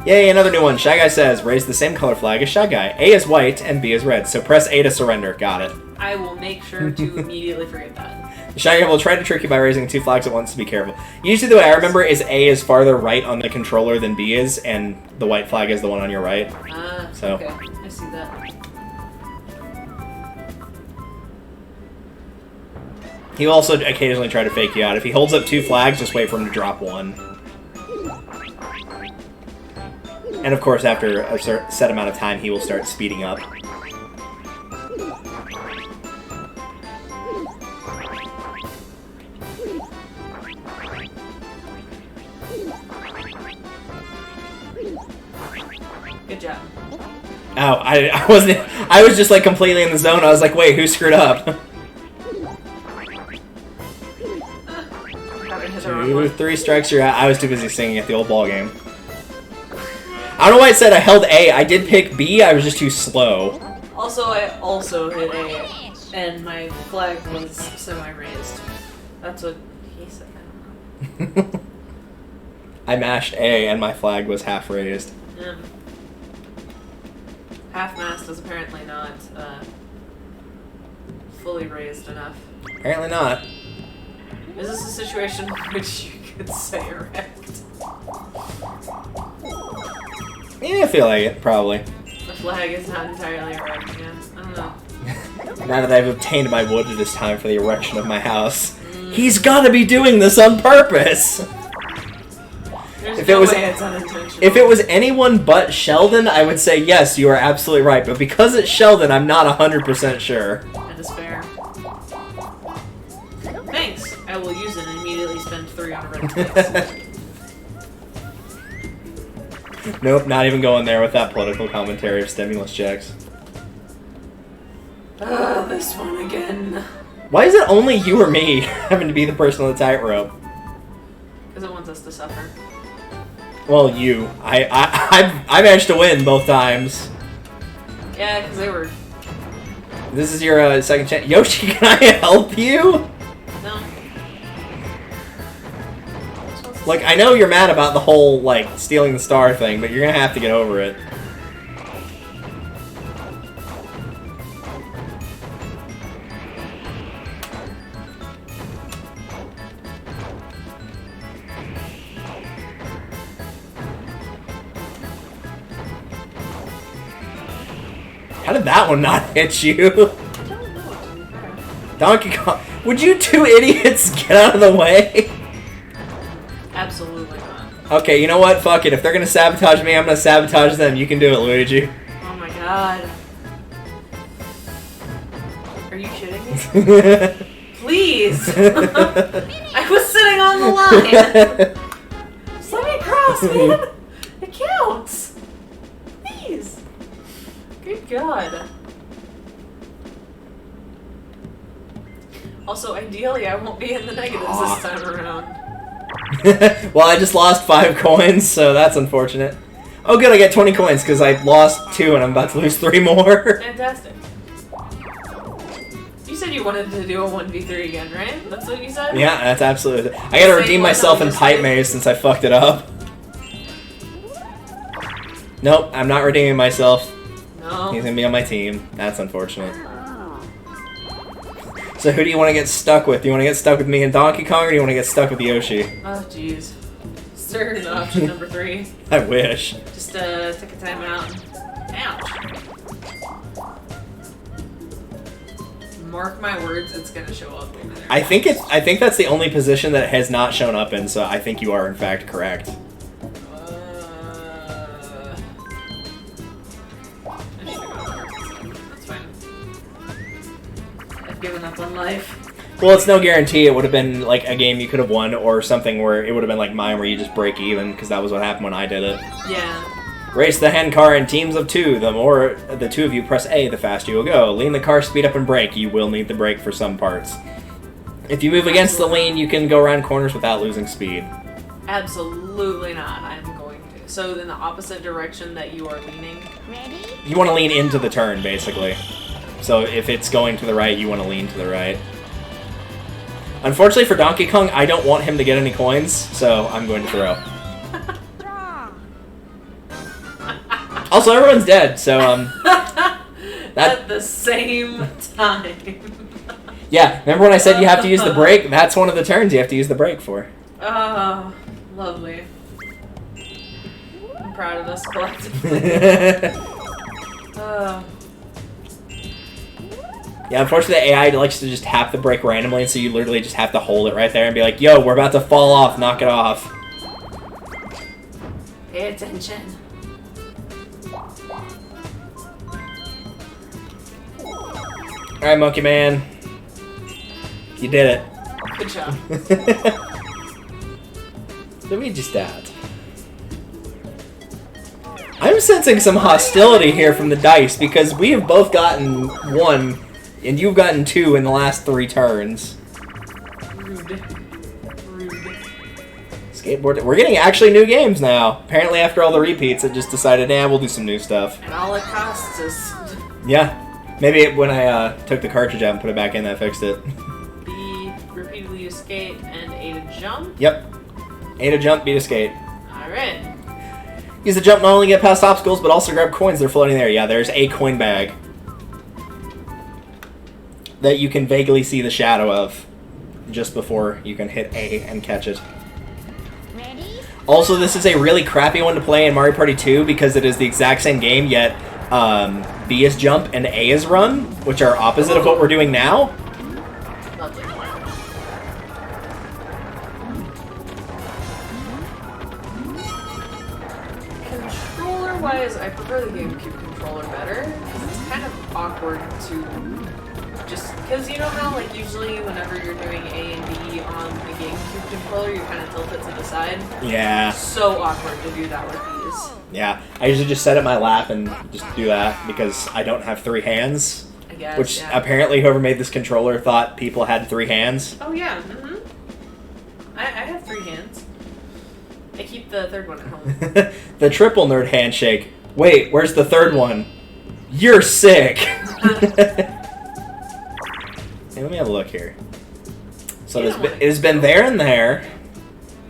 Yay, another new one. Shy Guy says, raise the same color flag as Shy Guy. A is white and B is red. So press A to surrender. Got it. I will make sure to immediately forget that. Shy Guy will try to trick you by raising 2 flags at once, to be careful. Usually the way I remember is A is farther right on the controller than B is, and the white flag is the one on your right. So. Okay, I see that. He'll also occasionally try to fake you out. If he holds up 2 flags, just wait for him to drop 1. And of course, after a set amount of time, he will start speeding up. Good job. Oh, I wasn't. I was just like completely in the zone. I was like, wait, who screwed up? 2, 3 strikes, you're out. I was too busy singing at the old ball game. I don't know why I said I held A. I did pick B. I was just too slow. Also, I also hit A, and my flag was semi-raised. That's what he said. I don't know. I mashed A, and my flag was half raised. Yeah. Half-mast is apparently not fully raised enough. Apparently not. Is this a situation in which you could say erect? Yeah, I feel like it, probably. The flag is not entirely erect, yeah. I don't know. Now that I've obtained my wood, it is time for the erection of my house. He's gotta be doing this on purpose! There's If no it was- way it's unintentional. If it was anyone but Sheldon, I would say, yes, you are absolutely right. But because it's Sheldon, I'm not 100% sure. That is fair. Thanks! I will use it and immediately spend 3 on a red face. Nope, not even going there with that political commentary of stimulus checks. This one again. Why is it only you or me having to be the person on the tightrope? Because it wants us to suffer. Well, you. I managed to win both times. Yeah, because they were... This is your second chance. Yoshi, can I help you? No. Like, I know you're mad about the whole, like, stealing the star thing, but you're gonna have to get over it. How did that one not hit you? I don't know, to be fair. Donkey Kong. Would you 2 idiots get out of the way? Absolutely not. Okay, you know what? Fuck it. If they're gonna sabotage me, I'm gonna sabotage them. You can do it, Luigi. Oh my god. Are you kidding me? Please! I was sitting on the line! Just let me cross! counts, man. It counts. Please. Good God. Also, ideally, I won't be in the negatives this time around. Well, I just lost 5 coins, so that's unfortunate. Oh, good, I get 20 coins because I lost 2 and I'm about to lose 3 more. Fantastic. You said you wanted to do a 1v3 again, right? That's what you said? Yeah, that's absolutely. I gotta redeem myself in Pipe Maze since I fucked it up. Nope, I'm not redeeming myself. No. He's gonna be on my team. That's unfortunate. So who do you want to get stuck with? Do you want to get stuck with me and Donkey Kong, or do you want to get stuck with Yoshi? Oh, jeez. Sir, option number 3. I wish. Just take a time out. Ouch. Mark my words, it's gonna show up over there. I think that's the only position that it has not shown up in, so I think you are in fact correct. I need to go to work. That's fine. I've given up on life. Well, it's no guarantee it would have been like a game you could have won, or something where it would have been like mine where you just break even, because that was what happened when I did it. Yeah. Race the hand car in teams of 2. The more the 2 of you press A, the faster you will go. Lean the car, speed up, and brake. You will need the brake for some parts. If you move against the lean, you can go around corners without losing speed. Absolutely not. I'm going to. So in the opposite direction that you are leaning. Ready? You want to lean into the turn, basically. So if it's going to the right, you want to lean to the right. Unfortunately for Donkey Kong, I don't want him to get any coins, so I'm going to throw. Draw. Also, everyone's dead, so, At the same time. Yeah, remember when I said you have to use the brake? That's one of the turns you have to use the brake for. Oh, lovely. I'm proud of us collectively. Yeah, unfortunately the AI likes to just tap the brake randomly, so you literally just have to hold it right there and be like, yo, we're about to fall off, knock it off. Pay attention. Alright, Monkey Man. You did it. Good job. Luigi stat. I'm sensing some hostility here from the dice, because we have both gotten 1, and you've gotten 2 in the last 3 turns. Rude. Rude. Skateboard. We're getting actually new games now. Apparently after all the repeats, it just decided, nah, we'll do some new stuff. And all it costs is Yeah. Maybe when I took the cartridge out and put it back in, that fixed it. B, repeatedly use skate, and A to jump. Yep. A to jump, B to skate. Alright. Use the jump not only get past obstacles, but also grab coins that are floating there. Yeah, there's a coin bag that you can vaguely see the shadow of just before you can hit A and catch it. Ready? Also, this is a really crappy one to play in Mario Party 2 because it is the exact same game, yet B is jump and A is run, which are opposite of what we're doing now. Lovely. Controller-wise, I prefer the GameCube controller better, because it's kind of awkward to just... Because you know how, like, usually whenever you're doing A and B on the GameCube controller, you kind of tilt it to the side? Yeah. So awkward to do that with these. Yeah. I usually just set it in my lap and just do that because I don't have 3 hands. I guess, Which yeah. apparently whoever made this controller thought people had 3 hands. Oh yeah, I have 3 hands. I keep the third one at home. The triple nerd handshake. Wait, where's the third one? You're sick! Hey, let me have a look here. So it has been there and there.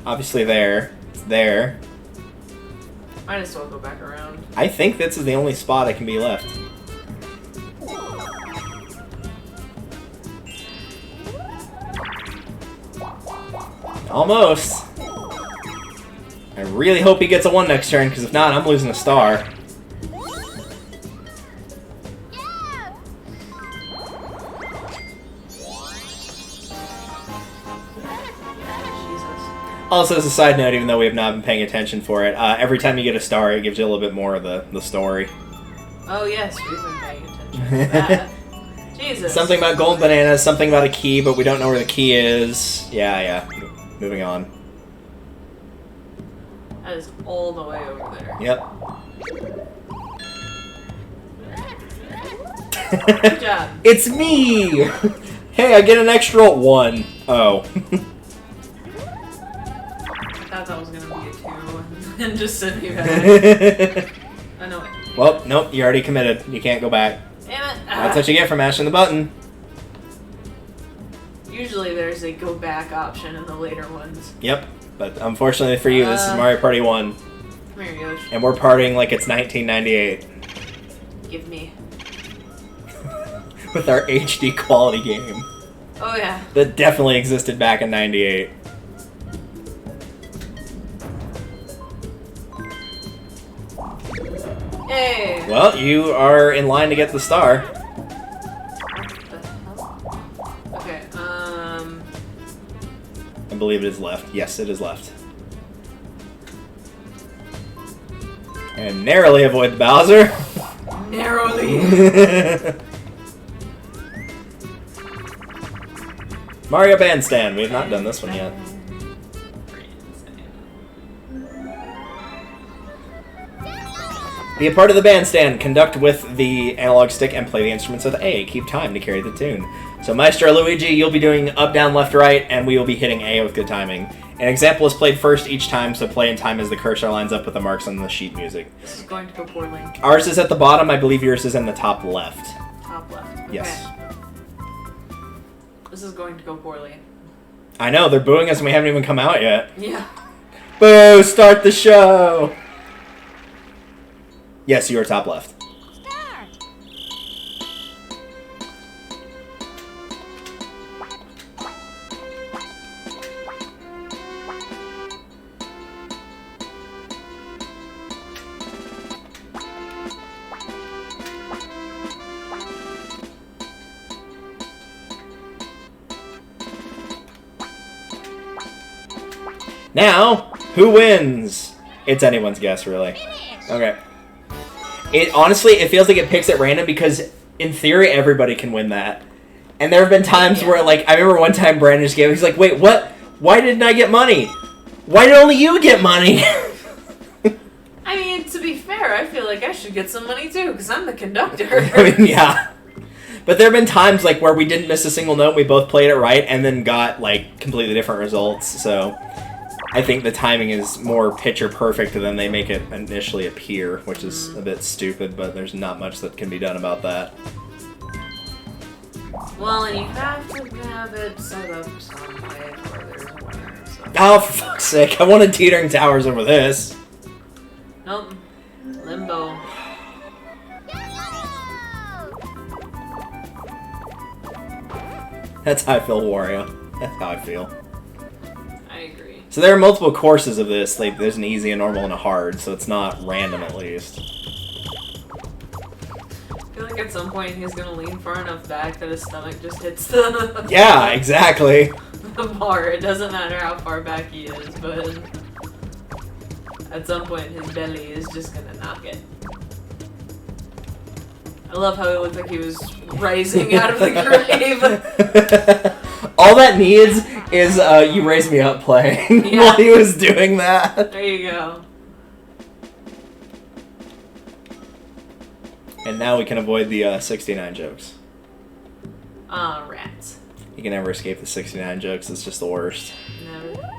Obviously there. It's there. Might as well go back around. I think this is the only spot I can be left. Almost. I really hope he gets a 1 next turn, because if not, I'm losing a star. Also, as a side note, even though we have not been paying attention for it, every time you get a star, it gives you a little bit more of the story. Oh yes, we've been paying attention to that. Jesus. Something about gold bananas, something about a key, but we don't know where the key is. Yeah. Moving on. That is all the way over there. Yep. Good job. It's me! Hey, I get an extra 1. Oh. I thought that was gonna be a 2 and just send me back. Oh, no, wait. Well, nope, you already committed. You can't go back. Damn it. That's what you get for mashing the button. Usually there's a go back option in the later ones. Yep, but unfortunately for you, this is Mario Party 1. Come here, Yosh. And we're partying like it's 1998. Give me. With our HD quality game. Oh, yeah. That definitely existed back in 98. Hey! Well, you are in line to get the star. What the hell? Okay, I believe it is left. Yes, it is left. And narrowly avoid the Bowser. narrowly. Mario Bandstand. We have not done this one yet. Be a part of the bandstand. Conduct with the analog stick and play the instruments with A. Keep time to carry the tune. So Maestro Luigi, you'll be doing up, down, left, right, and we will be hitting A with good timing. An example is played first each time, so play in time as the cursor lines up with the marks on the sheet music. This is going to go poorly. Ours is at the bottom. I believe yours is in the top left. Top left. Okay. Yes. This is going to go poorly. I know, they're booing us and we haven't even come out yet. Yeah. Boo! Start the show! Yes, you are top left. Star. Now, who wins? It's anyone's guess, really. Finish. Okay. It honestly, it feels like it picks at random because, in theory, everybody can win that. And there have been times where, like, I remember one time Brandon just gave, he's like, wait, what? Why didn't I get money? Why did only you get money? I mean, to be fair, I feel like I should get some money too, because I'm the conductor. I mean, yeah. But there have been times, like, where we didn't miss a single note, we both played it right, and then got, like, completely different results, so... I think the timing is more picture perfect than they make it initially appear, which is a bit stupid, but there's not much that can be done about that. Well, and you have to have it set up some way where there's a winner, so... Oh, for fuck's sake, I wanted Teetering Towers over this. Nope. Limbo. That's how I feel, Wario. That's how I feel. I agree. So there are multiple courses of this. Like, there's an easy, a normal, and a hard, so it's not random at least. I feel like at some point he's gonna lean far enough back that his stomach just hits the... Yeah, exactly. the bar. It doesn't matter how far back he is, but... at some point his belly is just gonna knock it. I love how it looked like he was rising out of the grave. All that needs is You Raise Me Up playing Yeah. while he was doing that. There you go. And now we can avoid the 69 jokes. Rats. You can never escape the 69 jokes, it's just the worst. Never.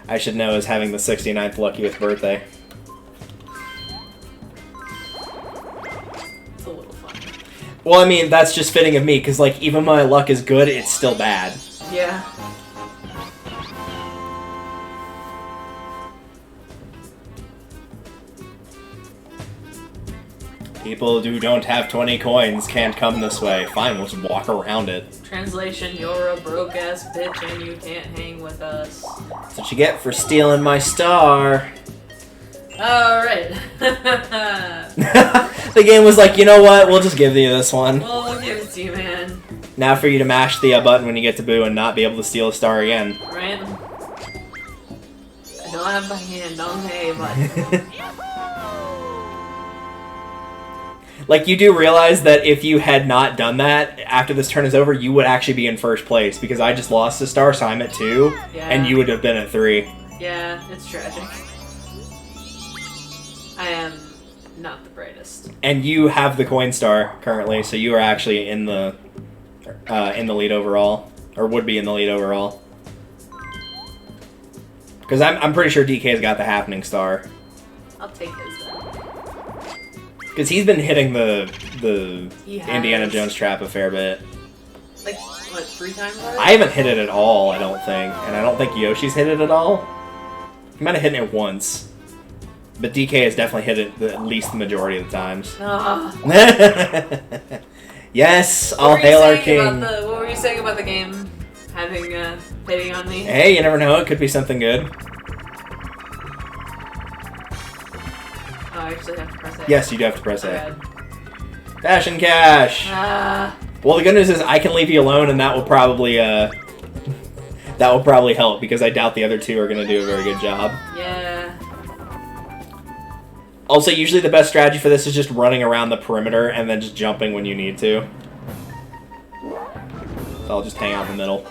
I should know as having the 69th luckiest birthday. It's a little fun. Well, I mean, that's just fitting of me, because, like, even my luck is good, it's still bad. Yeah. People who don't have 20 coins can't come this way. Fine, we'll just walk around it. Translation, you're a broke-ass bitch and you can't hang with us. That's what you get for stealing my star. Alright. The game was like, you know what, we'll just give you this one. Well, we'll give it to you, man. Now for you to mash the button when you get to Boo and not be able to steal a star again. Right? I don't have my hand on the A button. Like, you do realize that if you had not done that, after this turn is over, you would actually be in first place, because I just lost a star, so I'm at 2, Yeah. and you would have been at 3. Yeah, it's tragic. I am not the brightest. And you have the coin star currently, so you are actually in the lead overall, or would be in the lead overall. Because I'm pretty sure DK's got the happening star. I'll take his then. Because he's been hitting the He has. Indiana Jones trap a fair bit. Like, what, 3 times already? I haven't hit it at all, I don't think. And I don't think Yoshi's hit it at all. He might have hit it once. But DK has definitely hit it at least the majority of the times. Yes, all hail our king. What were you saying about the game having hitting on me? Hey, you never know, it could be something good. Oh, I actually have to press A. Yes, you do have to press Oh, A. God. Dash and cash! Well, the good news is I can leave you alone, and that will probably help, because I doubt the other two are going to do a very good job. Yeah. Also, usually the best strategy for this is just running around the perimeter and then just jumping when you need to. So I'll just hang out in the middle.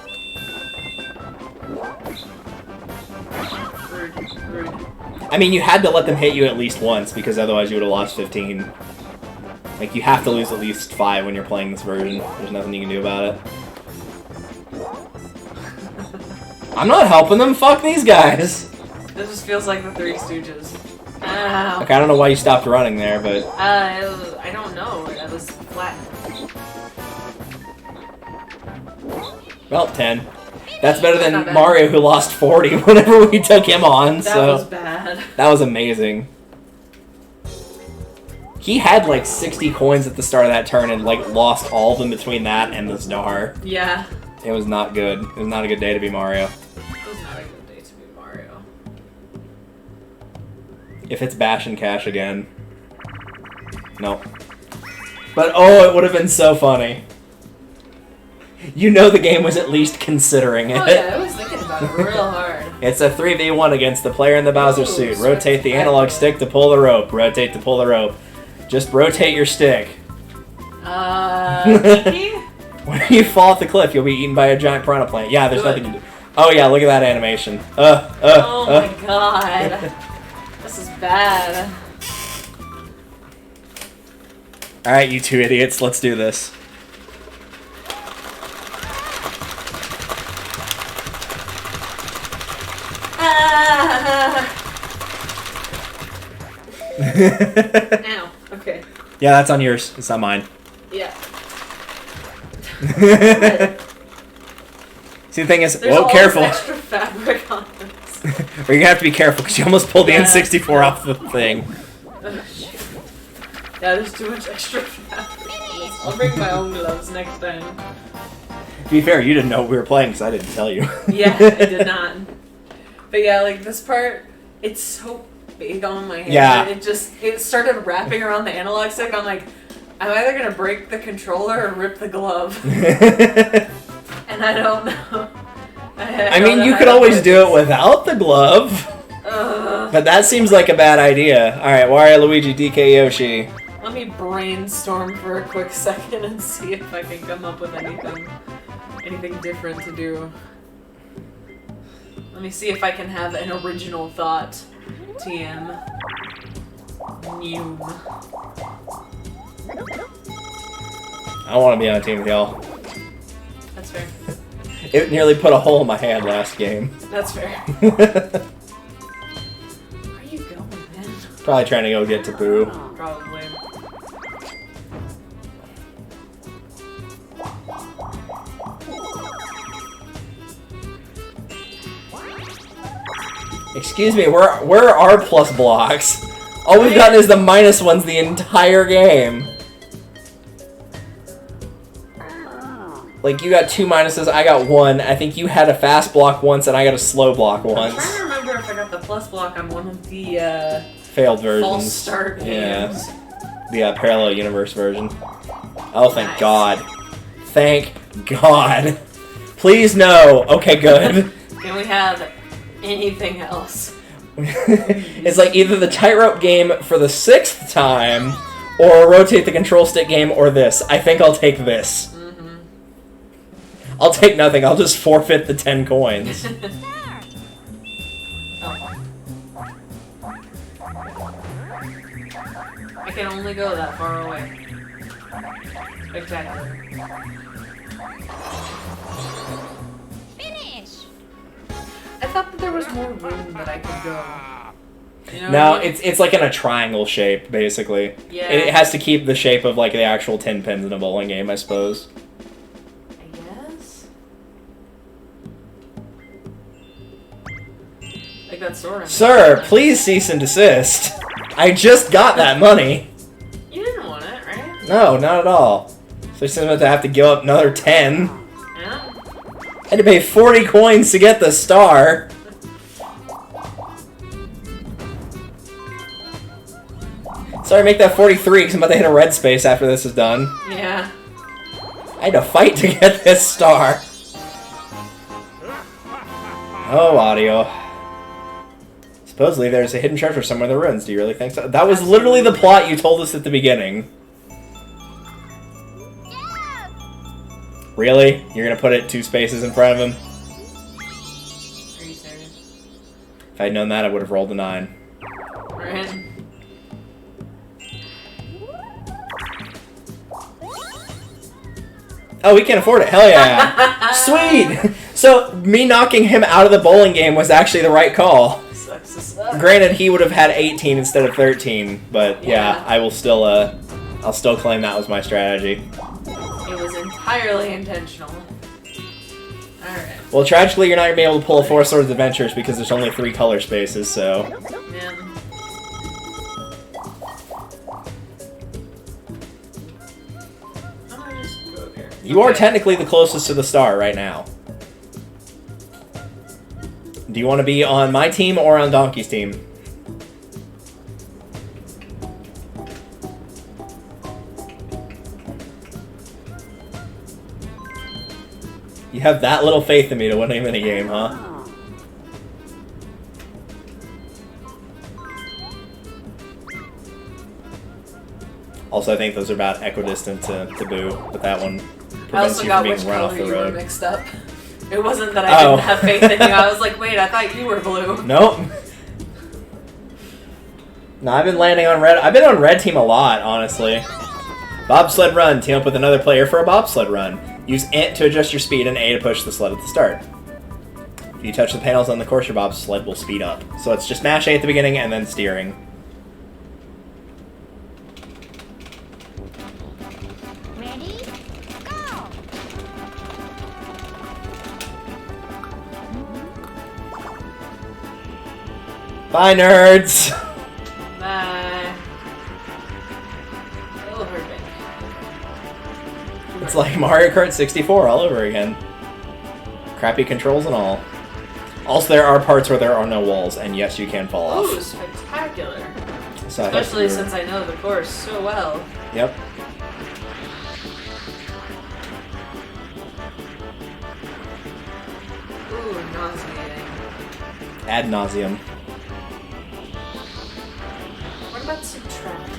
Rude. I mean, you had to let them hit you at least once, because otherwise you would have lost 15. Like, you have to lose at least 5 when you're playing this version. There's nothing you can do about it. I'm not helping them, fuck these guys! This just feels like the Three Stooges. Ow. Okay, I don't know why you stopped running there, but... I don't know. I was flat. Well, 10. That's better Not than bad. Mario, who lost 40 whenever we took him on, That so... was bad. That was amazing. He had like 60 coins at the start of that turn and like lost all of them between that and the star. Yeah. It was not good. It was not a good day to be Mario. It was not a good day to be Mario. If it's bash and cash again. No. But oh, it would have been so funny. You know the game was at least considering it. Oh yeah, I was thinking about it real hard. It's a 3v1 against the player in the Bowser Ooh, suit. so Rotate the analog stick to pull the rope. Rotate to pull the rope. Just rotate your stick. Kiki? When you fall off the cliff, you'll be eaten by a giant piranha plant. Yeah, there's Good. nothing to do. Oh yeah, look at that animation. Oh my god. This is bad. Alright, you two idiots, let's do this. Now, okay. Yeah, that's on yours. It's not mine. Yeah. See, the thing is, There's whoa, all careful. this extra fabric on this. Or you're gonna have to be careful because you almost pulled the Yeah. N64 off the thing. Oh, shit. Yeah, there's too much extra fabric on this. I'll bring my own gloves next time. To be fair, you didn't know what we were playing because I didn't tell you. Yeah, I did not. But yeah, like this part, it's so big on my hand. Yeah. It started wrapping around the analog stick. And I'm like, I'm either gonna break the controller or rip the glove. And I don't know. I mean, you could always do it without the glove. But that seems like a bad idea. Alright, Wario, Luigi, DK, Yoshi. Let me brainstorm for a quick second and see if I can come up with anything different to do. Let me see if I can have an original thought. TM. New. I want to be on a team with y'all. That's fair. It nearly put a hole in my hand last game. That's fair. Where are you going, man? Probably trying to go get Taboo. Probably. Excuse me, where are our plus blocks? All we've gotten is the minus ones the entire game. Like, you got 2 minuses, I got 1. I think you had a fast block once, and I got a slow block I'm once. trying to remember if I got the plus block on one of the Failed versions. false start games. Yeah, the parallel universe version. Oh, thank Nice. God. Thank God. Please no. Okay, good. Can we have anything else? It's like either the tightrope game for the 6th time, or rotate the control stick game, or this. I think I'll take this. Mm-hmm. I'll take nothing. I'll just forfeit the 10 coins. Oh can only go that far away. Spectacular. Finish. I thought that there was more room that I could go. You know No, what I mean? it's like in a triangle shape, basically. Yeah. It has to keep the shape of like the actual 10 pins in a bowling game, I suppose. I guess. Like that sword. Sir, please cease and desist. I just got that money. You didn't want it, right? No, not at all. So I'm about to have to give up another 10. Yeah. I had to pay 40 coins to get the star. Sorry, make that 43 because I'm about to hit a red space after this is done. Yeah. I had to fight to get this star. Oh, audio. Supposedly there's a hidden treasure somewhere in the ruins. Do you really think so? That was literally the plot you told us at the beginning. Yeah. Really? You're gonna put it 2 spaces in front of him? Are you serious? If I'd known that, I would have rolled a 9. Right? Oh, we can afford it. Hell yeah. Sweet! So, me knocking him out of the bowling game was actually the right call. Sucks to suck. Granted, he would have had 18 instead of 13, but yeah, Yeah. I will still, I'll still claim that was my strategy. It was entirely intentional. Alright. Well, tragically, you're not going to be able to pull a 4 Swords Adventures because there's only 3 color spaces, so... Man. How do I just go up here? You are Okay. technically the closest to the star right now. Do you want to be on my team or on Donkey's team? You have that little faith in me to win a minigame, huh? Also, I think those are about equidistant to boo, but that one I prevents also you got from which being run off color the you were road. mixed up. It wasn't that I Oh. didn't have faith in you. I was like, wait, I thought you were blue. Nope. No, I've been landing on red. I've been on red team a lot, honestly. Bobsled run. Team up with another player for a bobsled run. Use Int to adjust your speed and A to push the sled at the start. If you touch the panels on the course, your bobsled will speed up. So it's just mash A at the beginning and then steering. Ready? Go. Bye, nerds! Bye. It'll hurt me. It's like Mario Kart 64 all over again. Crappy controls and all. Also, there are parts where there are no walls, and yes, you can fall Ooh, off. spectacular. So I hope Especially you're- since I know the course so well. Yep. Ooh, nauseating. Ad nauseum. What about subtract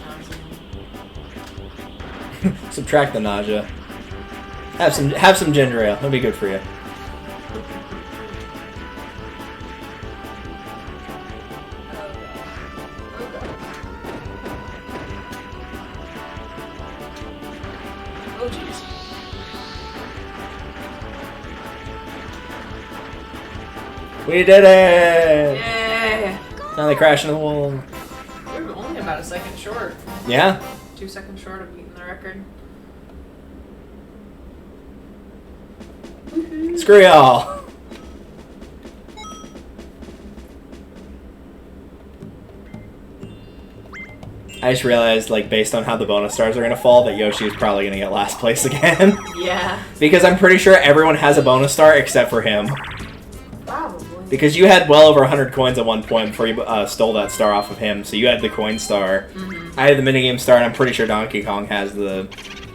nauseating? Subtract the nausea. Have some ginger ale. That'll be good for you. Oh god. Oh jeez. We did it! Yay! Now they crash into the wall. We're only about a second short. Yeah? 2 seconds short of beating the record. Screw y'all. I just realized, like, based on how the bonus stars are gonna fall, that Yoshi is probably gonna get last place again. Yeah, Because I'm pretty sure everyone has a bonus star except for him. probably. Because you had well over 100 coins at one point before you stole that star off of him, so you had the coin star. Mm-hmm. I had the minigame star, and I'm pretty sure Donkey Kong has the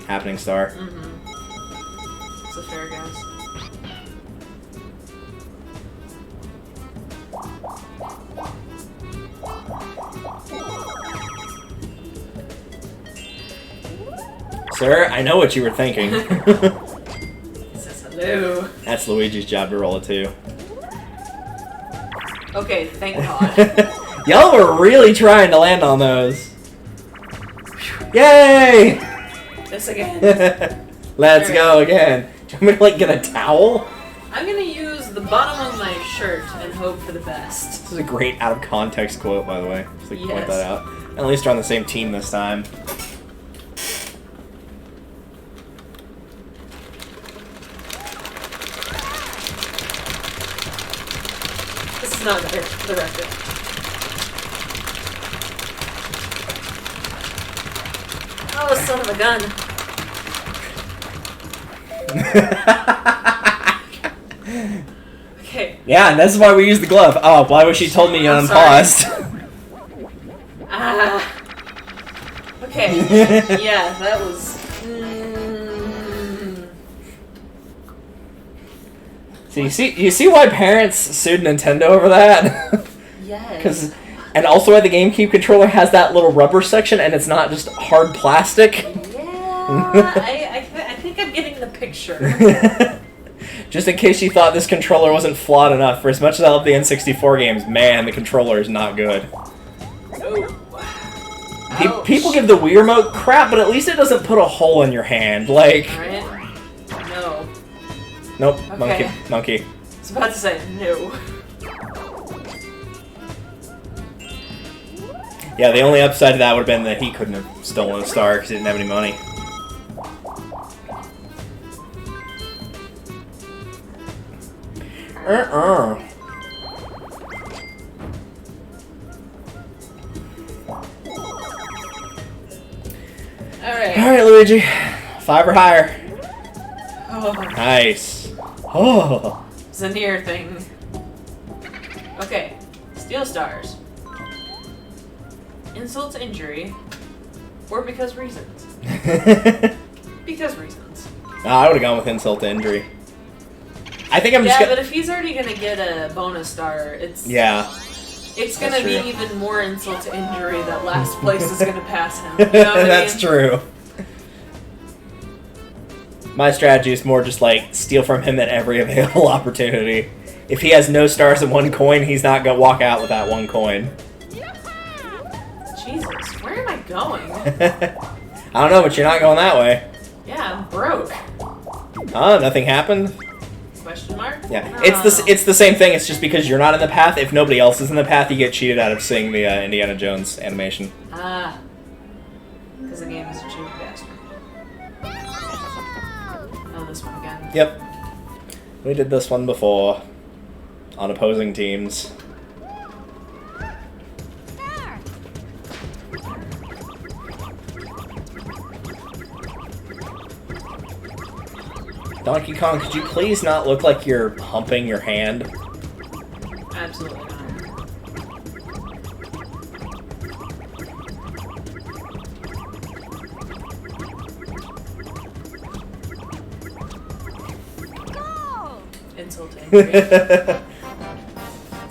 happening star. Mm-hmm. It's a fair guess. Sir, I know what you were thinking. It says hello. That's Luigi's job to roll it too. Okay, thank God. Y'all were really trying to land on those. Yay! This again. Let's go again. Do you want me to, like, get a towel? I'm gonna use the bottom of my shirt and hope for the best. This is a great out-of-context quote, by the way. Just like, point Yes. that out. At least we're on the same team this time. This is not good for the record. Oh, son of a gun. Okay. Yeah, and this is why we use the glove. Oh, why was she told me you I'm unpaused? Ah. Okay. Yeah, that was. So you see why parents sued Nintendo over that? Yes. And also why the GameCube controller has that little rubber section and it's not just hard plastic. Yeah, I think I'm getting the picture. Just in case you thought this controller wasn't flawed enough, for as much as I love the N64 games, man, the controller is not good. Oh. People give the Wii Remote crap, but at least it doesn't put a hole in your hand. Like, Right? No. nope, Okay. monkey. I was about to say no. Yeah, the only upside to that would have been that he couldn't have stolen a star because he didn't have any money. Alright. Alright, Luigi. 5 or higher. Oh, Nice. Oh. it's a near thing. Okay. Steel stars. Insult to injury. Or because reasons. Because reasons. I would have gone with insult to injury. I think I'm just Yeah, gonna... but if he's already gonna get a bonus star, it's Yeah. it's gonna That's be true. even more insult to injury that last place is gonna pass him. You know what I That's mean? true. My strategy is more just like steal from him at every available opportunity. If he has no stars and 1 coin, he's not gonna walk out with that 1 coin. Jesus, where am I going? I don't know, but you're not going that way. Yeah, I'm broke. Oh, nothing happened? Question mark? Yeah, No. it's the same thing. It's just because you're not in the path. If nobody else is in the path, you get cheated out of seeing the Indiana Jones animation. Ah. Because the game is a cheap bastard. Oh, this one again. Yep. We did this one before. On opposing teams. There. Donkey Kong, could you please not look like you're pumping your hand? Absolutely not. Go. Insult to injury. It's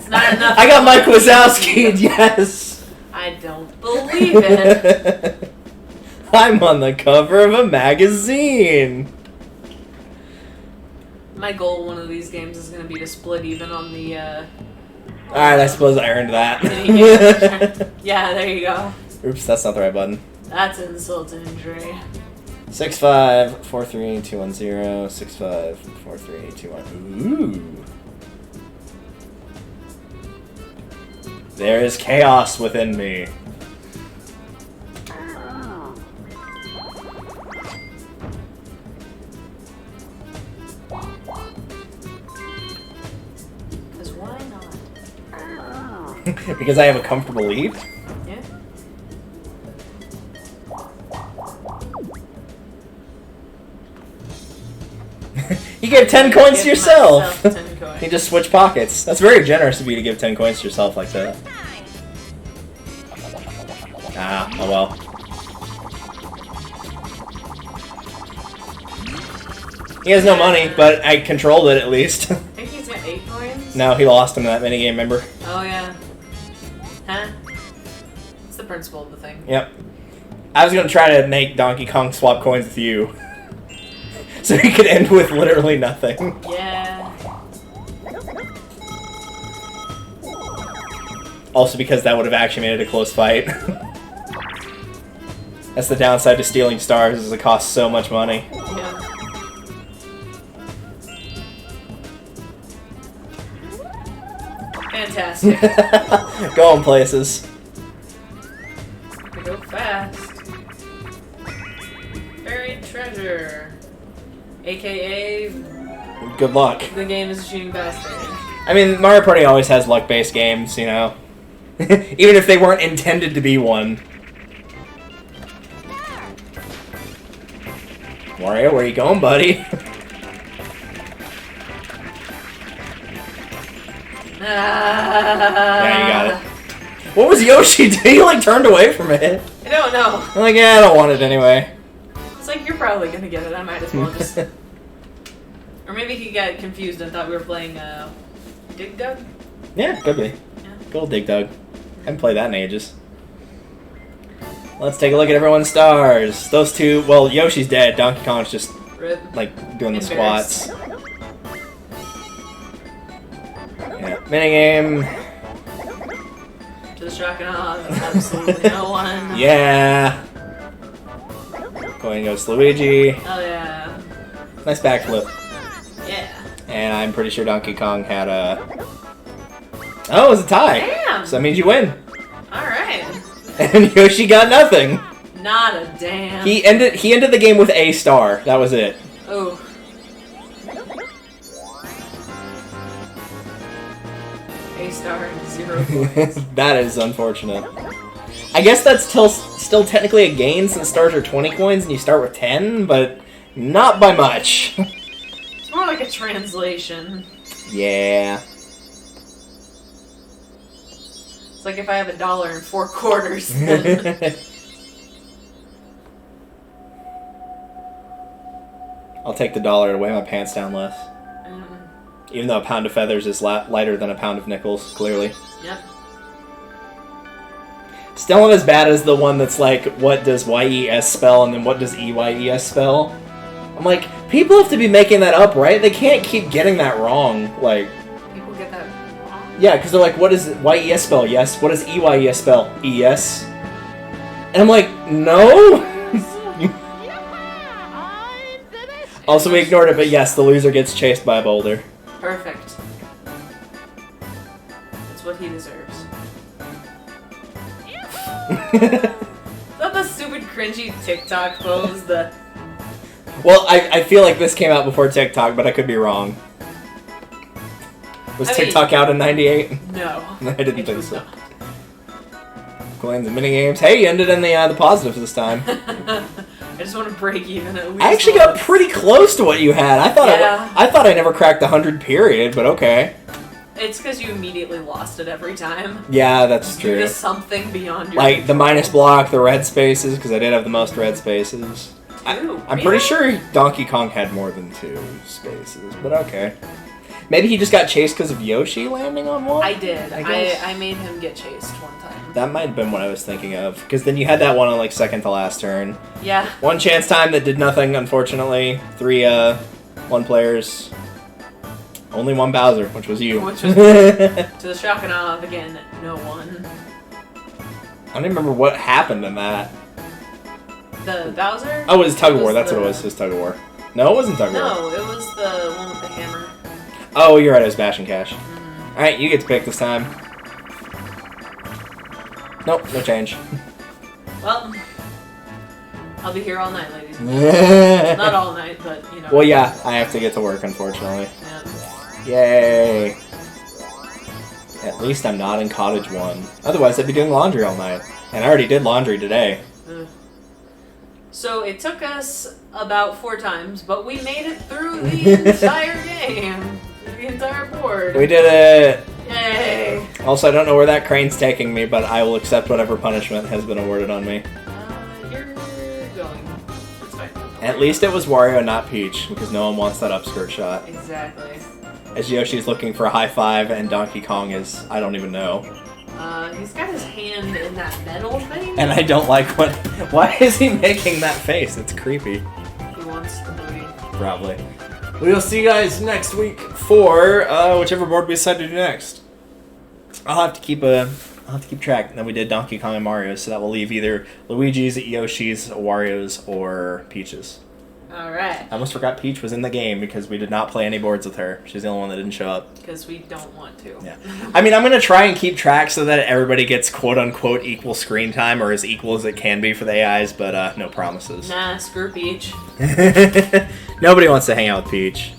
not enough. I got Mike Wazowski, yes! I don't believe it. I'm on the cover of a magazine! My goal one of these games is going to be to split even on the, Alright, I suppose I earned that. Yeah, there you go. Oops, that's not the right button. That's insult to injury. 6543210 6543210. Ooh. There is chaos within me. Because why not? Because I have a comfortable lead? Yeah. You gave 10 coins to Give yourself! myself 10 coins. You just switch pockets. That's very generous of you to give 10 coins to yourself like that. Time. Ah, oh well. He has no money, but I controlled it at least. I think he's got 8 coins? No, he lost him in that minigame, remember? Oh, yeah. Huh? It's the principle of the thing. Yep. I was gonna try to make Donkey Kong swap coins with you. So he could end with literally nothing. Yeah. Also because that would have actually made it a close fight. That's the downside to stealing stars, is it costs so much money. Yeah. Fantastic. Going places. We go fast. Buried treasure. AKA, Good luck. the game is a shooting bastard. I mean, Mario Party always has luck-based games, you know? Even if they weren't intended to be one. Mario, where you going, buddy? Yeah, you got it. What was Yoshi doing? He, like, turned away from it. I don't know. I'm like, yeah, I don't want it anyway. It's like, you're probably gonna get it. I might as well just... Or maybe he got confused and thought we were playing, Dig Dug? Yeah, could be. Yeah. Good old Dig Dug. Haven't played that in ages. Let's take a look at everyone's stars. Those two, well, Yoshi's dead. Donkey Kong's just, Rip. like, doing the Embarrassed. squats. Yeah, minigame. To the shock and awe of absolutely no one. Yeah. Going goes Luigi. Oh, yeah. Nice backflip. Yeah. And I'm pretty sure Donkey Kong had a... Oh, it was a tie. Damn! So that means you win. Alright. And Yoshi got nothing. Not a damn. He ended the game with a star. That was it. Oh. A star and 0 points. That is unfortunate. I guess that's still technically a gain since stars are 20 coins and you start with 10, but not by much. It's more like a translation. Yeah. It's like if I have $1 and 4 quarters. Then... I'll take the dollar to weigh my pants down less. Even though a pound of feathers is lighter than a pound of nickels, clearly. Yep. Still not as bad as the one that's like, what does YES spell and then what does EYES spell? I'm like, people have to be making that up, right? They can't keep getting that wrong. Like, People get that wrong. yeah, because they're like, what does YES spell? Yes. What does EYES spell? ES. And I'm like, no? Also, we ignored it, but yes, the loser gets chased by a boulder. Perfect. That's what he deserves. Is that the stupid cringy TikTok pose? Well, I feel like this came out before TikTok, but I could be wrong. Was I mean- TikTok out in 98? No. I didn't it think was so. not. Coins and minigames. Hey, you ended in the positives this time. I just want to break even at least. I actually got once. pretty close to what you had. I thought Yeah. I thought I never cracked the 100 period, but okay. It's because you immediately lost it every time. Yeah, that's Due true. to something beyond your Like the minus block, the red spaces, because I did have the most red spaces. Two. I'm Yeah. pretty sure Donkey Kong had more than 2 spaces, but okay. Maybe he just got chased because of Yoshi landing on one? I did. I guess. I made him get chased one time. That might have been what I was thinking of, because then you had that one on like second to last turn. Yeah. One chance time that did nothing, unfortunately. 3 one players. Only one Bowser, which was you. Which was to the shock and awe of, again, no one. I don't even remember what happened in that. The Bowser? Oh, it was Tug of War. It was That's what it was. It was Tug of War. No, it wasn't Tug of War. No, it was the one with the hammer. Oh, you're right. It was Bash and Cash. Alright, you get to pick this time. Nope, no change. Well, I'll be here all night, ladies and gentlemen. Not all night, but, you know. Well, yeah, I have to get to work, unfortunately. Yeah. Yay. At least I'm not in Cottage 1. Otherwise, I'd be doing laundry all night. And I already did laundry today. Ugh. So it took us about 4 times, but we made it through the entire game. The entire board. We did it! Yay! Also, I don't know where that crane's taking me, but I will accept whatever punishment has been awarded on me. You're going. It's fine. At least it was Wario and not Peach, because no one wants that upskirt shot. Exactly. As Yoshi's looking for a high five, and Donkey Kong is, I don't even know. He's got his hand in that metal thing. And I don't like what... Why is he making that face? It's creepy. He wants the booty. Probably. We will see you guys next week for whichever board we decide to do next. I'll have to keep a I'll have to keep track. Then we did Donkey Kong and Mario, so that will leave either Luigi's, Yoshi's, Wario's, or Peach's. Alright. I almost forgot Peach was in the game because we did not play any boards with her. She's the only one that didn't show up. Because we don't want to. Yeah. I mean, I'm going to try and keep track so that everybody gets quote-unquote equal screen time, or as equal as it can be for the AIs, but no promises. Nah, screw Peach. Nobody wants to hang out with Peach.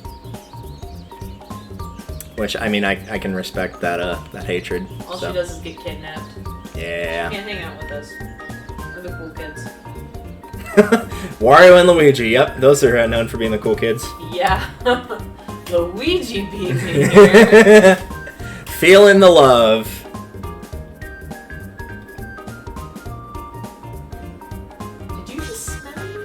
Which, I mean, I can respect that that hatred. All she does is get kidnapped. Yeah. She can't hang out with us. We're the cool kids. Wario and Luigi, yep, those are known for being the cool kids. Yeah. Luigi beat me here. Feeling the love. Did you just smell me?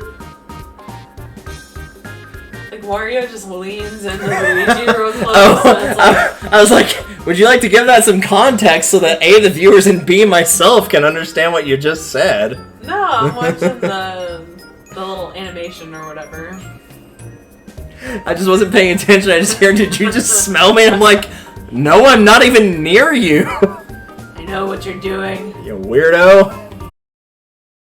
Like Wario just leans into Luigi real close. Oh, And it's like, I was like, would you like to give that some context so that A, the viewers, and B, myself can understand what you just said? no, I'm watching the little animation or whatever. I just wasn't paying attention. I just heard, did you just smell me? And I'm like, no, I'm not even near you. I know what you're doing. You weirdo.